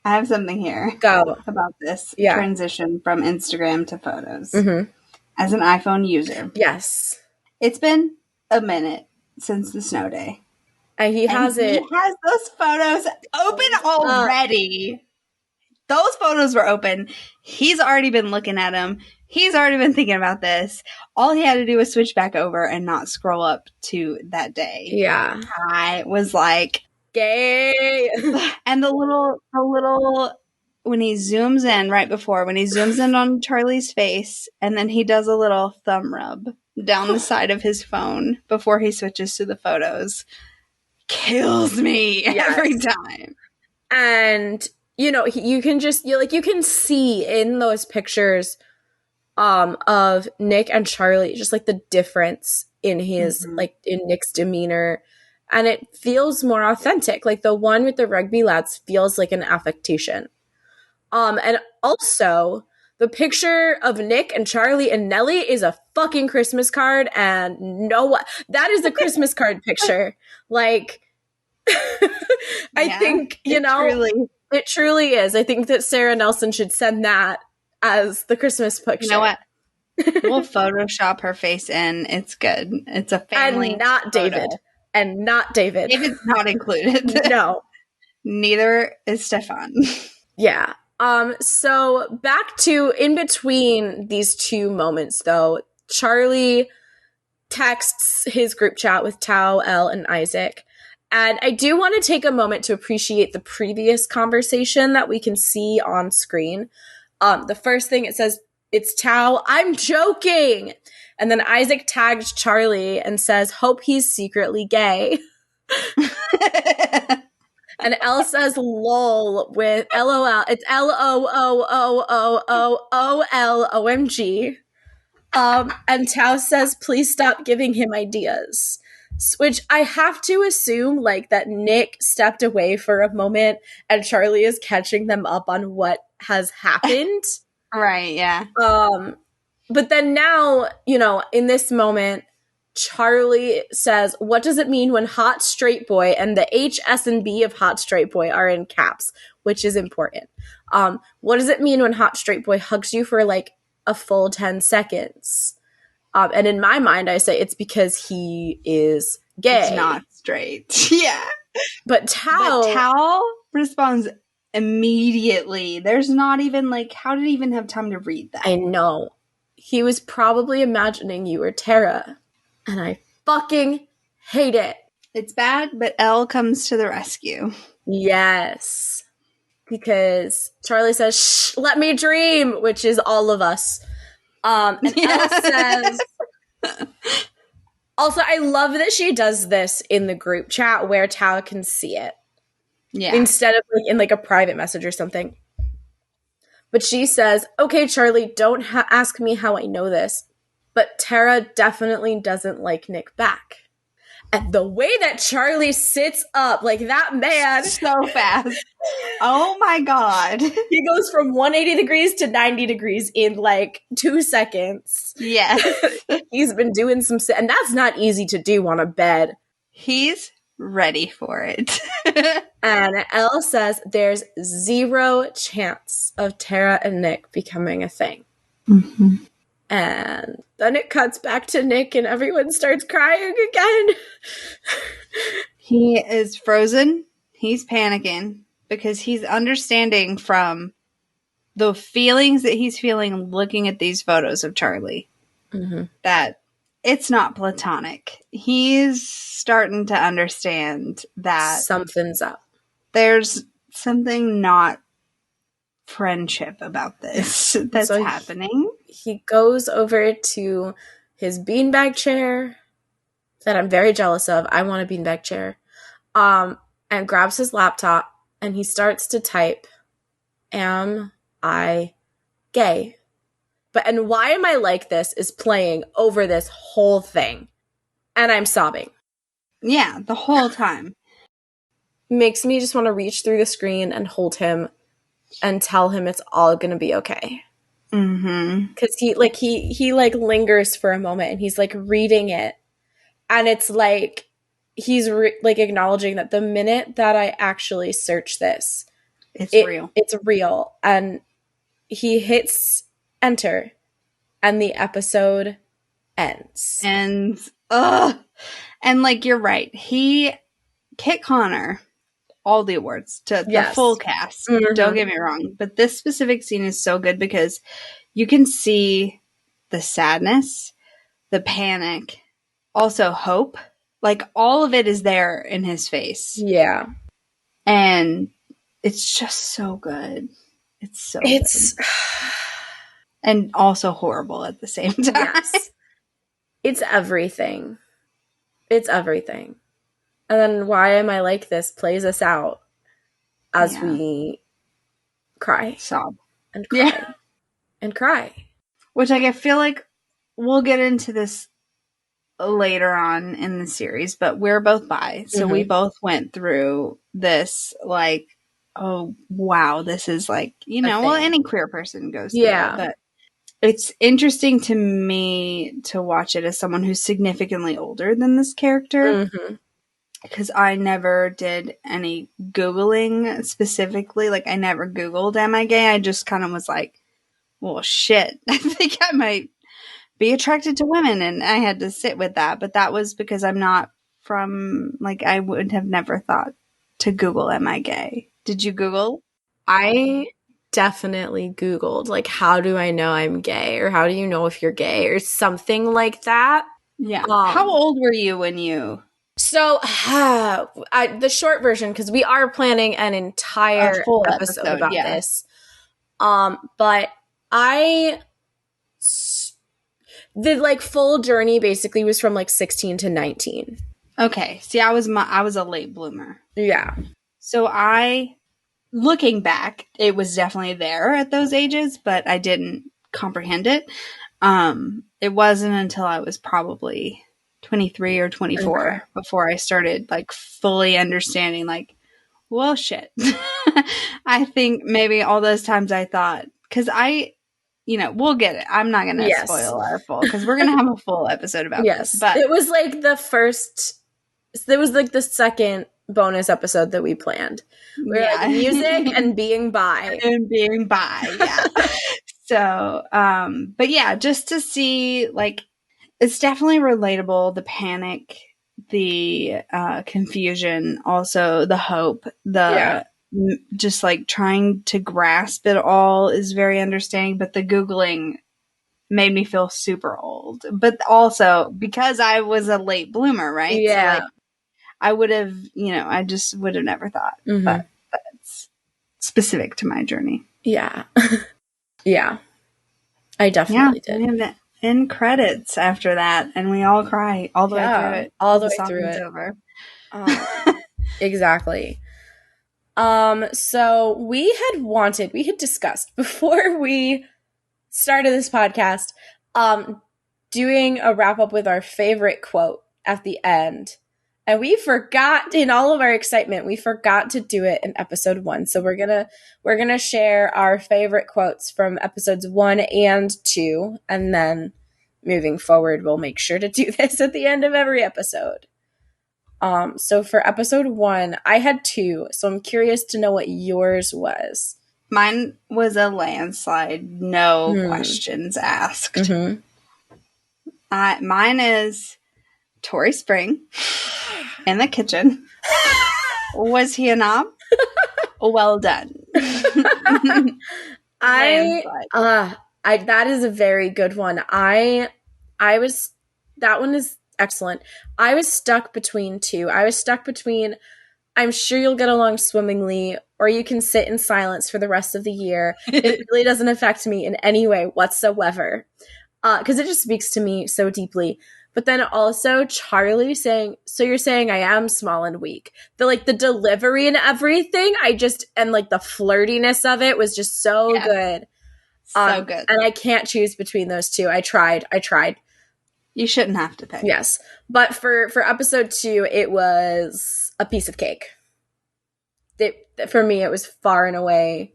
I have something here. Go about this transition from Instagram to photos. As an iPhone user. Yes. It's been a minute since the snow day. And he has those photos open already. Those photos were open. He's already been looking at them. He's already been thinking about this. All he had to do was switch back over and not scroll up to that day. Yeah. I was like, gay. And the little when he zooms in on Charlie's face, and then he does a little thumb rub down the side of his phone before he switches to the photos. Kills me every time. And, you know, you can see in those pictures of Nick and Charlie, just like the difference in his, like in Nick's demeanor. And it feels more authentic. Like the one with the rugby lads feels like an affectation. And also, the picture of Nick and Charlie and Nellie is a fucking Christmas card, and that is a Christmas card picture. Like, I think, it truly is. I think that Sarah Nelson should send that as the Christmas picture. You know what? We'll Photoshop her face in. It's good. It's a family And not David. David's not included. No. Neither is Stefan. Yeah. So back to in between these two moments, though, Charlie texts his group chat with Tao, Elle, and Isaac. And I do want to take a moment to appreciate the previous conversation that we can see on screen. The first thing it says, it's Tao, I'm joking. And then Isaac tagged Charlie and says, hope he's secretly gay. And Elle says lol with LOL. It's LOOOOOOLOMG. And Tao says, please stop giving him ideas. Which I have to assume, like, that Nick stepped away for a moment and Charlie is catching them up on what has happened. Right, yeah. But then now, you know, in this moment, Charlie says, what does it mean when hot straight boy, and the H, S, and B of hot straight boy are in caps, which is important. What does it mean when hot straight boy hugs you for like a full 10 seconds? And in my mind, I say it's because he is gay. It's not straight. Yeah. But Tao responds immediately. There's not even like, how did he even have time to read that? I know. He was probably imagining you were Tara. And I fucking hate it. It's bad, but Elle comes to the rescue. Yes. Because Charlie says, shh, let me dream, which is all of us. And Elle says... Also, I love that she does this in the group chat where Tao can see it. Yeah. Instead of like in like a private message or something. But she says, okay, Charlie, don't ask me how I know this. But Tara definitely doesn't like Nick back. And the way that Charlie sits up, like that man. So fast. Oh my God. He goes from 180 degrees to 90 degrees in like 2 seconds. Yes. He's been doing some, and that's not easy to do on a bed. He's ready for it. And Elle says there's 0 chance of Tara and Nick becoming a thing. Mm-hmm. And then it cuts back to Nick and everyone starts crying again. He is frozen. He's panicking because he's understanding from the feelings that he's feeling looking at these photos of Charlie that it's not platonic. He's starting to understand that something's up. There's something not friendship about this that's happening. He goes over to his beanbag chair that I'm very jealous of. I want a beanbag chair. And grabs his laptop and he starts to type, am I gay? And Why Am I Like This is playing over this whole thing. And I'm sobbing. Yeah, the whole time. Makes me just want to reach through the screen and hold him and tell him it's all going to be okay. Because he lingers for a moment and he's like reading it. And it's like, he's acknowledging that the minute that I actually search this, it's real. It's real. And he hits enter and the episode ends. And like, you're right. Kit Connor, all the awards to the full cast. Don't get me wrong. But this specific scene is so good because you can see the sadness, the panic, also hope. Like, all of it is there in his face. Yeah. And it's just so good. It's good. And also horrible at the same time. Yes. It's everything. It's everything. And then Why Am I Like This plays us out as we cry. Sob. And cry. Yeah. And cry. Which I feel like we'll get into this later on in the series, but we're both bi. So we both went through this, like, oh, wow, this is like, any queer person goes through it. But it's interesting to me to watch it as someone who's significantly older than this character. Because I never did any Googling specifically. Like, I never Googled, am I gay? I just kind of was like, well, shit. I think I might be attracted to women. And I had to sit with that. But that was because I'm not from, like, I would have never thought to Google, am I gay? Did you Google? I definitely Googled, like, how do I know I'm gay? Or how do you know if you're gay? Or something like that. Yeah. How old were you when you... So, the short version, because we are planning an entire episode about this. But the full journey basically was from 16 to 19. Okay. See, I was a late bloomer. Yeah. So looking back, it was definitely there at those ages, but I didn't comprehend it. It wasn't until I was probably 23 or 24 before I started like fully understanding like, well, shit. I think maybe all those times I thought, because we'll get it. I'm not going to spoil our full, because we're going to have a full episode about this. But it was like the second bonus episode that we planned. We're like music and being bi. And being bi, yeah. So, but yeah, just to see, like, it's definitely relatable. The panic, the confusion, also the hope, just like trying to grasp it all is very understanding. But the Googling made me feel super old. But also because I was a late bloomer, right? Yeah. So, like, I would have, I just would have never thought. Mm-hmm. But that's specific to my journey. Yeah. Yeah. I definitely did. We have the end credits after that, and we all cry all the way through it. All the way through it. Over. Exactly. So we had discussed before we started this podcast, doing a wrap up with our favorite quote at the end. And we forgot, in all of our excitement, we forgot to do it in episode 1. So we're gonna share our favorite quotes from episodes 1 and 2, and then moving forward, we'll make sure to do this at the end of every episode. So for episode 1, I had 2, so I'm curious to know what yours was. Mine was a landslide, no questions asked. Mm-hmm. Mine is Tori Spring in the kitchen. Was he a knob? Well done. That is a very good one. That one is excellent. I was stuck between 2. I was stuck between, I'm sure you'll get along swimmingly, or you can sit in silence for the rest of the year. It really doesn't affect me in any way whatsoever. Because it just speaks to me so deeply. But then also Charlie saying, so you're saying I am small and weak. The delivery and everything, and like the flirtiness of it was just so good. So good. And I can't choose between those two. I tried. You shouldn't have to pick. Yes. But for episode 2, it was a piece of cake. For me, it was far and away.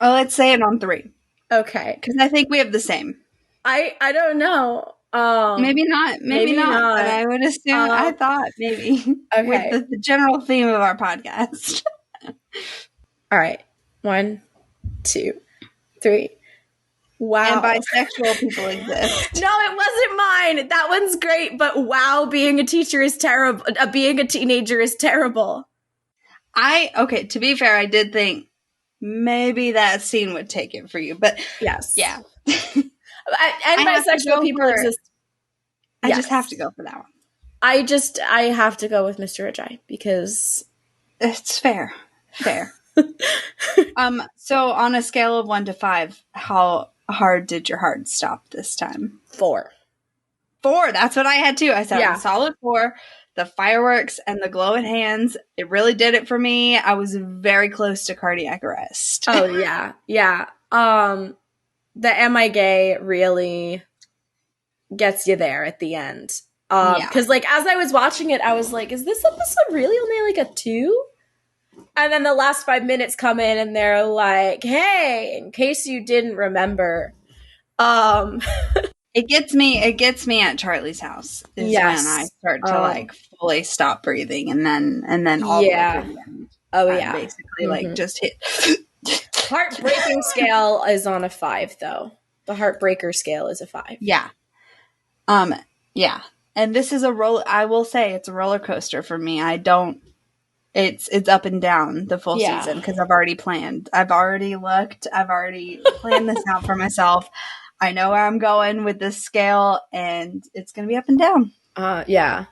Oh, let's say it on 3. Okay. Because I think we have the same. I don't know. Maybe not. Maybe not. But I would assume. I thought maybe. Okay. With the general theme of our podcast. All right. 1, 2, 3. Wow. And bisexual people exist. No, it wasn't mine. That one's great, but wow, being a teacher is terrible. Being a teenager is terrible. To be fair, I did think maybe that scene would take it for you, but yes. Yeah. And bisexual people exist. I just have to go for that one. I have to go with Mr. Ajay because it's fair. So on a scale of 1 to 5, how hard did your heart stop this time? 4. 4. That's what I had too. I said a solid 4. The fireworks and the glowing hands, it really did it for me. I was very close to cardiac arrest. Oh yeah. Yeah. The Am I Gay really gets you there at the end. Because like as I was watching it, I was like, is this episode really only like a 2? And then the last 5 minutes come in and they're like, hey, in case you didn't remember. It gets me at Charlie's house is when I start to like fully stop breathing and then all the way through the end. Oh yeah. Basically like just hit. Heartbreaking scale is on a 5 though. The heartbreaker scale is a 5. Yeah. Yeah. And this is I will say it's a roller coaster for me. It's up and down the full season because I've already planned. I've already looked. I've already planned this out for myself. I know where I'm going with this scale, and it's going to be up and down. Yeah.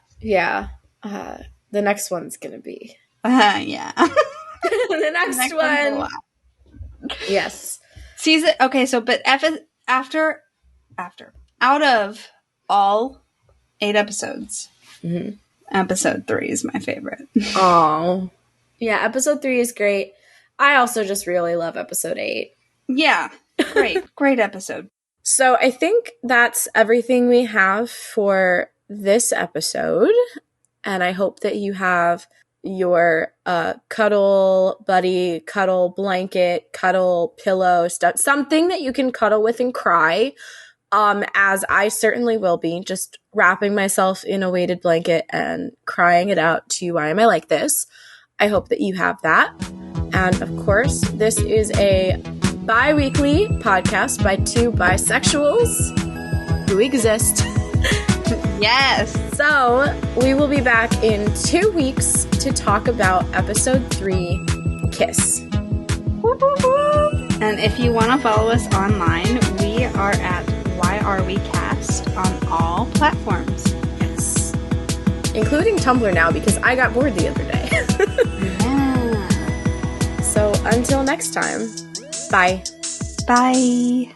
The next one's going to be. Yeah. The next one. Yes. Season. Okay, so but after out of all 8 episodes, episode 3 is my favorite. Oh, yeah. Episode 3 is great. I also just really love episode 8. Yeah, great episode. So I think that's everything we have for this episode. And I hope that you have your cuddle buddy, cuddle blanket, cuddle pillow stuff, something that you can cuddle with and cry, as I certainly will be, just wrapping myself in a weighted blanket and crying it out to Why Am I Like This? I hope that you have that. And of course, this is a bi-weekly podcast by two bisexuals who exist. Yes. So we will be back in 2 weeks to talk about episode 3, Kiss. And if you want to follow us online, we are at Why Are We Cast on all platforms. Yes. Including Tumblr now, because I got bored the other day. Yeah. So until next time, bye. Bye.